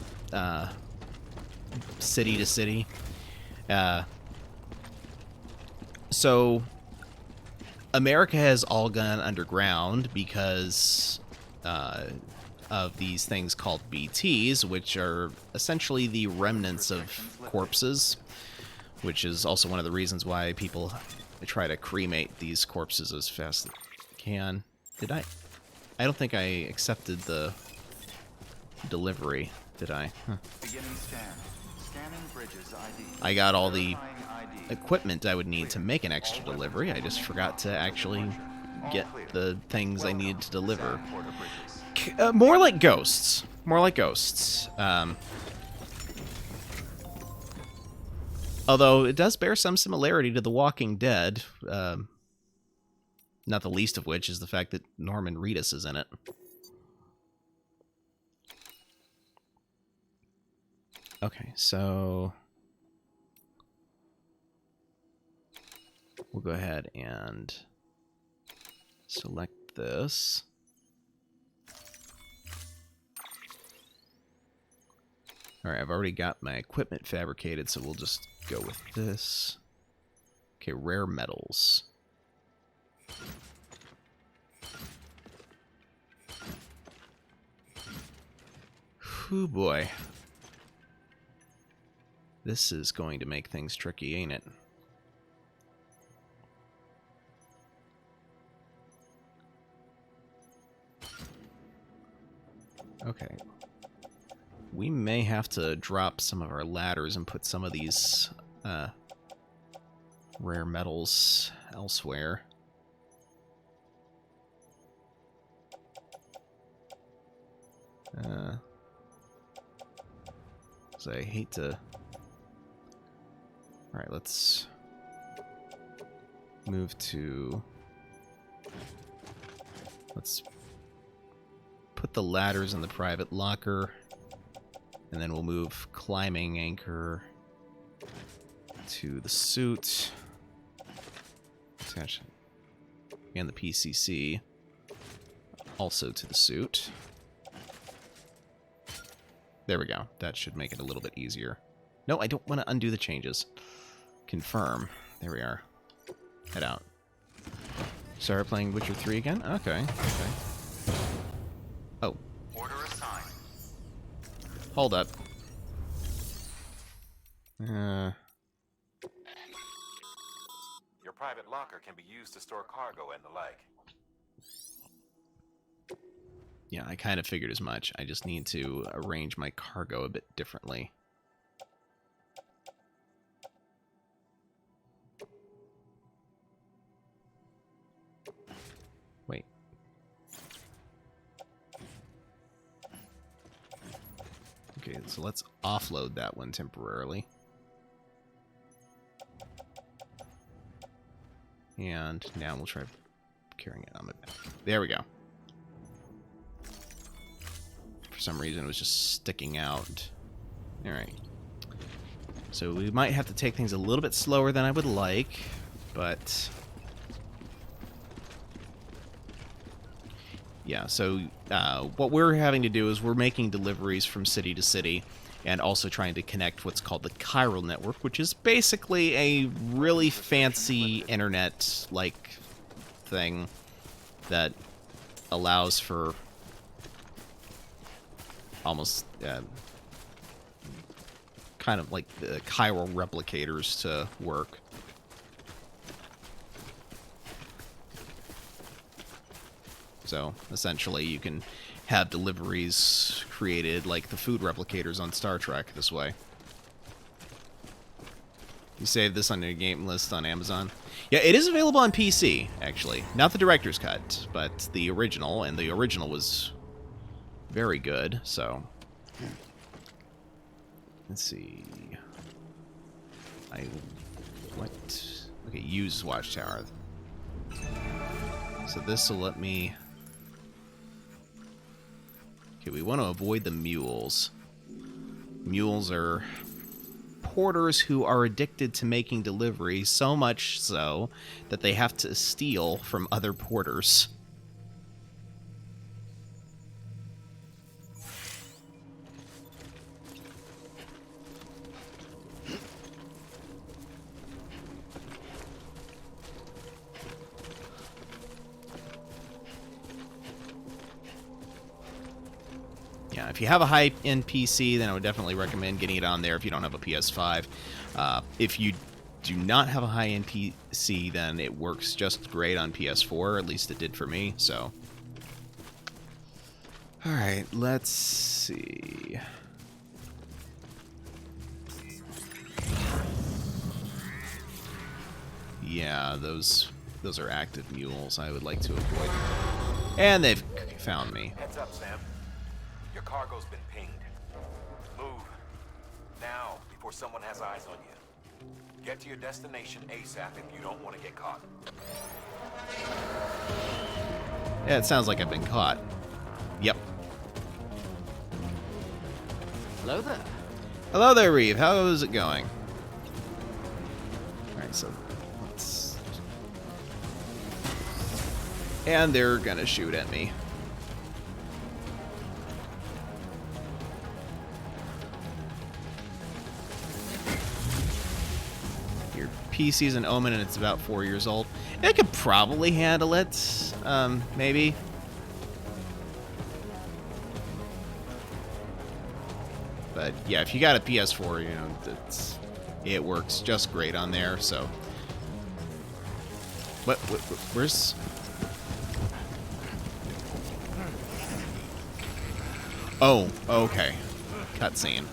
city to city. So America has all gone underground because of these things called BTs, which are essentially the remnants of corpses, which is also one of the reasons why people try to cremate these corpses as fast as they can. Did I? I don't think I accepted the delivery, did I? Huh. Beginning scan. Scanning bridges ID. I got all the equipment I would need to make an extra delivery. I just forgot to actually get the things I needed to deliver. More like ghosts. More like ghosts. Although it does bear some similarity to The Walking Dead. Not the least of which is the fact that Norman Reedus is in it. Okay, so we'll go ahead and select this. Alright, I've already got my equipment fabricated, so we'll just go with this. Okay, rare metals. Whew, boy. This is going to make things tricky, ain't it? Okay. We may have to drop some of our ladders and put some of these rare metals elsewhere. So I hate to... Alright, let's move to... Let's put the ladders in the private locker, and then we'll move climbing anchor to the suit. Attach and the PCC also to the suit. There we go. That should make it a little bit easier. No, I don't want to undo the changes. Confirm. There we are. Head out. Start playing Witcher 3 again? Okay. Okay. Oh. Order assigned. Hold up. Your private locker can be used to store cargo and the like. Yeah, I kind of figured as much. I just need to arrange my cargo a bit differently. Wait. Okay, so let's offload that one temporarily. And now we'll try carrying it on my back. There we go. For some reason, it was just sticking out. Alright. So we might have to take things a little bit slower than I would like, but... yeah, so what we're having to do is we're making deliveries from city to city and also trying to connect what's called the chiral network, which is basically a really fancy internet-like thing that allows for almost kind of like the chiral replicators to work. So, essentially, you can have deliveries created like the food replicators on Star Trek this way. You save this on your game list on Amazon? Yeah, it is available on PC, actually. Not the director's cut, but the original, and the original was very good, so... let's see... what? Okay, use Watchtower. So this will let me... okay, we want to avoid the mules. Mules are porters who are addicted to making deliveries, so much so that they have to steal from other porters. Yeah, if you have a high-end PC, then I would definitely recommend getting it on there if you don't have a PS5. If you do not have a high-end PC, then it works just great on PS4, at least it did for me, so... alright, let's see... yeah, those are active mules. I would like to avoid them. And they've found me. Heads up, Sam. Your cargo's been pinged. Move. Now, before someone has eyes on you. Get to your destination ASAP if you don't want to get caught. Yeah, it sounds like I've been caught. Yep. Hello there. Hello there, Reeve. How is it going? Alright, so let's... and they're gonna shoot at me. Your PC's an Omen and it's about 4 years old. It could probably handle it, maybe. But yeah, if you got a PS4, you know, it works just great on there, so... where's... oh, okay. Cutscene.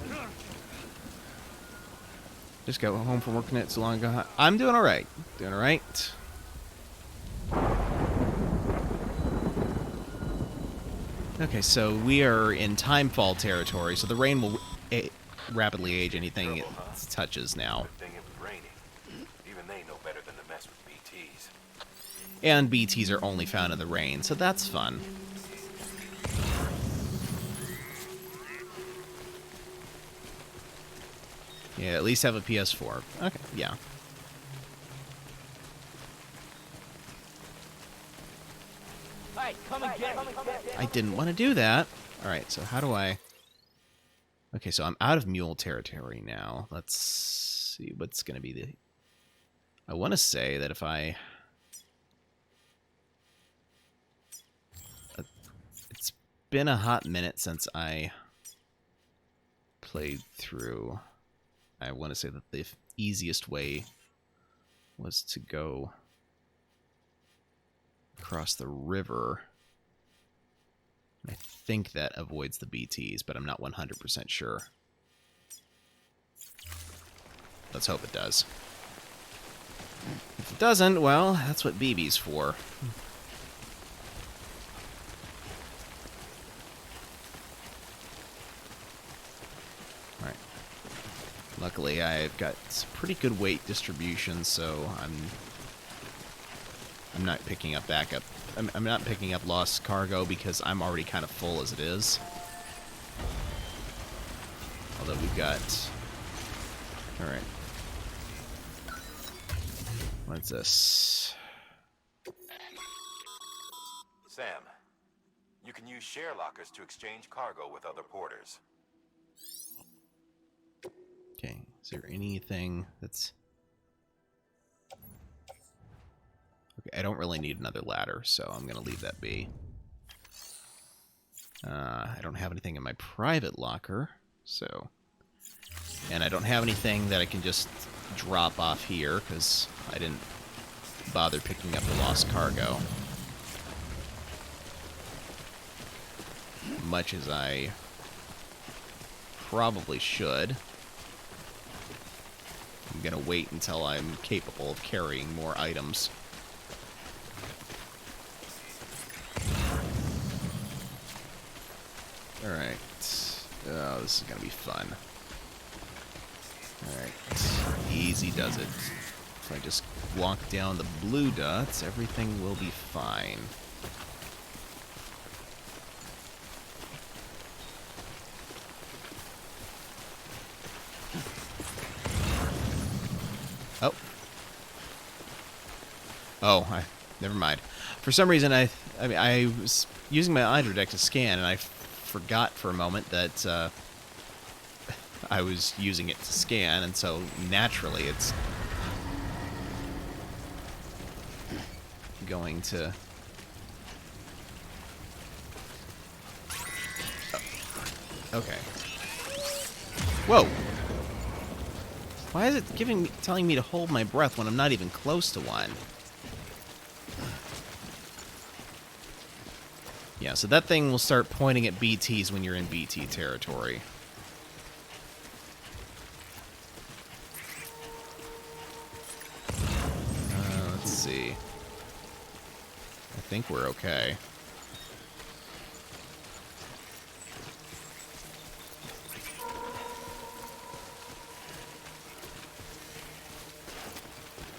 Just got home from working it so long ago. I'm doing alright. Doing alright. Okay, so we are in Timefall territory, so the rain will rapidly age anything it touches now. Good thing it was raining. Even they know better than to mess with BTs. And BTs are only found in the rain, so that's fun. Yeah, at least have a PS4. Okay, yeah. Hey, come and get me. I didn't want to do that. Alright, so how do I... Okay, so I'm out of mule territory now. Let's see what's going to be the... I want to say that if I... It's been a hot minute since I played through. I want to say that the easiest way was to go across the river. I think that avoids the BTs, but I'm not 100% sure. Let's hope it does. If it doesn't, well, that's what BB's for. Alright. Luckily, I've got pretty good weight distribution, so I'm not picking up backup. I'm not picking up lost cargo because I'm already kind of full as it is. Although we've got... Alright. What's this? Sam, you can use share lockers to exchange cargo with other porters. Okay, is there anything that's... Okay, I don't really need another ladder, so I'm going to leave that be. I don't have anything in my private locker, so... And I don't have anything that I can just drop off here, because I didn't bother picking up the lost cargo. Much as I probably should. I'm going to wait until I'm capable of carrying more items. Alright. Oh, this is going to be fun. Alright. Easy does it. If I just walk down the blue dots, everything will be fine. Oh. Oh, never mind. For some reason, I was using my Hydro deck to scan, and I forgot for a moment that I was using it to scan, and so naturally it's going to... Oh. Okay. Whoa! Why is it telling me to hold my breath when I'm not even close to one? Yeah, so that thing will start pointing at BTs when you're in BT territory. Let's see. I think we're okay.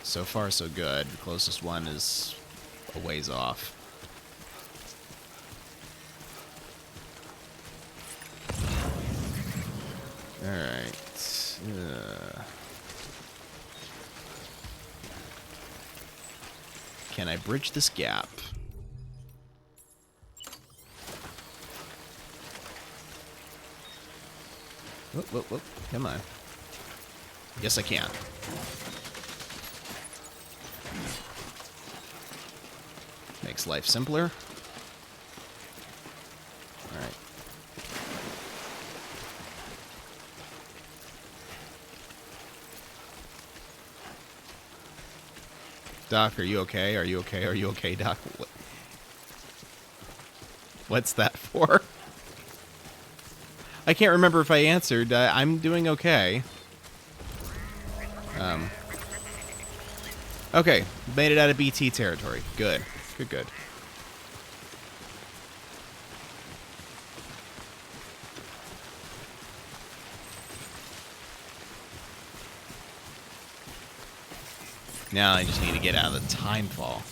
So far, so good. The closest one is a ways off. Alright. Can I bridge this gap? Whoop, whoop, whoop. Come on. Yes, I can. Makes life simpler. Alright. Doc, are you okay? Are you okay? Are you okay, Doc? What's that for? I can't remember if I answered. I'm doing okay. Okay, made it out of BT territory. Good. Good, good. Now I just need to get out of the time fall.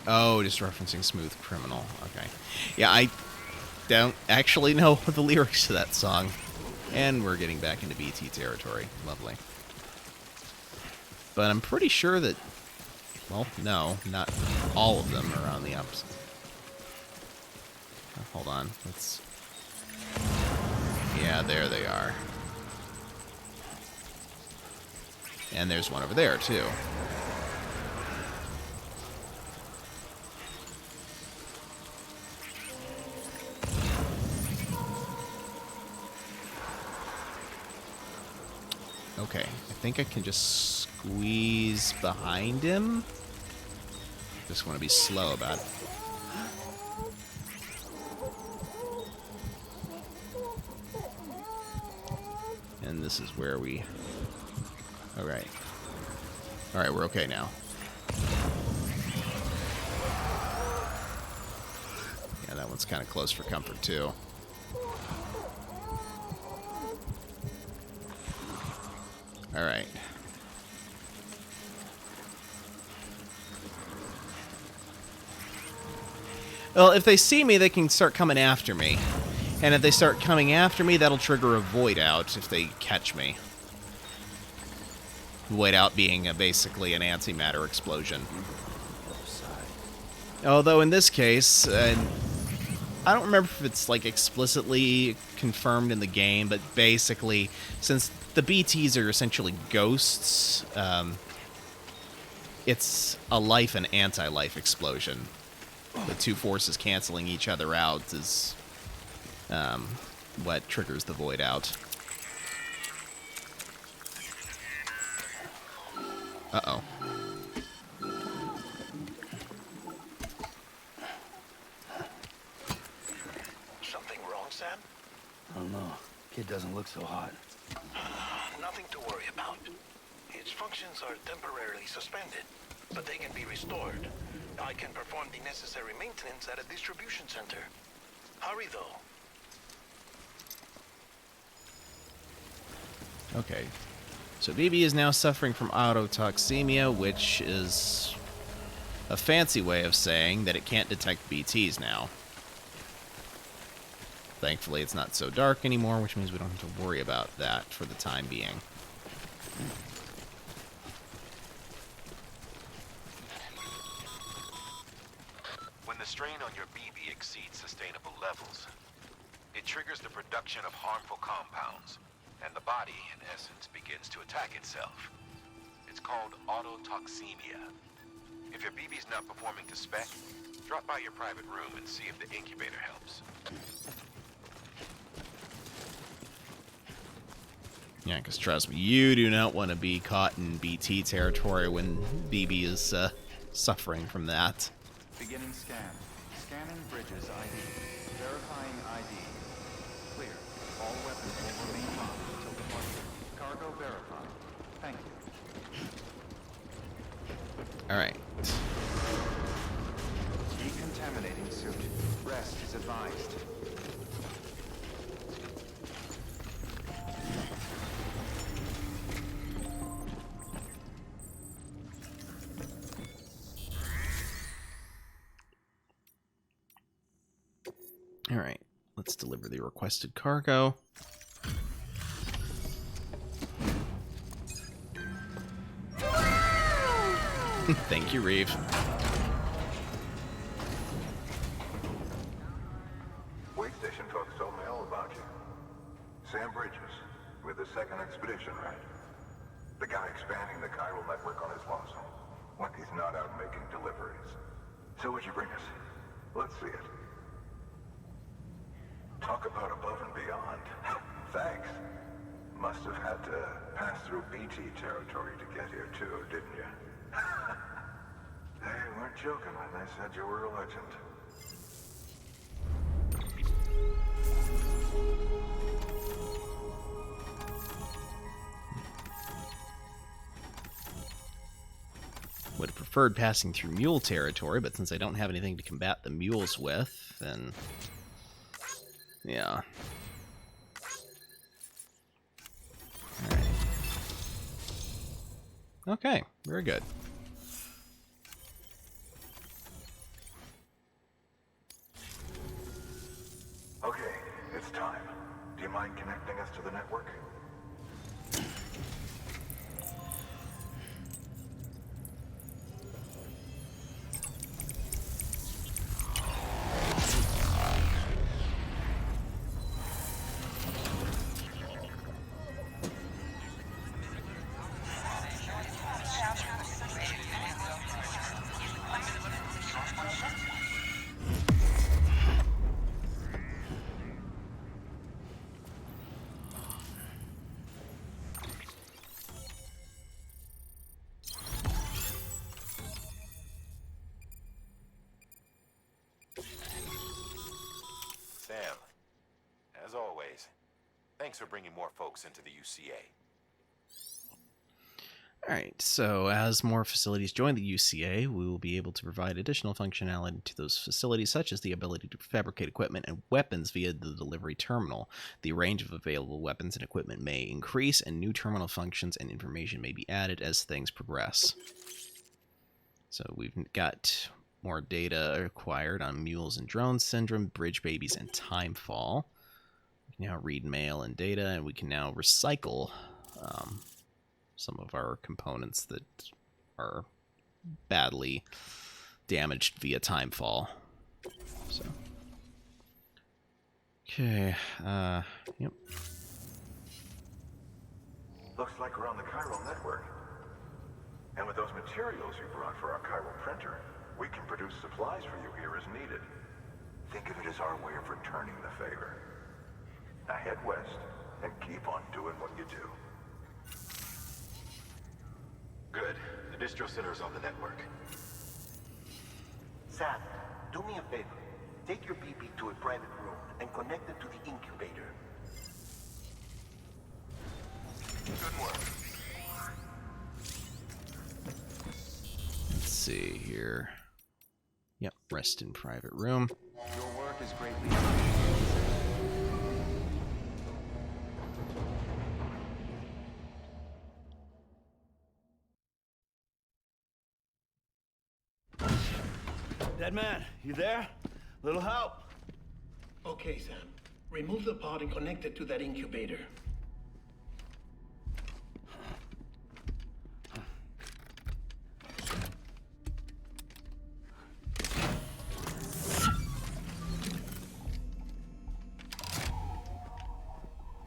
Oh, just referencing Smooth Criminal. Okay. Yeah, I don't actually know the lyrics to that song. And we're getting back into BT territory. Lovely. But I'm pretty sure that... Well, no, not all of them are on the opposite. Oh, hold on. Let's... Yeah, there they are. And there's one over there, too. Okay, I think I can just squeeze behind him. Just want to be slow about it. And this is where we... Alright. Alright, we're okay now. Yeah, that one's kind of close for comfort, too. Alright. Well, if they see me, they can start coming after me. And if they start coming after me, that'll trigger a void out if they catch me. Void out being basically an antimatter explosion. Although in this case, I don't remember if it's like explicitly confirmed in the game, but basically, since the BTs are essentially ghosts, it's a life and anti-life explosion. The two forces canceling each other out is what triggers the void out. Uh-oh. Something wrong, Sam? I don't know. Kid doesn't look so hot. Nothing to worry about. Its functions are temporarily suspended, but they can be restored. I can perform the necessary maintenance at a distribution center. Hurry, though. Okay. So BB is now suffering from autotoxemia, which is a fancy way of saying that it can't detect BTs now. Thankfully, it's not so dark anymore, which means we don't have to worry about that for the time being. When the strain on your BB exceeds sustainable levels, it triggers the production of harmful compounds, and the body, in essence, begins to attack itself. It's called autotoxemia. If your BB's not performing to spec, drop by your private room and see if the incubator helps. Yeah, because trust me, you do not want to be caught in BT territory when BB is suffering from that. Beginning scan. Scanning bridges ID. Verifying ID. Clear. All weapons will remain locked until departure. Cargo verified. Thank you. Alright. Decontaminating suit. Rest is advised. Alright. Let's deliver the requested cargo. Thank you, Reeve. Wait station folks told me all about you. Sam Bridges, with the second expedition, right? The guy expanding the chiral network on his lonesome, when he's not out making deliveries. So what'd you bring us? Let's see it. Talk about above and beyond. Thanks. Must have had to pass through BT territory to get here too, didn't you? They weren't joking when they said you were a legend. Would have preferred passing through mule territory, but since I don't have anything to combat the mules with, then... yeah. Alright. Okay, very good. Okay, it's time. Do you mind connecting us to the network? Thanks for bringing more folks into the UCA. Alright, so as more facilities join the UCA, we will be able to provide additional functionality to those facilities, such as the ability to fabricate equipment and weapons via the delivery terminal. The range of available weapons and equipment may increase, and new terminal functions and information may be added as things progress. So we've got more data acquired on Mules and Drones Syndrome, Bridge Babies, and Timefall. We can now read mail and data, and we can now recycle some of our components that are badly damaged via timefall. So, okay, yep. Looks like we're on the chiral network. And with those materials you brought for our chiral printer, we can produce supplies for you here as needed. Think of it as our way of returning the favor. Now head west and keep on doing what you do. Good. The distro center is on the network. Sam, do me a favor. Take your BB to a private room and connect it to the incubator. Good work. Let's see here. Yep, rest in private room. Your work is greatly appreciated. Dead man, you there? Little help? Okay, Sam. Remove the pod and connect it to that incubator.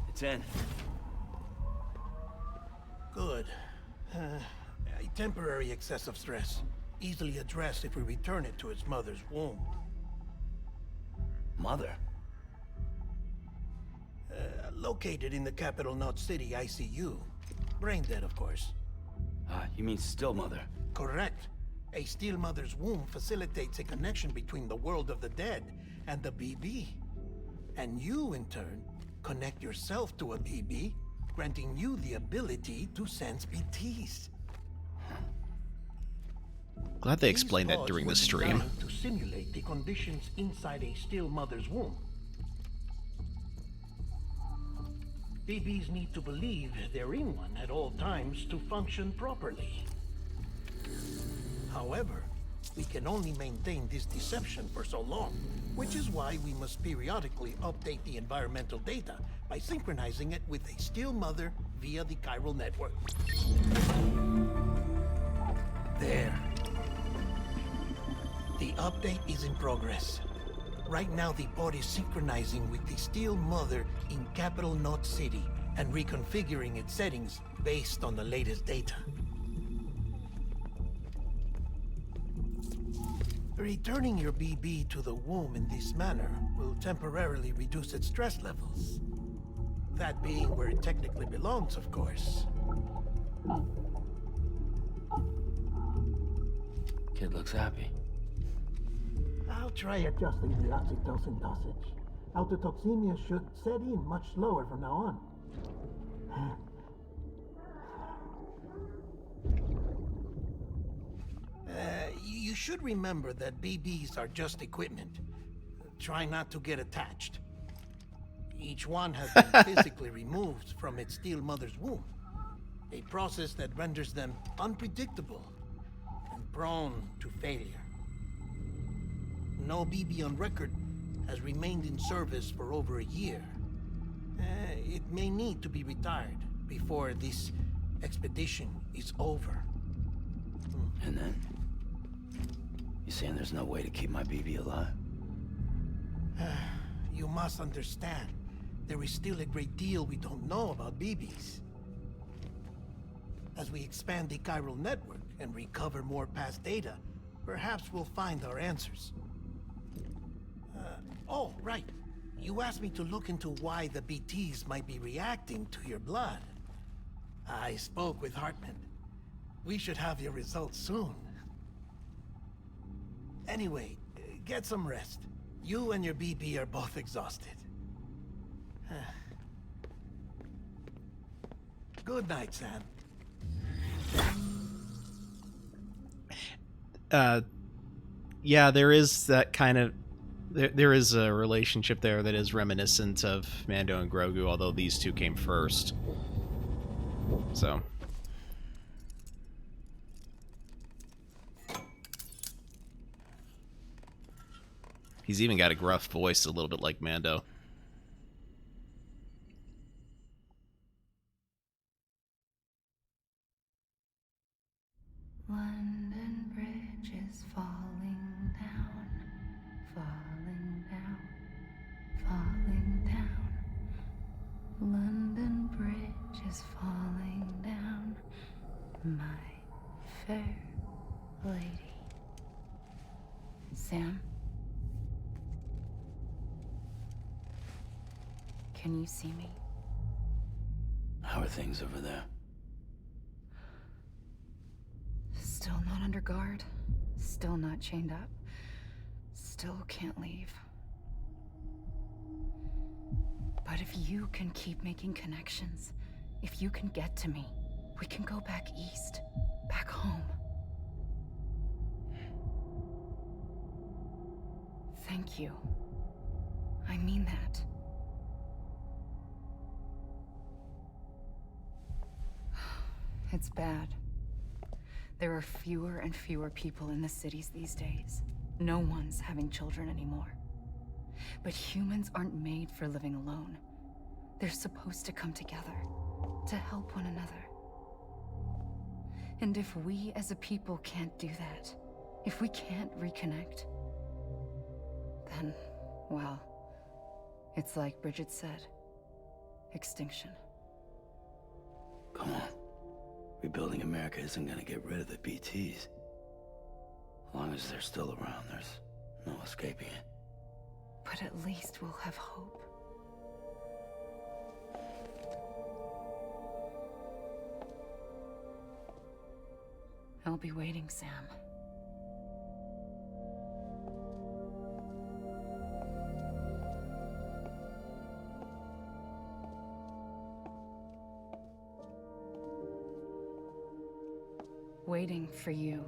It's in. Good. A temporary excessive stress. Easily addressed if we return it to its mother's womb. Mother? Located in the capital Knot City ICU. Brain dead, of course. You mean still mother? Correct. A steel mother's womb facilitates a connection between the world of the dead and the BB. And you, in turn, connect yourself to a BB, granting you the ability to sense BTs. Glad they explained that during the stream. To simulate the conditions inside a still mother's womb. BBs need to believe they're in one at all times to function properly. However, we can only maintain this deception for so long, which is why we must periodically update the environmental data by synchronizing it with a still mother via the chiral network. There. The update is in progress. Right now, the pod is synchronizing with the Steel Mother in Capital Knot City and reconfiguring its settings based on the latest data. Returning your BB to the womb in this manner will temporarily reduce its stress levels. That being where it technically belongs, of course. Kid looks happy. I'll try adjusting the oxytocin dosage. Autotoxemia should set in much slower from now on. You should remember that BBs are just equipment. Try not to get attached. Each one has been physically removed from its steel mother's womb. A process that renders them unpredictable and prone to failure. No BB on record has remained in service for over a year. It may need to be retired before this expedition is over. And then? You saying there's no way to keep my BB alive? You must understand, there is still a great deal we don't know about BBs. As we expand the chiral network and recover more past data, perhaps we'll find our answers. Oh, right. You asked me to look into why the BTs might be reacting to your blood. I spoke with Hartman. We should have your results soon. Anyway, get some rest. You and your BB are both exhausted. Good night, Sam. Yeah, there is that kind of there is a relationship there that is reminiscent of Mando and Grogu, although these two came first. So he's even got a gruff voice, a little bit like Mando. London Bridge is falling down, falling down, falling down. London Bridge is falling down, my fair lady. Sam? Can you see me? How are things over there? Still not under guard. Still not chained up. Still can't leave. But if you can keep making connections, if you can get to me, we can go back east. Back home. Thank you. I mean that. It's bad. There are fewer and fewer people in the cities these days. No one's having children anymore. But humans aren't made for living alone. They're supposed to come together, to help one another. And if we as a people can't do that, if we can't reconnect, then, well, it's like Bridget said, extinction. Come on. Rebuilding America isn't gonna get rid of the BTs. As long as they're still around, there's no escaping it. But at least we'll have hope. I'll be waiting, Sam. Waiting for you.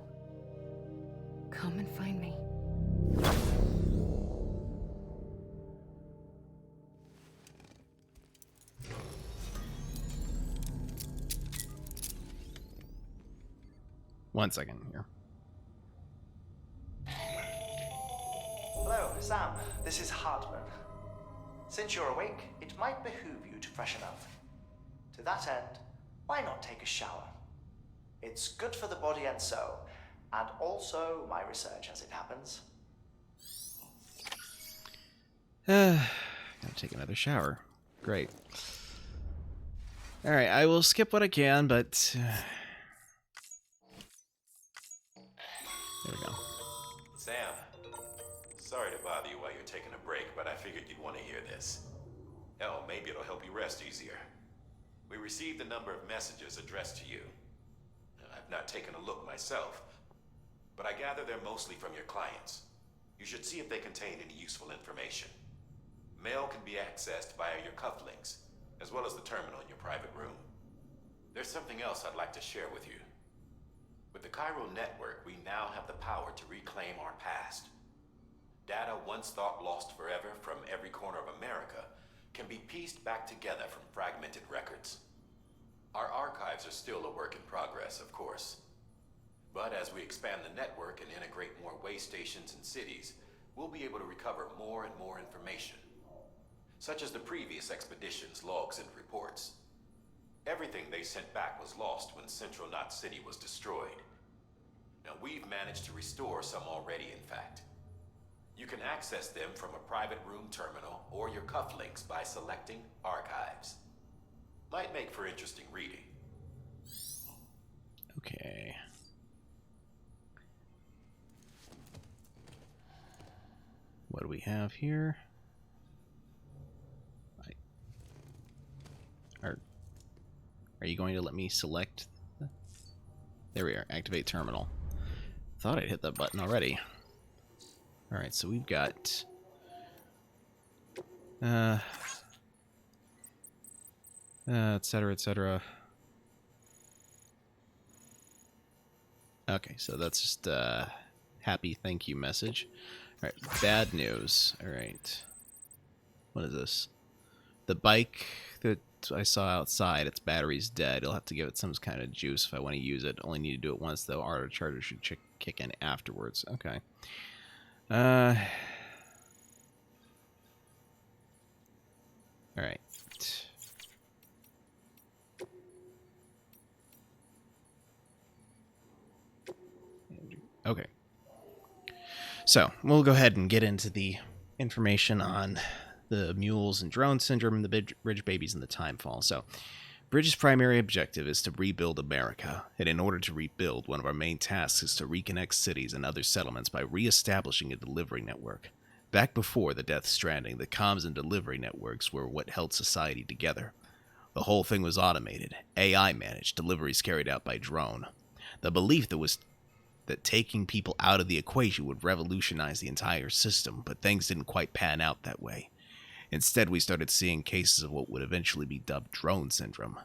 Come and find me. One second here. Hello, Sam. This is Hardman. Since you're awake, it might behoove you to freshen up. To that end, why not take a shower? It's good for the body and soul, and also my research as it happens. Gotta take another shower. Great. Alright, I will skip what I can, but... there we go. Sam, sorry to bother you while you're taking a break, but I figured you'd want to hear this. Hell, maybe it'll help you rest easier. We received a number of messages addressed to you. I've not taken a look myself, but I gather they're mostly from your clients. You should see if they contain any useful information. Mail can be accessed via your cufflinks, as well as the terminal in your private room. There's something else I'd like to share with you. With the Cairo network, we now have the power to reclaim our past. Data once thought lost forever from every corner of America can be pieced back together from fragmented records. Our archives are still a work in progress, of course. But as we expand the network and integrate more way stations and cities, we'll be able to recover more and more information, such as the previous expedition's logs and reports. Everything they sent back was lost when Central Knot City was destroyed. Now, we've managed to restore some already, in fact. You can access them from a private room terminal or your cufflinks by selecting Archives. Might make for interesting reading. Okay. What do we have here? Are you going to let me select? There we are. Activate terminal. Thought I'd hit that button already. Alright, so we've got... etc., etc. Okay, so that's just a happy thank you message. All right, bad news. All right. What is this? The bike that I saw outside, its battery's dead. You'll have to give it some kind of juice if I want to use it. Only need to do it once, though. Auto charger should kick in afterwards. Okay. All right. Okay. So, we'll go ahead and get into the information on the mules and drone syndrome, the bridge babies, and the timefall. So, Bridge's primary objective is to rebuild America, and in order to rebuild, one of our main tasks is to reconnect cities and other settlements by re-establishing a delivery network. Back before the Death Stranding, the comms and delivery networks were what held society together. The whole thing was automated, AI managed, deliveries carried out by drone. The belief that taking people out of the equation would revolutionize the entire system, but things didn't quite pan out that way. Instead, we started seeing cases of what would eventually be dubbed drone syndrome.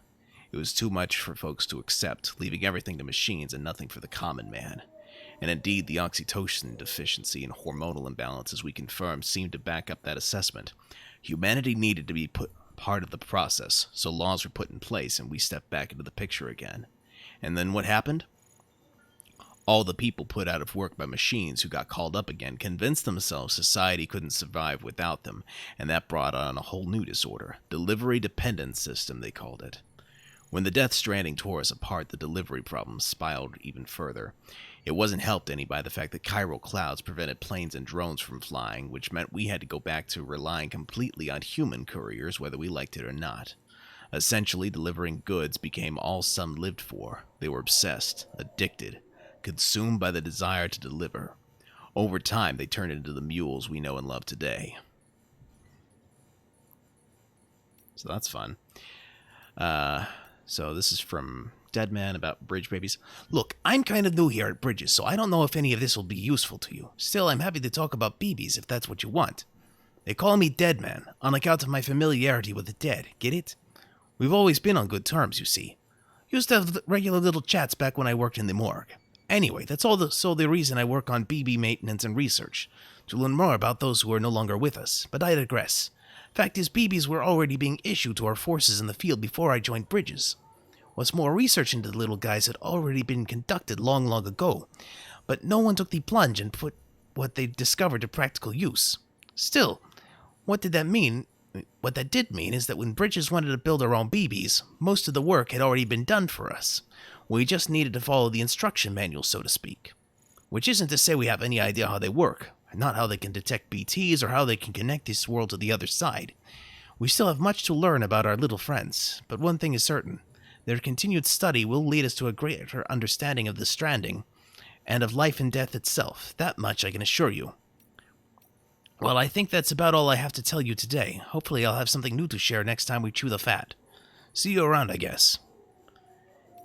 It was too much for folks to accept, leaving everything to machines and nothing for the common man. And indeed, the oxytocin deficiency and hormonal imbalances we confirmed seemed to back up that assessment. Humanity needed to be put part of the process, so laws were put in place and we stepped back into the picture again. And then what happened? All the people put out of work by machines who got called up again convinced themselves society couldn't survive without them, and that brought on a whole new disorder. Delivery dependence system, they called it. When the Death Stranding tore us apart, the delivery problem spiraled even further. It wasn't helped any by the fact that chiral clouds prevented planes and drones from flying, which meant we had to go back to relying completely on human couriers, whether we liked it or not. Essentially, delivering goods became all some lived for. They were obsessed, addicted, consumed by the desire to deliver. Over time, they turned into the mules we know and love today. So that's fun. So this is from Deadman about bridge babies. Look, I'm kind of new here at Bridges, so I don't know if any of this will be useful to you. Still, I'm happy to talk about BBs if that's what you want. They call me Deadman, on account of my familiarity with the dead, get it? We've always been on good terms, you see. Used to have regular little chats back when I worked in the morgue. Anyway, that's the reason I work on BB maintenance and research, to learn more about those who are no longer with us, but I digress. Fact is, BBs were already being issued to our forces in the field before I joined Bridges. What's more, research into the little guys had already been conducted long ago, but no one took the plunge and put what they discovered to practical use. Still, what did that mean? What that did mean is that when Bridges wanted to build our own BBs, most of the work had already been done for us. We just needed to follow the instruction manual, so to speak. Which isn't to say we have any idea how they work, not how they can detect BTs or how they can connect this world to the other side. We still have much to learn about our little friends, but one thing is certain. Their continued study will lead us to a greater understanding of the Stranding, and of life and death itself. That much I can assure you. Well, I think that's about all I have to tell you today. Hopefully I'll have something new to share next time we chew the fat. See you around, I guess.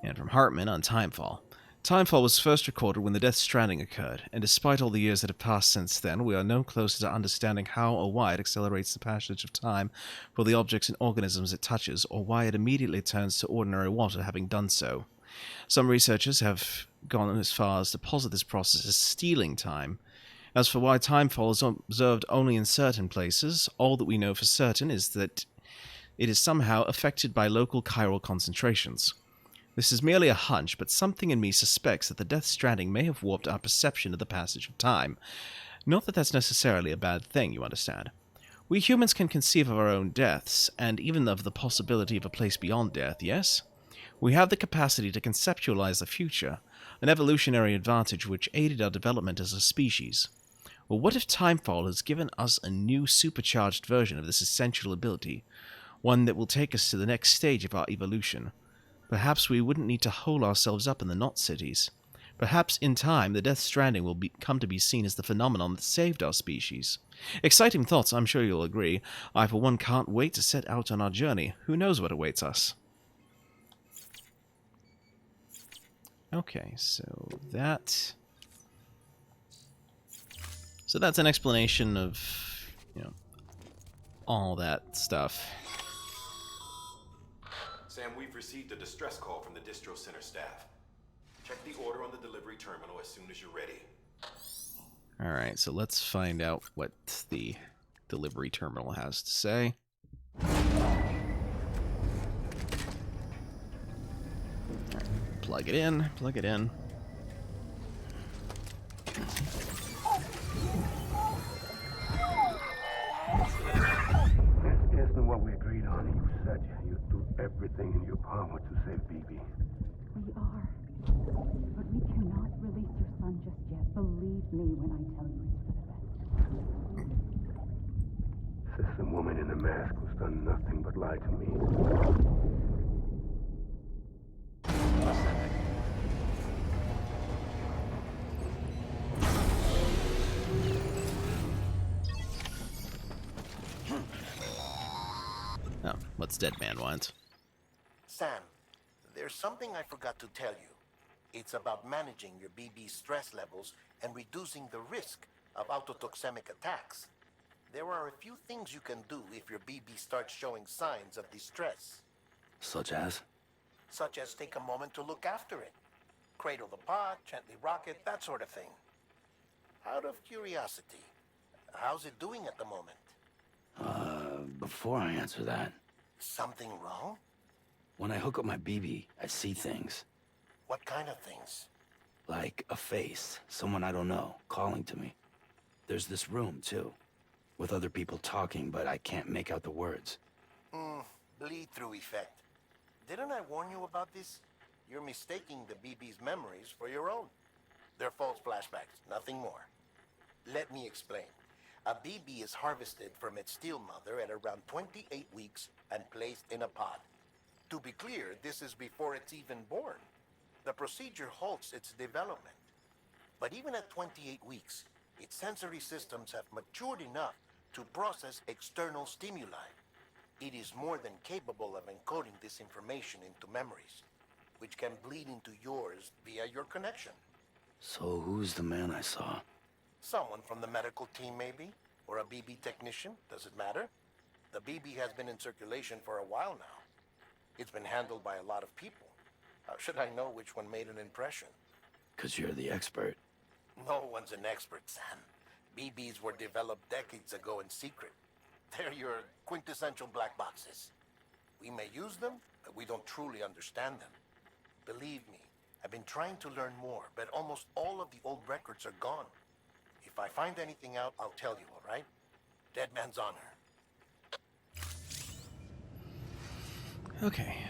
And from Hartman on Timefall. Timefall was first recorded when the Death Stranding occurred, and despite all the years that have passed since then, we are no closer to understanding how or why it accelerates the passage of time for the objects and organisms it touches, or why it immediately turns to ordinary water having done so. Some researchers have gone as far as to posit this process as stealing time. As for why timefall is observed only in certain places, all that we know for certain is that it is somehow affected by local chiral concentrations. This is merely a hunch, but something in me suspects that the Death Stranding may have warped our perception of the passage of time. Not that that's necessarily a bad thing, you understand. We humans can conceive of our own deaths, and even of the possibility of a place beyond death, yes? We have the capacity to conceptualize the future, an evolutionary advantage which aided our development as a species. Well, what if Timefall has given us a new supercharged version of this essential ability, one that will take us to the next stage of our evolution? Perhaps we wouldn't need to hole ourselves up in the knot cities. Perhaps in time the Death Stranding will come to be seen as the phenomenon that saved our species. Exciting thoughts, I'm sure you'll agree. I for one can't wait to set out on our journey. Who knows what awaits us? Okay, so that's an explanation of, all that stuff. Sam, we've received a distress call from the distro center staff. Check the order on the delivery terminal as soon as you're ready. Alright, so let's find out what the delivery terminal has to say. Plug it in, plug it in. This isn't what we agreed on. You said you'd do everything in your power to save BB. We are. But we cannot release your son just yet. Believe me when I tell you it's for the best. System woman in the mask who's done nothing but lie to me. Oh, what's Dead Man want? Sam, there's something I forgot to tell you. It's about managing your BB stress levels and reducing the risk of autotoxemic attacks. There are a few things you can do if your BB starts showing signs of distress. Such as? Such as take a moment to look after it. Cradle the pot, gently rock it, that sort of thing. Out of curiosity, how's it doing at the moment? Before I answer that, Something wrong? when I hook up my BB, I see things. What kind of things? Like a face, someone I don't know, calling to me. There's this room, too, with other people talking, but I can't make out the words. Bleed-through effect. Didn't I warn you about this? You're mistaking the BB's memories for your own. They're false flashbacks, nothing more. Let me explain. A BB is harvested from its steel mother at around 28 weeks and placed in a pod. To be clear, this is before it's even born. The procedure halts its development. But even at 28 weeks, its sensory systems have matured enough to process external stimuli. It is more than capable of encoding this information into memories, which can bleed into yours via your connection. So who's the man I saw? Someone from the medical team, maybe? Or a BB technician? Does it matter? The BB has been in circulation for a while now. It's been handled by a lot of people. How should I know which one made an impression? 'Cause you're the expert. No one's an expert, Sam. BBs were developed decades ago in secret. They're your quintessential black boxes. We may use them, but we don't truly understand them. Believe me, I've been trying to learn more, but almost all of the old records are gone. If I find anything out, I'll tell you, all right? Dead man's honor. Okay.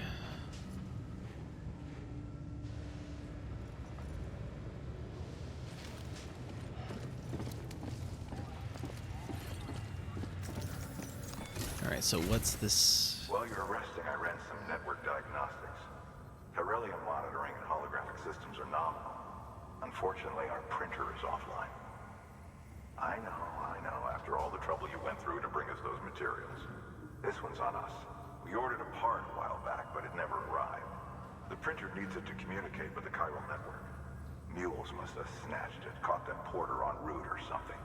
Alright, so what's this? While you're resting, I ran some network diagnostics. Beryllium monitoring and holographic systems are nominal. Unfortunately, our printer is offline. I know. After all the trouble you went through to bring us those materials. This one's on us. We ordered a part a while back, but it never arrived. The printer needs it to communicate with the chiral network. Mules must have snatched it, caught that porter en route or something.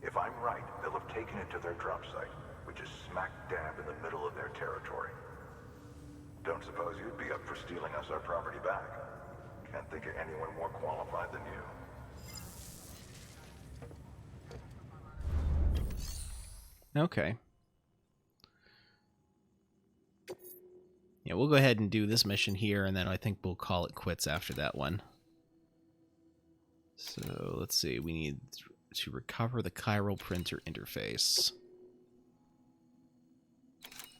If I'm right, they'll have taken it to their drop site, which is smack dab in the middle of their territory. Don't suppose you'd be up for stealing us our property back? Can't think of anyone more qualified than you. Okay. Yeah, we'll go ahead and do this mission here, and then I think we'll call it quits after that one. So, let's see. We need to recover the chiral printer interface.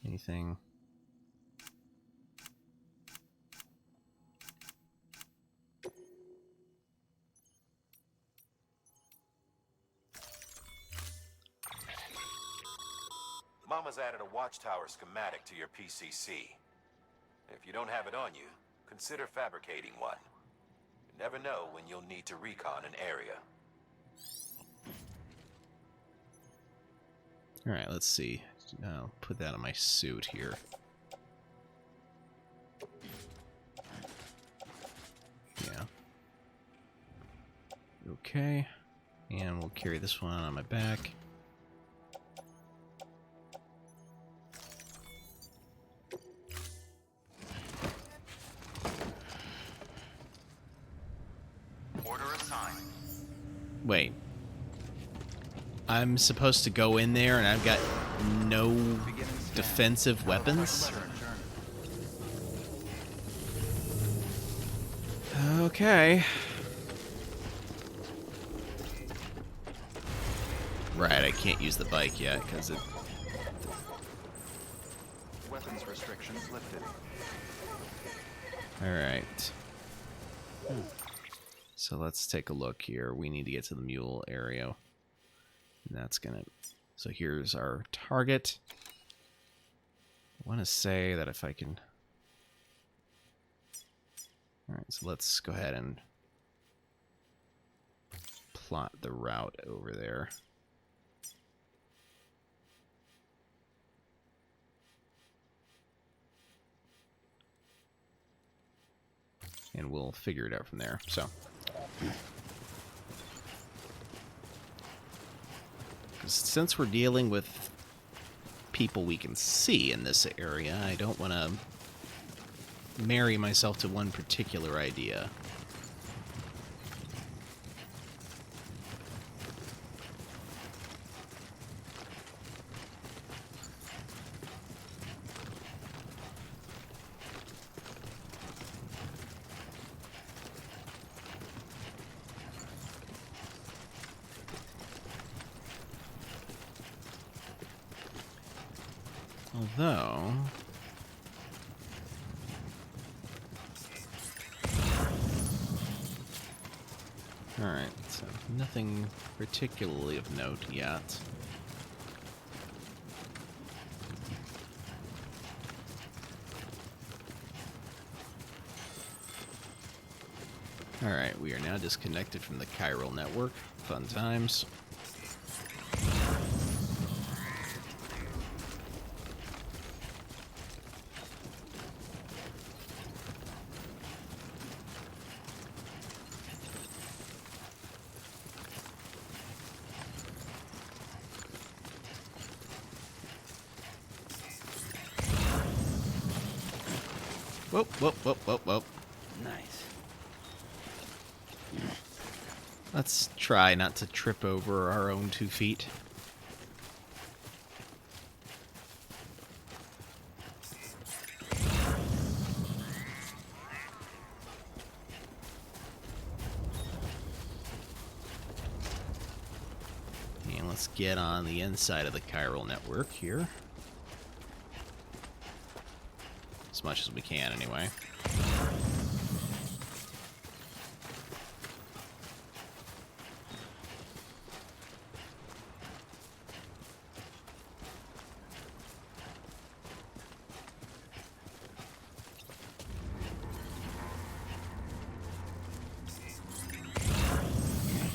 Anything? Mama's added a watchtower schematic to your PCC. If you don't have it on you, consider fabricating one. You never know when you'll need to recon an area. Alright, let's see. I'll put that on my suit here. Yeah. Okay. And we'll carry this one on my back. Wait. I'm supposed to go in there and I've got no defensive weapons? Okay. Right, I can't use the bike yet because it... Weapons restrictions lifted. Alright. So let's take a look here. We need to get to the mule area. And that's gonna... So here's our target. I want to say that if I can... Alright, so let's go ahead and plot the route over there. And we'll figure it out from there. So, since we're dealing with people we can see in this area, I don't want to marry myself to one particular idea. Although... Alright, so nothing particularly of note yet. Alright, we are now disconnected from the chiral network. Fun times. Whoop, whoop, whoop, whoop, whoop. Nice. Let's try not to trip over our own 2 feet. And let's get on the inside of the chiral network here. As much as we can, anyway.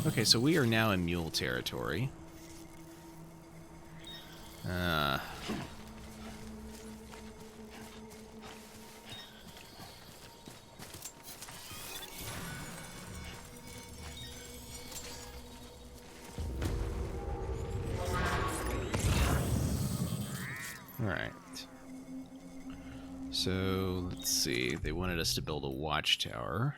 Okay, so we are now in mule territory. Alright. So, let's see. They wanted us to build a watchtower.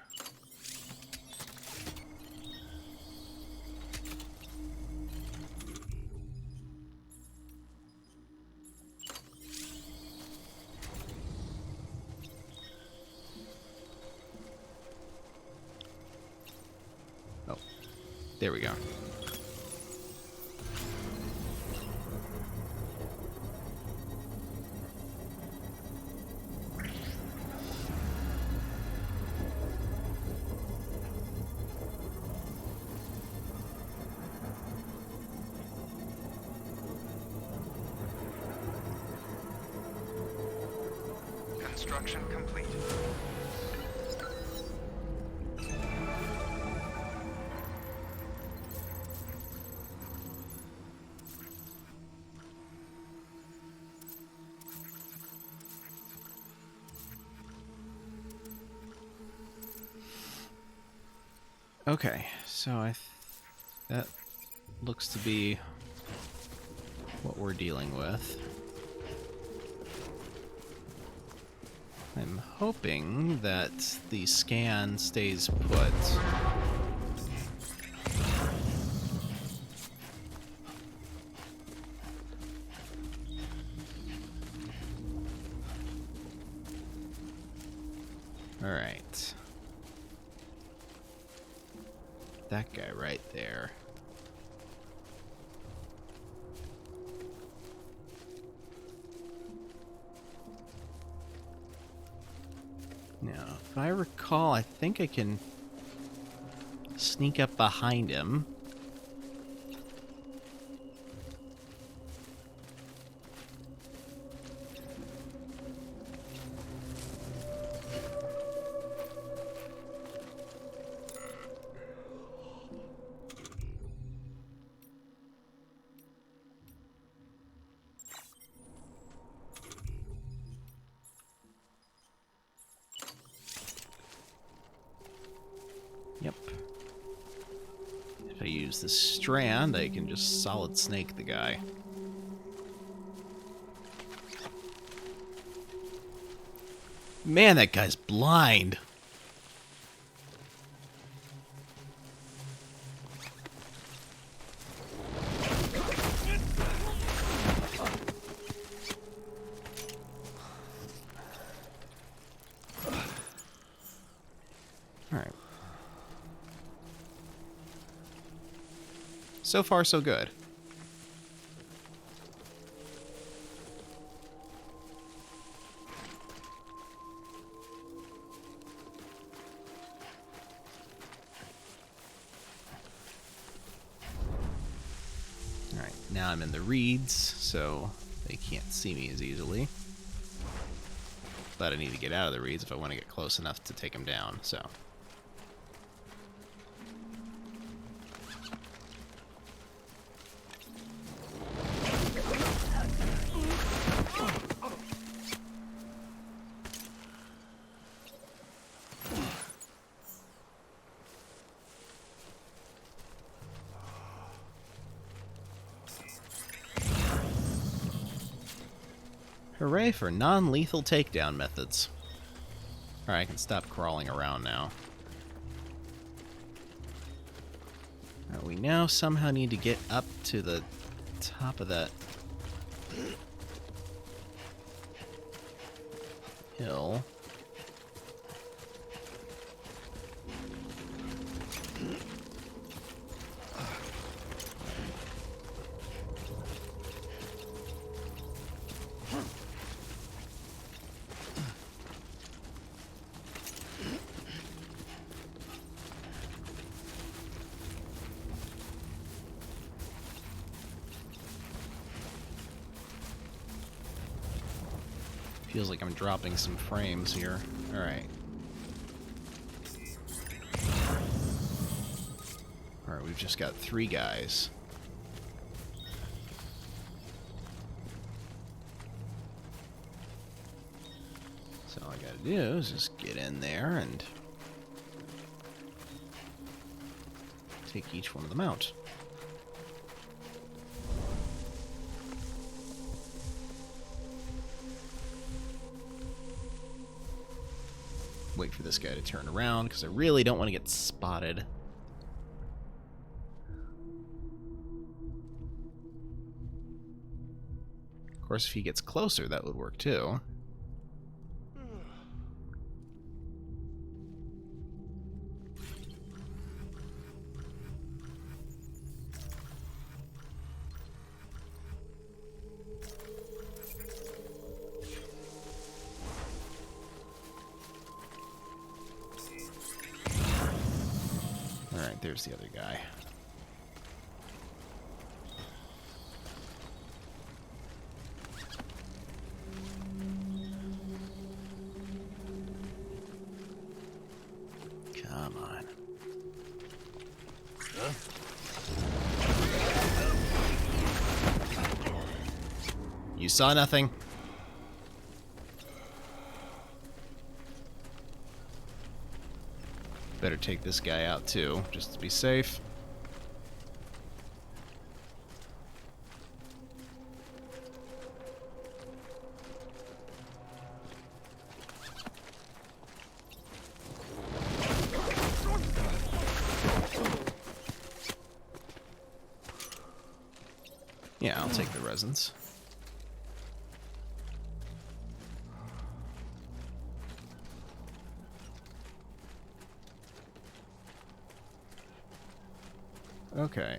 Oh, there we go. Construction complete. Okay, so that looks to be what we're dealing with. I'm hoping that the scan stays put. Alright. That guy right there. Now, if I recall, I think I can sneak up behind him. Yep. If I use the strand, I can just solid snake the guy. Man, that guy's blind. Alright. So far, so good. Alright, now I'm in the reeds, so they can't see me as easily. But I need to get out of the reeds if I want to get close enough to take him down, so... Hooray for non-lethal takedown methods. Alright, I can stop crawling around now. Alright, we now somehow need to get up to the top of that hill. Feels like I'm dropping some frames here. Alright. Alright, we've just got 3 guys. So all I gotta do is just get in there and take each one of them out. Wait for this guy to turn around, because I really don't want to get spotted. Of course, if he gets closer, that would work too. Alright, there's the other guy. Come on. Huh? You saw nothing? Better take this guy out too, just to be safe. Yeah, I'll take the resins. Okay.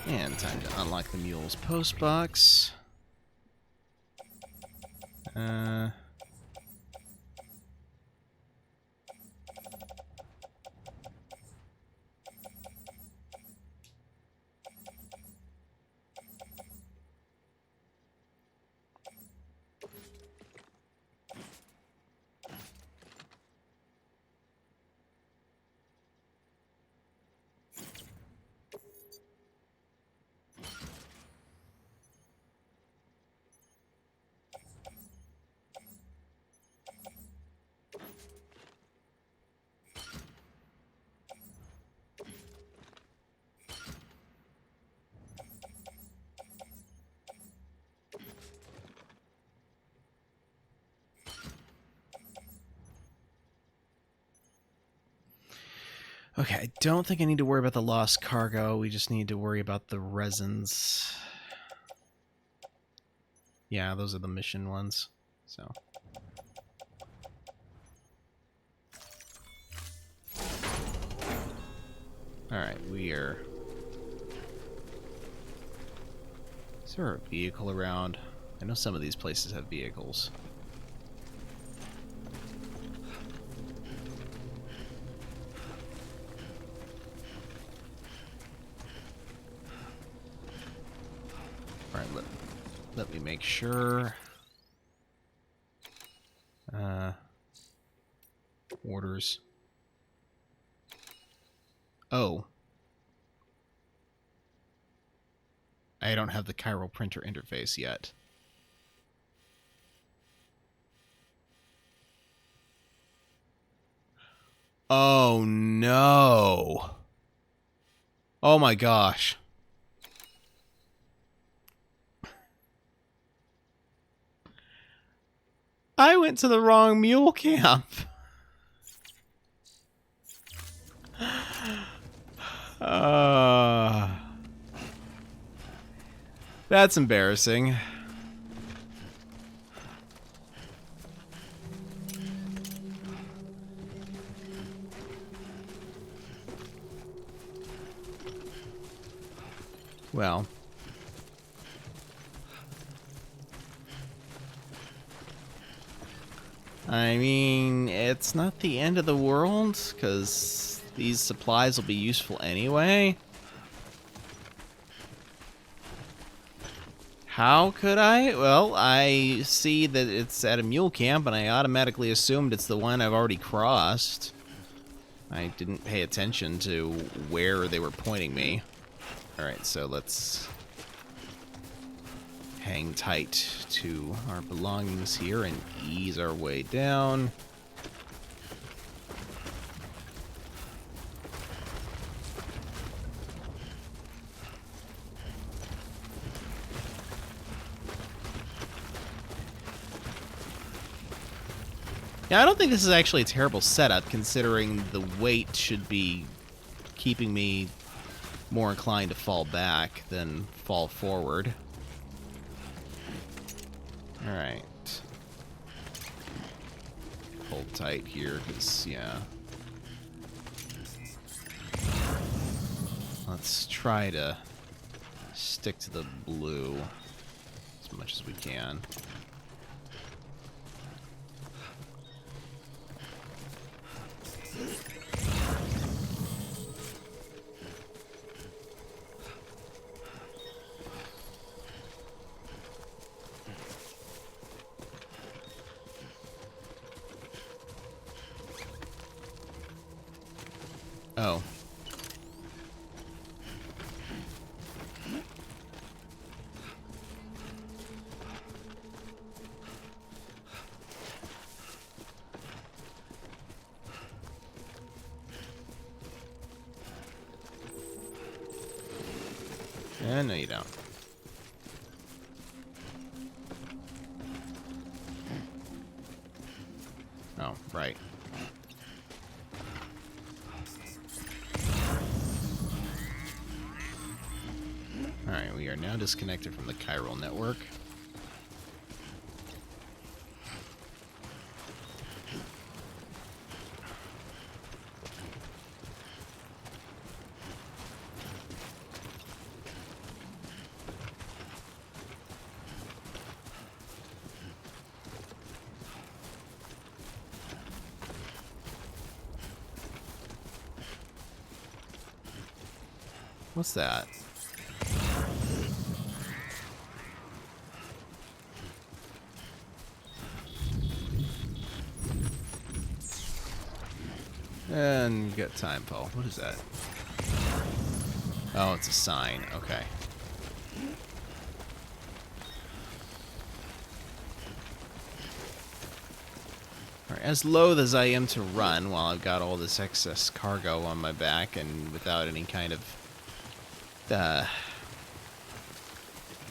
And time to unlock the mule's post box. Okay, I don't think I need to worry about the lost cargo. We just need to worry about the resins. Yeah, those are the mission ones. So. Alright, we are... Is there a vehicle around? I know some of these places have vehicles. Alright, let me make sure. Orders. Oh. I don't have the chiral printer interface yet. Oh no. Oh my gosh. I went to the wrong mule camp. That's embarrassing. Well. I mean, it's not the end of the world, because these supplies will be useful anyway. How could I? Well, I see that it's at a mule camp, and I automatically assumed it's the one I've already crossed. I didn't pay attention to where they were pointing me. Alright, so let's hang tight to our belongings here and ease our way down. Yeah, I don't think this is actually a terrible setup, considering the weight should be keeping me more inclined to fall back than fall forward. Alright. Hold tight here, because, yeah. Let's try to stick to the blue as much as we can. Oh. No, you don't. Oh, right. Alright, we are now disconnected from the chiral network. What's that? And get time fall. What is that? Oh, it's a sign. Okay. Alright, as loath as I am to run while I've got all this excess cargo on my back and without any kind of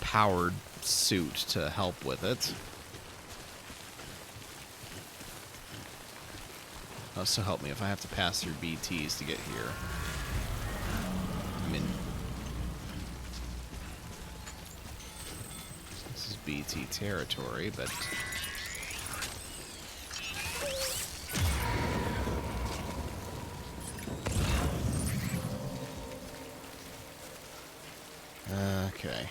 powered suit to help with it. Also help me if I have to pass through BTs to get here. I mean, this is BT territory, but okay.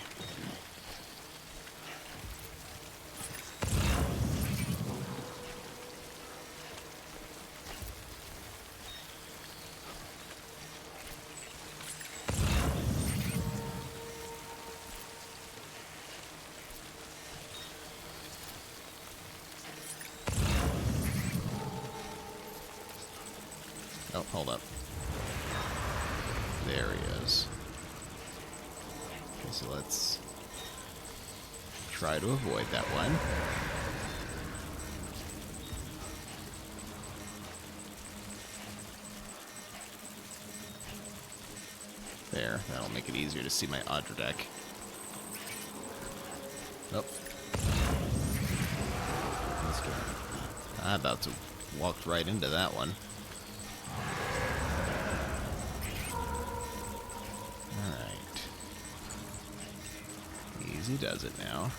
Oh, hold up. There he is. Okay, so let's try to avoid that one. There, that'll make it easier to see my Audra deck. Oh. Let's go. I'm about to walk right into that one. Alright. Easy does it now.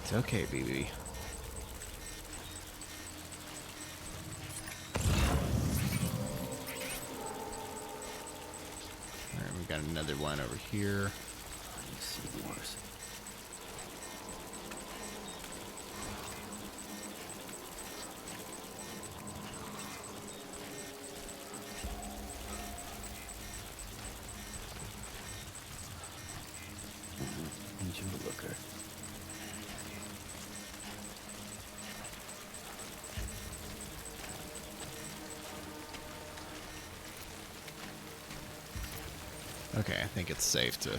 It's okay, BB. Alright, we got another one over here. You see worse. Need you to look her. Okay, I think it's safe to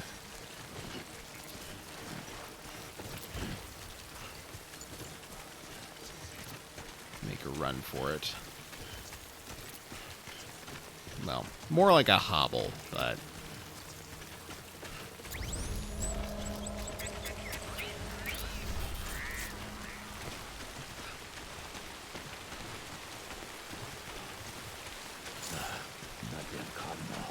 make a run for it. Well, more like a hobble, but Not getting caught now.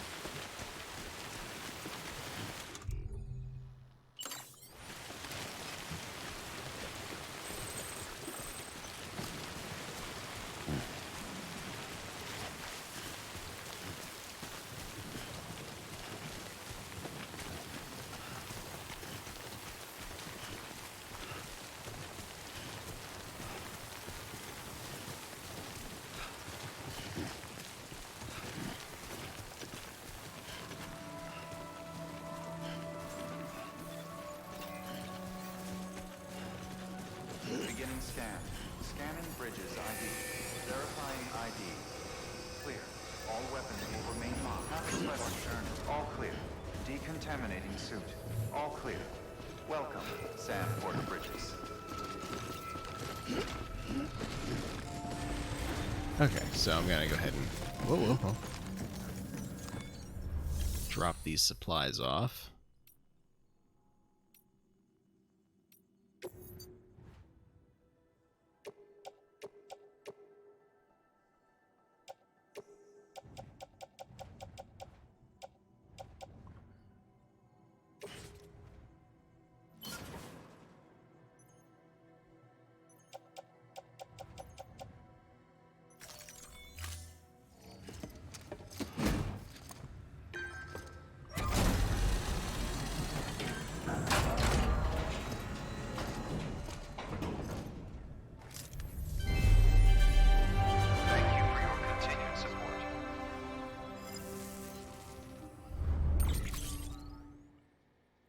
Beginning scan. Scanning bridges ID. Verifying ID. Clear. All weapons will remain locked. Have a pleasant journey. All clear. Decontaminating suit. All clear. Welcome, Sam Porter Bridges. okay, so I'm gonna go ahead and whoa. Drop these supplies off.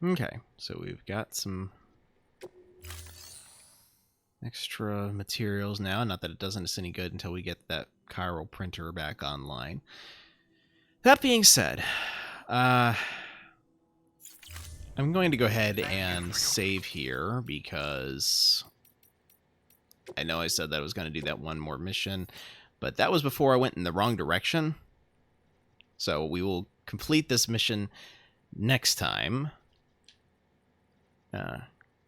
Okay, so we've got some extra materials now. Not that it doesn't us any good until we get that chiral printer back online. That being said, I'm going to go ahead and save here because I know I said that I was going to do that one more mission, but that was before I went in the wrong direction. So we will complete this mission next time.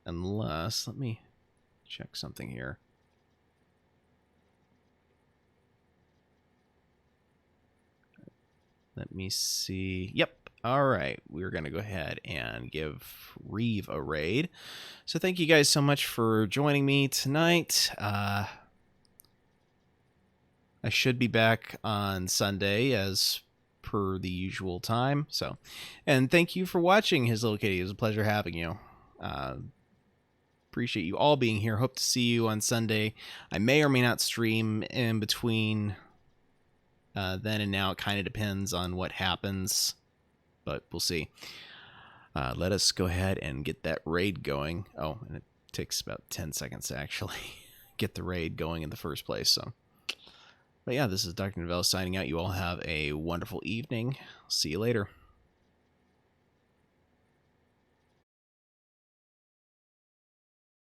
Unless, let me check something here. Let me see. Yep. All right. We're going to go ahead and give Reeve a raid. So thank you guys so much for joining me tonight. I should be back on Sunday as per the usual time. So, and thank you for watching His Little Kitty. It was a pleasure having you. Appreciate you all being here. Hope to see you on Sunday. I may or may not stream in between then and now. It kind of depends on what happens, but we'll see. Let us go ahead and get that raid going. Oh, and it takes about 10 seconds to actually get the raid going in the first place. So, but yeah, this is Dr. Novelle signing out. You all have a wonderful evening. See you later.